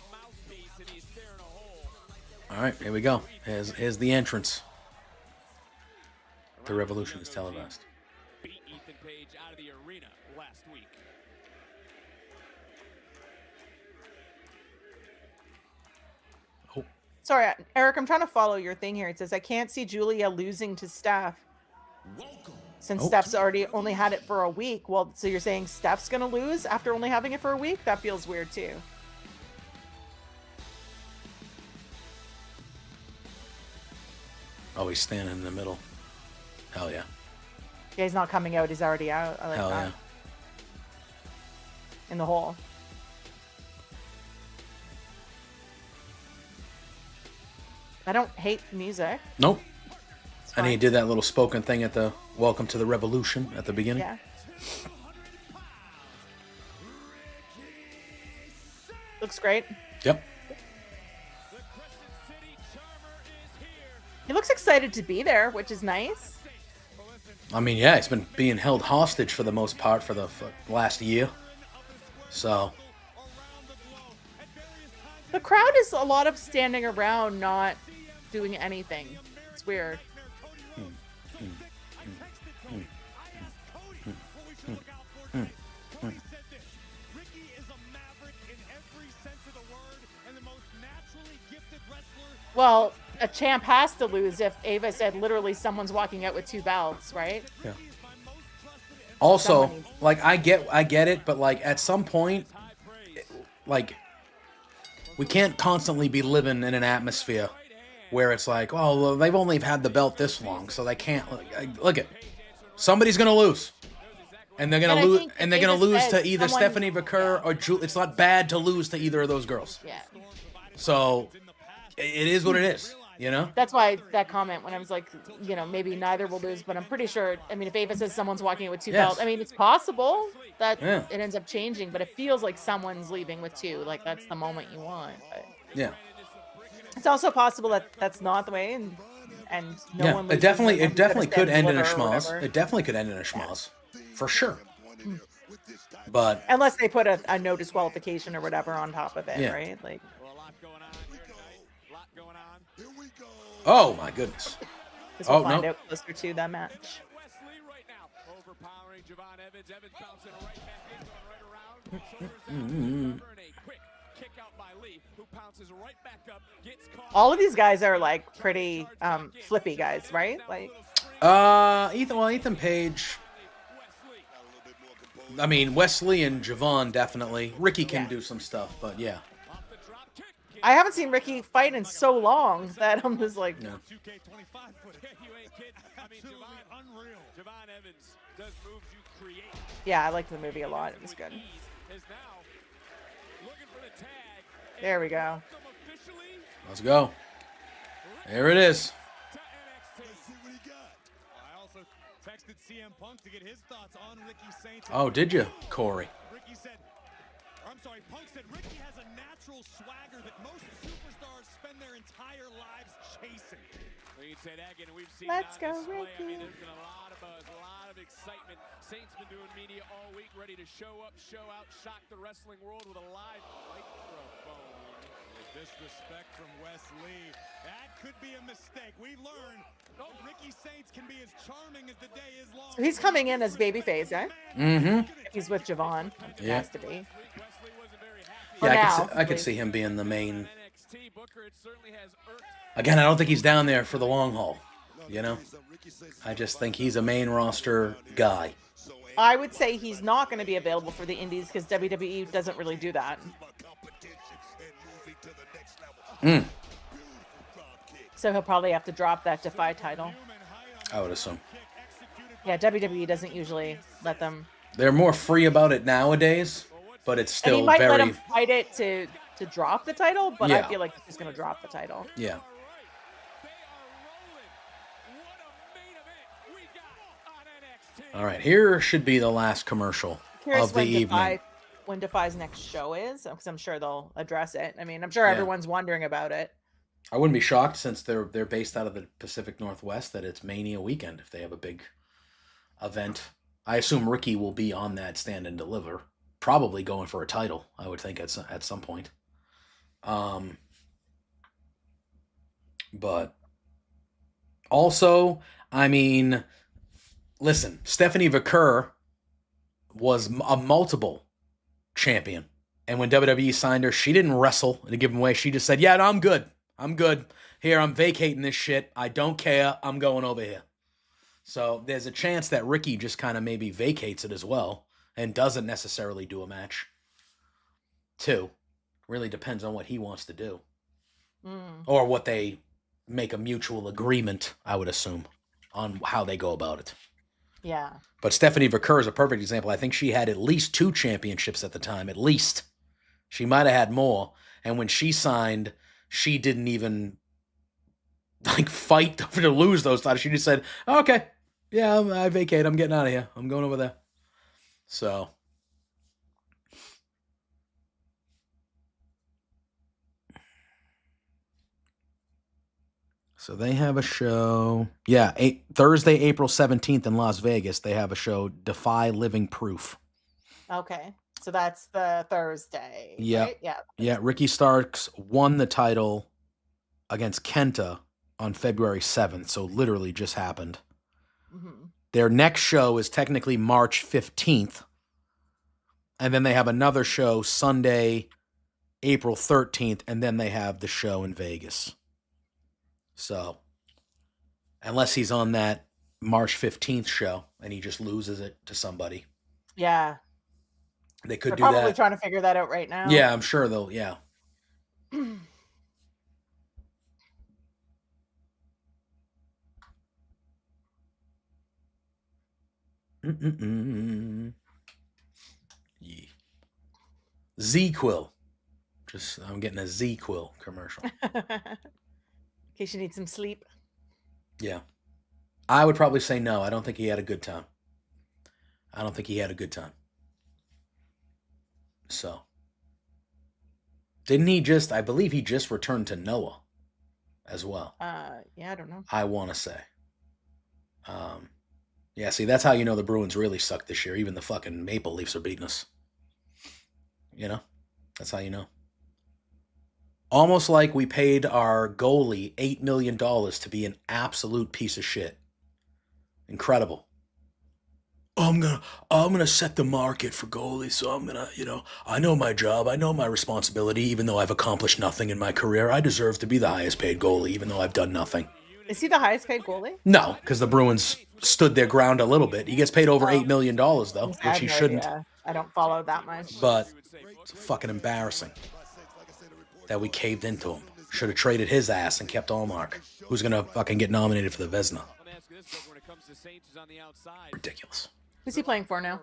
All right, here we go. Here's the entrance. The Revolution is televised. Beat Ethan Page out of the arena last week. Oh. Sorry, Eric, I'm trying to follow your thing here. It says I can't see Julia losing to Steph. Since Steph's only had it for a week. Well, so you're saying Steph's gonna lose after only having it for a week? That feels weird too. Oh, he's standing in the middle. Hell yeah. Yeah, he's not coming out. He's already out. I like Hell that. yeah. In the hole. I don't hate music. Nope. And he did that little spoken thing at the Welcome to the Revolution at the beginning. Yeah. Looks great. Yep. He looks excited to be there, which is nice. I mean, yeah, he's been being held hostage for the most part for the last year. So. The crowd is a lot of standing around, not doing anything. It's weird. Well, a champ has to lose if Ava said literally someone's walking out with 2 belts, right? Yeah. Also, like I get it, but like at some point, like we can't constantly be living in an atmosphere where it's like, oh, well, they've only had the belt this long, so they can't look at. Somebody's gonna lose, and they're gonna lose, and they're gonna lose to either Stephanie Vaquer or Julie. It's not bad to lose to either of those girls. Yeah. So it is what it is, you know. That's why that comment when I was like, maybe neither will lose, but I'm pretty sure. I mean, if Ava says someone's walking out with 2 belts, I mean, it's possible that it ends up changing, but it feels like someone's leaving with 2. Like that's the moment you want. But yeah. It's also possible that that's not the way, and no one. It definitely could end in a schmoz. It definitely could end in a schmoz, for sure. But unless they put a no disqualification or whatever on top of it, right? Like. Oh my goodness! We'll find out closer to that match. All of these guys are like pretty flippy guys, right? Like Ethan Page. I mean, Wesley and Javon definitely. Ricky can do some stuff, but yeah. I haven't seen Ricky fight in so long that I'm just like, no. Yeah, I liked the movie a lot. It was good. There we go. Let's go. There it is. Texted CM Punk to get his thoughts on Ricky Saints. Oh, did you, Corey? Ricky said, Punk said Ricky has a natural swagger that most superstars spend their entire lives chasing. We can say that again. We've seen Let's go, display. Ricky. I mean, there's been a lot of buzz, a lot of excitement. Saints been doing media all week, ready to show up, show out, shock the wrestling world with a live microphone. Disrespect from Wesley. That could be a mistake. We've learned Ricky Saints can be as charming as the day is long. So he's coming in as babyface, eh? Mm-hmm. He's with Javon. Yeah. Has to be. Yeah, I could see him being the main. Again, I don't think he's down there for the long haul. You know? I just think he's a main roster guy. I would say he's not going to be available for the indies because WWE doesn't really do that. Mm. So he'll probably have to drop that Defy title. I would assume. Yeah, WWE doesn't usually let them. They're more free about it nowadays, but it's still and he might very. let him fight it to drop the title, but I Yeah. feel like he's going to drop the title. Yeah. All right, here should be the last commercial Curious of the evening. When Defy's next show is, because I'm sure they'll address it. I mean, I'm sure Yeah. everyone's wondering about it. I wouldn't be shocked since they're based out of the Pacific Northwest that it's Mania weekend if they have a big event. I assume Ricky will be on that Stand and Deliver, probably going for a title. I would think at some point. But also, I mean, listen, Stephanie Vaquer was a multiple champion. And when WWE signed her, she didn't wrestle in a given way. She just said, yeah, no, I'm good. I'm good. Here, I'm vacating this shit. I don't care. I'm going over here. So there's a chance that Ricky just kind of maybe vacates it as well and doesn't necessarily do a match. Too. Really depends on what he wants to do. Or what they make a mutual agreement, I would assume, on how they go about it. Yeah. But Stephanie Vaquer is a perfect example. I think she had at least 2 championships at the time, at least. She might have had more. And when she signed, she didn't even fight to lose those titles. She just said, oh, okay, yeah, I vacate. I'm getting out of here. I'm going over there. So. So they have a show. Yeah, Thursday, April 17th in Las Vegas, they have a show, Defy Living Proof. Okay. So that's the Thursday. Yeah. Right? Yeah. Yeah, Ricky Starks won the title against Kenta on February 7th, so literally just happened. Mm-hmm. Their next show is technically March 15th. And then they have another show Sunday, April 13th, and then they have the show in Vegas. So, unless he's on that March 15th show and he just loses it to somebody. Yeah. They could They're do probably that. trying to figure that out right now. Yeah, I'm sure they'll, yeah. Yeah. Z-Quill. I'm getting a Z-Quill commercial. In case you need some sleep. Yeah. I would probably say no. I don't think he had a good time. So. Didn't he just, I believe he just returned to Noah as well. Yeah, I don't know. I want to say. Yeah, see, that's how you know the Bruins really suck this year. Even the fucking Maple Leafs are beating us. You know? That's how you know. Almost like we paid our goalie $8 million to be an absolute piece of shit. Incredible. I'm gonna set the market for goalies, so I'm gonna, I know my job, I know my responsibility, even though I've accomplished nothing in my career. I deserve to be the highest paid goalie, even though I've done nothing. Is he the highest paid goalie? No, because the Bruins stood their ground a little bit. He gets paid over $8 million, though, which he shouldn't. Idea. I don't follow that much. But it's fucking embarrassing that we caved into him. Should have traded his ass and kept Allmark, who's gonna fucking get nominated for the Vezina. Ridiculous. Who's he playing for now?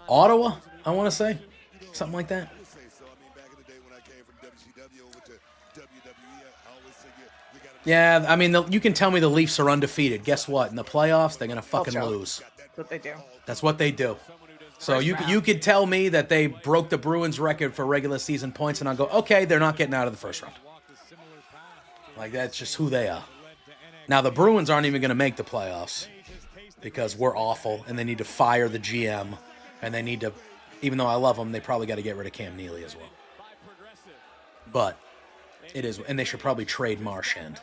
Ottawa, I want to say. Something like that. Yeah, I mean, you can tell me the Leafs are undefeated. Guess what? In the playoffs, they're going to fucking lose. That's what they do. That's what they do. So you could tell me that they broke the Bruins record for regular season points, and I'll go, okay, they're not getting out of the first round. Like, that's just who they are. Now, the Bruins aren't even going to make the playoffs because we're awful, and they need to fire the GM, and they need to, even though I love them, they probably got to get rid of Cam Neely as well. But it is, and they should probably trade Marchand,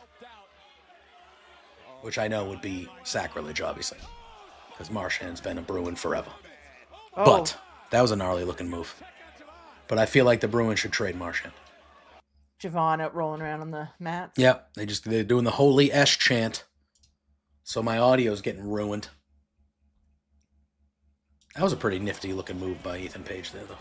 which I know would be sacrilege, obviously, because Marchand's been a Bruin forever. Oh. But that was a gnarly looking move. But I feel like the Bruins should trade Marchand. Javon out rolling around on the mats. Yep, they're doing the holy S chant. So my audio's getting ruined. That was a pretty nifty looking move by Ethan Page there, though.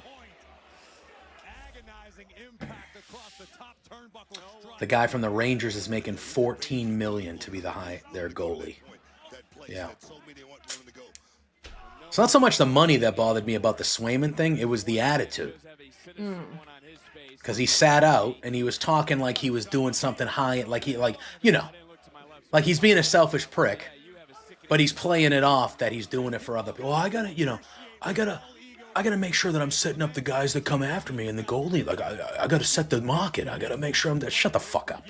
The guy from the Rangers is making $14 million to be their goalie. Yeah. It's not so much the money that bothered me about the Swayman thing, it was the attitude. Because he sat out and he was talking like he was doing something high, like he's being a selfish prick, but he's playing it off that he's doing it for other people. Well, I gotta make sure that I'm setting up the guys that come after me and the goalie. Like I gotta set the market. I gotta make sure I'm there. Shut the fuck up.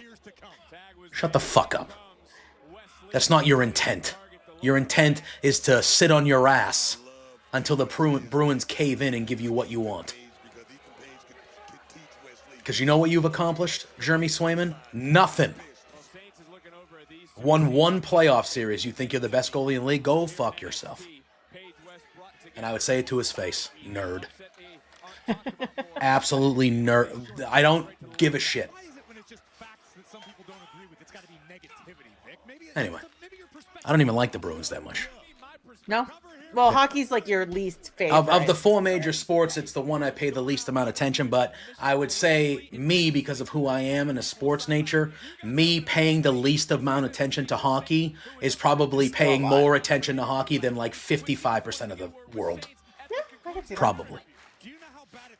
Shut the fuck up. That's not your intent. Your intent is to sit on your ass until the Bruins cave in and give you what you want. Because you know what you've accomplished, Jeremy Swayman? Nothing. Won one playoff series. You think you're the best goalie in the league? Go fuck yourself. And I would say it to his face. Nerd. Absolutely nerd. I don't give a shit. Anyway. I don't even like the Bruins that much. No? Well, hockey's like your least favorite. Of the four major sports, it's the one I pay the least amount of attention, but I would say me, because of who I am in a sports nature, me paying the least amount of attention to hockey is probably paying more attention to hockey than like 55% of the world. Yeah, I can see that. Probably.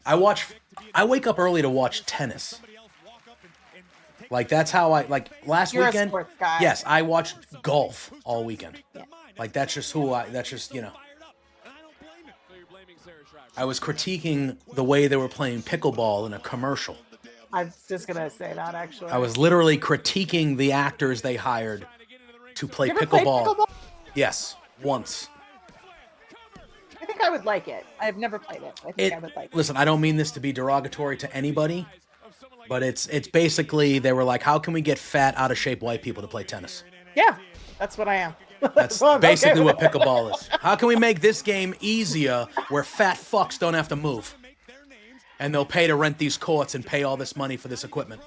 I wake up early to watch tennis. Like, that's how last You're weekend. A sports guy. Yes, I watched golf all weekend. Yeah. Like, that's just I was critiquing the way they were playing pickleball in a commercial. I was just going to say that, actually. I was literally critiquing the actors they hired to play You ever pickleball. played pickleball? Yes, once. I think I would like it. I've never played it. I think I would like it. Listen, I don't mean this to be derogatory to anybody, but it's basically, they were like, how can we get fat, out of shape white people to play tennis? Yeah, that's what I am. That's basically what pickleball is. How can we make this game easier where fat fucks don't have to move? And they'll pay to rent these courts and pay all this money for this equipment.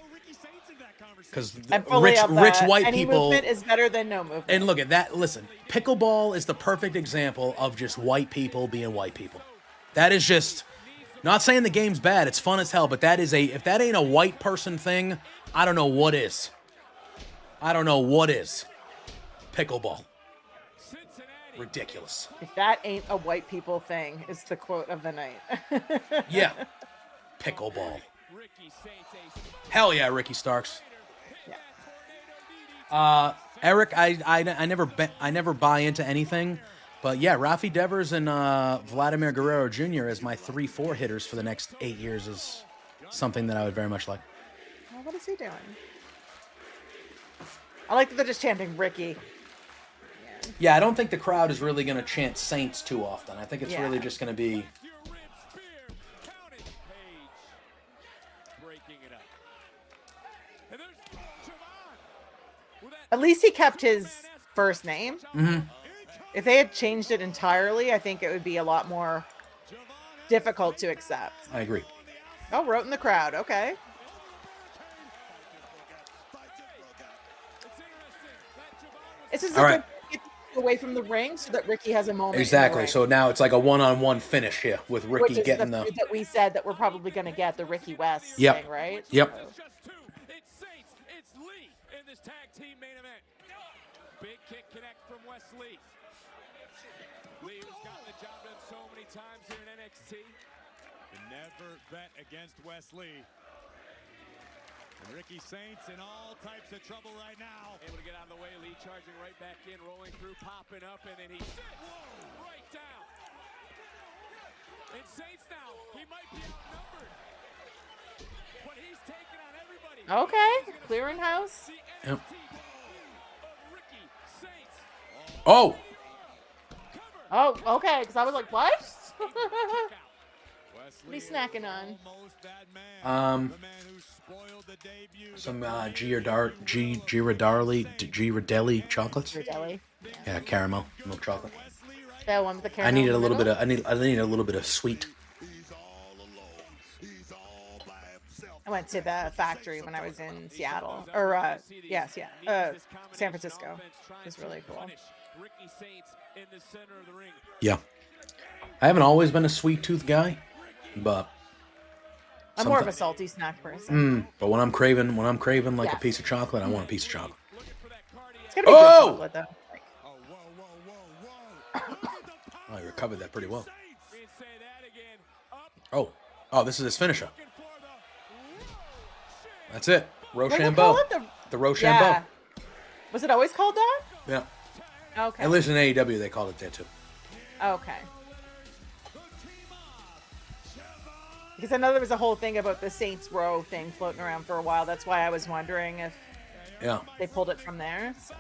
Because rich white any people... movement is better than no movement. And look at that. Listen, pickleball is the perfect example of just white people being white people. That is just... Not saying the game's bad. It's fun as hell. But that is if that ain't a white person thing, I don't know what is. I don't know what is. Pickleball. Ridiculous. If that ain't a white people thing, is the quote of the night. Yeah. Pickleball. Hell yeah, Ricky Starks. Yeah. Eric, I never buy into anything, but yeah, Rafi Devers and Vladimir Guerrero Jr. as my 3-4 hitters for the next 8 years is something that I would very much like. Well, what is he doing? I like that they're just chanting Ricky. Yeah, I don't think the crowd is really going to chant Saints too often. I think it's really just going to be... At least he kept his first name. Mm-hmm. If they had changed it entirely, I think it would be a lot more difficult to accept. I agree. Oh, Rote in the crowd. Okay. This is All right. good away from the ring so that Ricky has a moment. Exactly. So now it's like a one-on-one finish here with Ricky which is getting the feud that we said that we're probably going to get the Ricky West thing, right? Yep. It's Saints, it's Lee in this tag team main event. Big kick connect from Wes Lee. Lee, who's gotten the job done so many times here in NXT. You never bet against Wes Lee. And Ricky Saints in all types of trouble right now. Able to get out of the way. Lee charging right back in, rolling through, popping up, and then he sits right down. And Saints now, he might be outnumbered. But he's taking on everybody. Okay, clearing house. Yep. Oh. Oh, okay, because I was like, what? What are you snacking on? Some Ghirardelli chocolates. Ghirardelli. Yeah, caramel milk chocolate. That one with the caramel. I needed a in the little bit middle? of I needed a little bit of sweet. I went to the factory when I was in Seattle, or San Francisco. It was really cool. Yeah, I haven't always been a sweet tooth guy, but I'm more of a salty snack person. But when I'm craving like a piece of chocolate, I want a piece of chocolate. It's gonna be good chocolate though. Oh, he recovered that pretty well. Oh, this is his finisher. That's it. Rochambeau. The Rochambeau. Yeah. Was it always called that? Yeah. Okay. At least in AEW, they called it that too. Okay. Because I know there was a whole thing about the Saints Row thing floating around for a while. That's why I was wondering if they pulled it from there. So.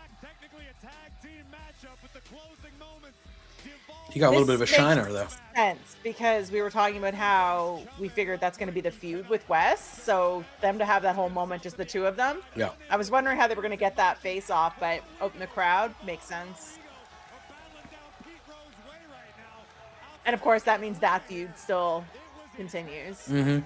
You got a little bit of a shiner, though. Sense, because we were talking about how we figured that's going to be the feud with Wes. So them to have that whole moment, just the two of them. Yeah. I was wondering how they were going to get that face off, but open the crowd makes sense. And of course, that means that feud still continues. Mm-hmm.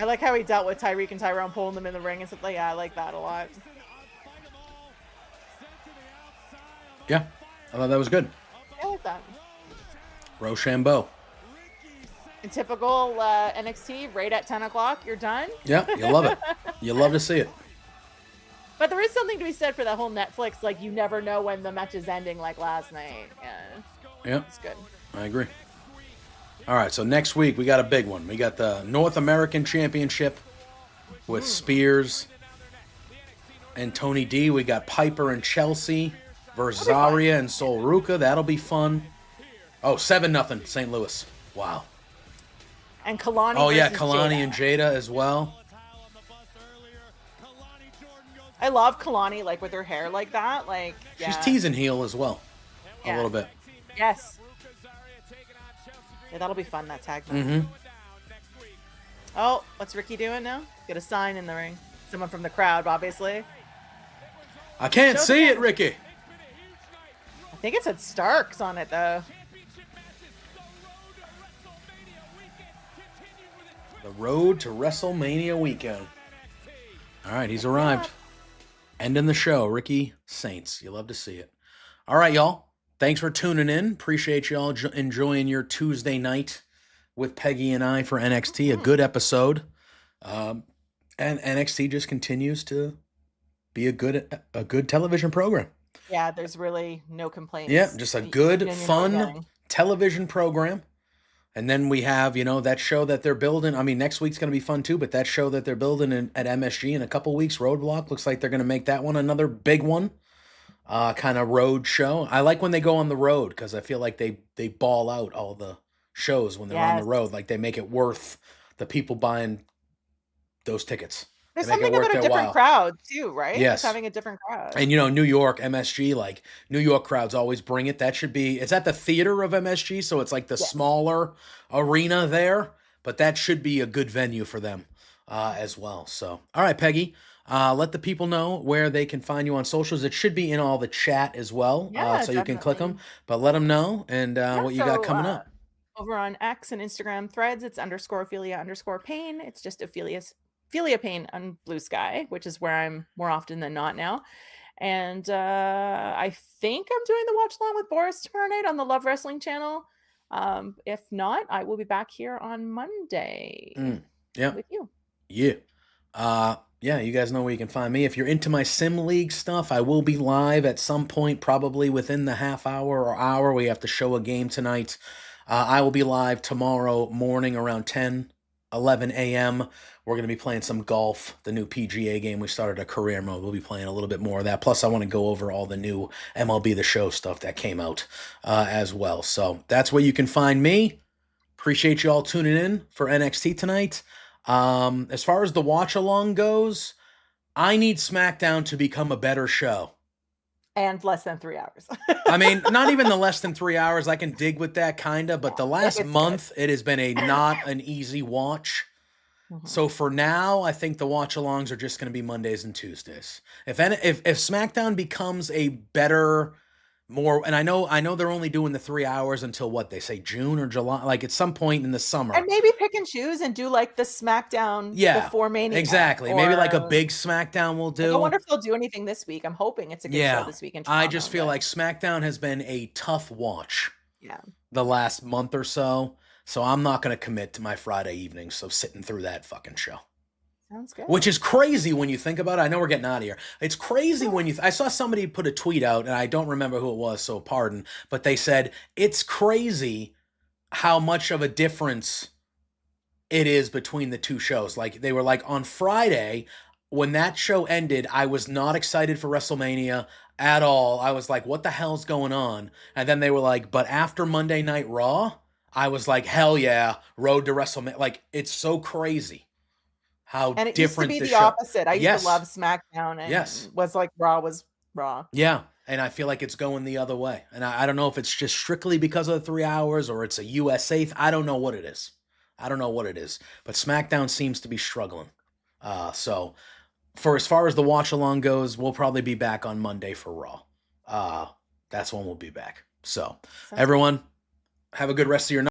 I like how he dealt with Tyreek and Tyrone pulling them in the ring and stuff like that. I like that a lot. Yeah, I thought that was good. I like that. Rochambeau. In typical NXT, right at 10 o'clock, you're done. Yeah, you love it. You love to see it. But there is something to be said for that whole Netflix, like you never know when the match is ending, like last night. Yeah. It's good. I agree. All right, so next week we got a big one. We got the North American Championship with Spears and Tony D. We got Piper and Chelsea versus Zarya and Sol Ruka. That'll be fun. Oh, 7-0 St. Louis. Wow. And Kalani. Oh, yeah, versus Kalani Jada. and Jada as well. I love Kalani, like with her hair like that. Like, yeah. She's teasing heel as well. A little bit. Yes. Yeah, that'll be fun, that tag match. Mm-hmm. Oh, what's Ricky doing now? Get a sign in the ring. Someone from the crowd, obviously. I can't see it, Ricky. I think it said Starks on it, though. The road to WrestleMania weekend. All right, he's arrived. Ending the show, Ricky Saints. You love to see it. All right, y'all. Thanks for tuning in. Appreciate y'all enjoying your Tuesday night with Peggy and I for NXT. A good episode. And NXT just continues to be a good television program. Yeah, there's really no complaints. Yeah, just a good, fun television program. And then we have, that show that they're building. I mean, next week's going to be fun too, but that show that they're building at MSG in a couple weeks, Roadblock, looks like they're going to make that one another big one. Kind of road show. I like when they go on the road because I feel like they ball out all the shows when they're on the road. Like they make it worth the people buying those tickets. There's something about a different crowd too, right? Yes. Just having a different crowd. And New York, MSG, like New York crowds always bring it. That should be, it's at the theater of MSG, so it's like the smaller arena there, but that should be a good venue for them. as well. So, all right, Peggy, let the people know where they can find you on socials. It should be in all the chat as well, Yeah, so you can click definitely. them. But let them know and Yeah, what you got so coming up. over on X and Instagram threads, it's _Ophelia_Pain. It's just Ophelia Pain on Blue Sky, which is where I'm more often than not now. And I think I'm doing the watch along with Boris tomorrow night on the Love Wrestling channel. If not, I will be back here on Monday Yeah. with you. Yeah. Yeah, you guys know where you can find me. If you're into my Sim League stuff, I will be live at some point, probably within the half hour or hour. We have to show a game tonight. I will be live tomorrow morning around 10, 11 a.m. We're going to be playing some golf, the new PGA game. We started a career mode. We'll be playing a little bit more of that. Plus, I want to go over all the new MLB The Show stuff that came out as well. So that's where you can find me. Appreciate you all tuning in for NXT tonight. As far as the watch along goes, I need SmackDown to become a better show. And less than 3 hours. I mean, not even the less than 3 hours. I can dig with that kind of, but the last month, it has been not an easy watch. So for now, I think the watch alongs are just going to be Mondays and Tuesdays. If SmackDown becomes a better, more, and I know they're only doing the 3 hours until what they say, June or July, like at some point in the summer. And maybe pick and choose and do like the SmackDown before Mania. Exactly. Maybe like a big SmackDown will do. I wonder if they'll do anything this week. I'm hoping it's a good show this week in Toronto. I just feel like SmackDown has been a tough watch. Yeah. The last month or so. So I'm not going to commit to my Friday evenings, so sitting through that fucking show. Sounds good. Which is crazy when you think about it. I know we're getting out of here. It's crazy when you... I saw somebody put a tweet out, and I don't remember who it was, so pardon, but they said, it's crazy how much of a difference it is between the two shows. Like, they were like, on Friday, when that show ended, I was not excited for WrestleMania at all. I was like, what the hell's going on? And then they were like, but after Monday Night Raw, I was like, hell yeah, Road to WrestleMania. Like, it's so crazy how and it different used to be the the show. opposite. I used to love SmackDown and was like Raw was Raw. Yeah, and I feel like it's going the other way. And I don't know if it's just strictly because of the 3 hours or it's a USA. I don't know what it is. But SmackDown seems to be struggling. So for as far as the watch along goes, we'll probably be back on Monday for Raw. That's when we'll be back. So everyone, have a good rest of your night.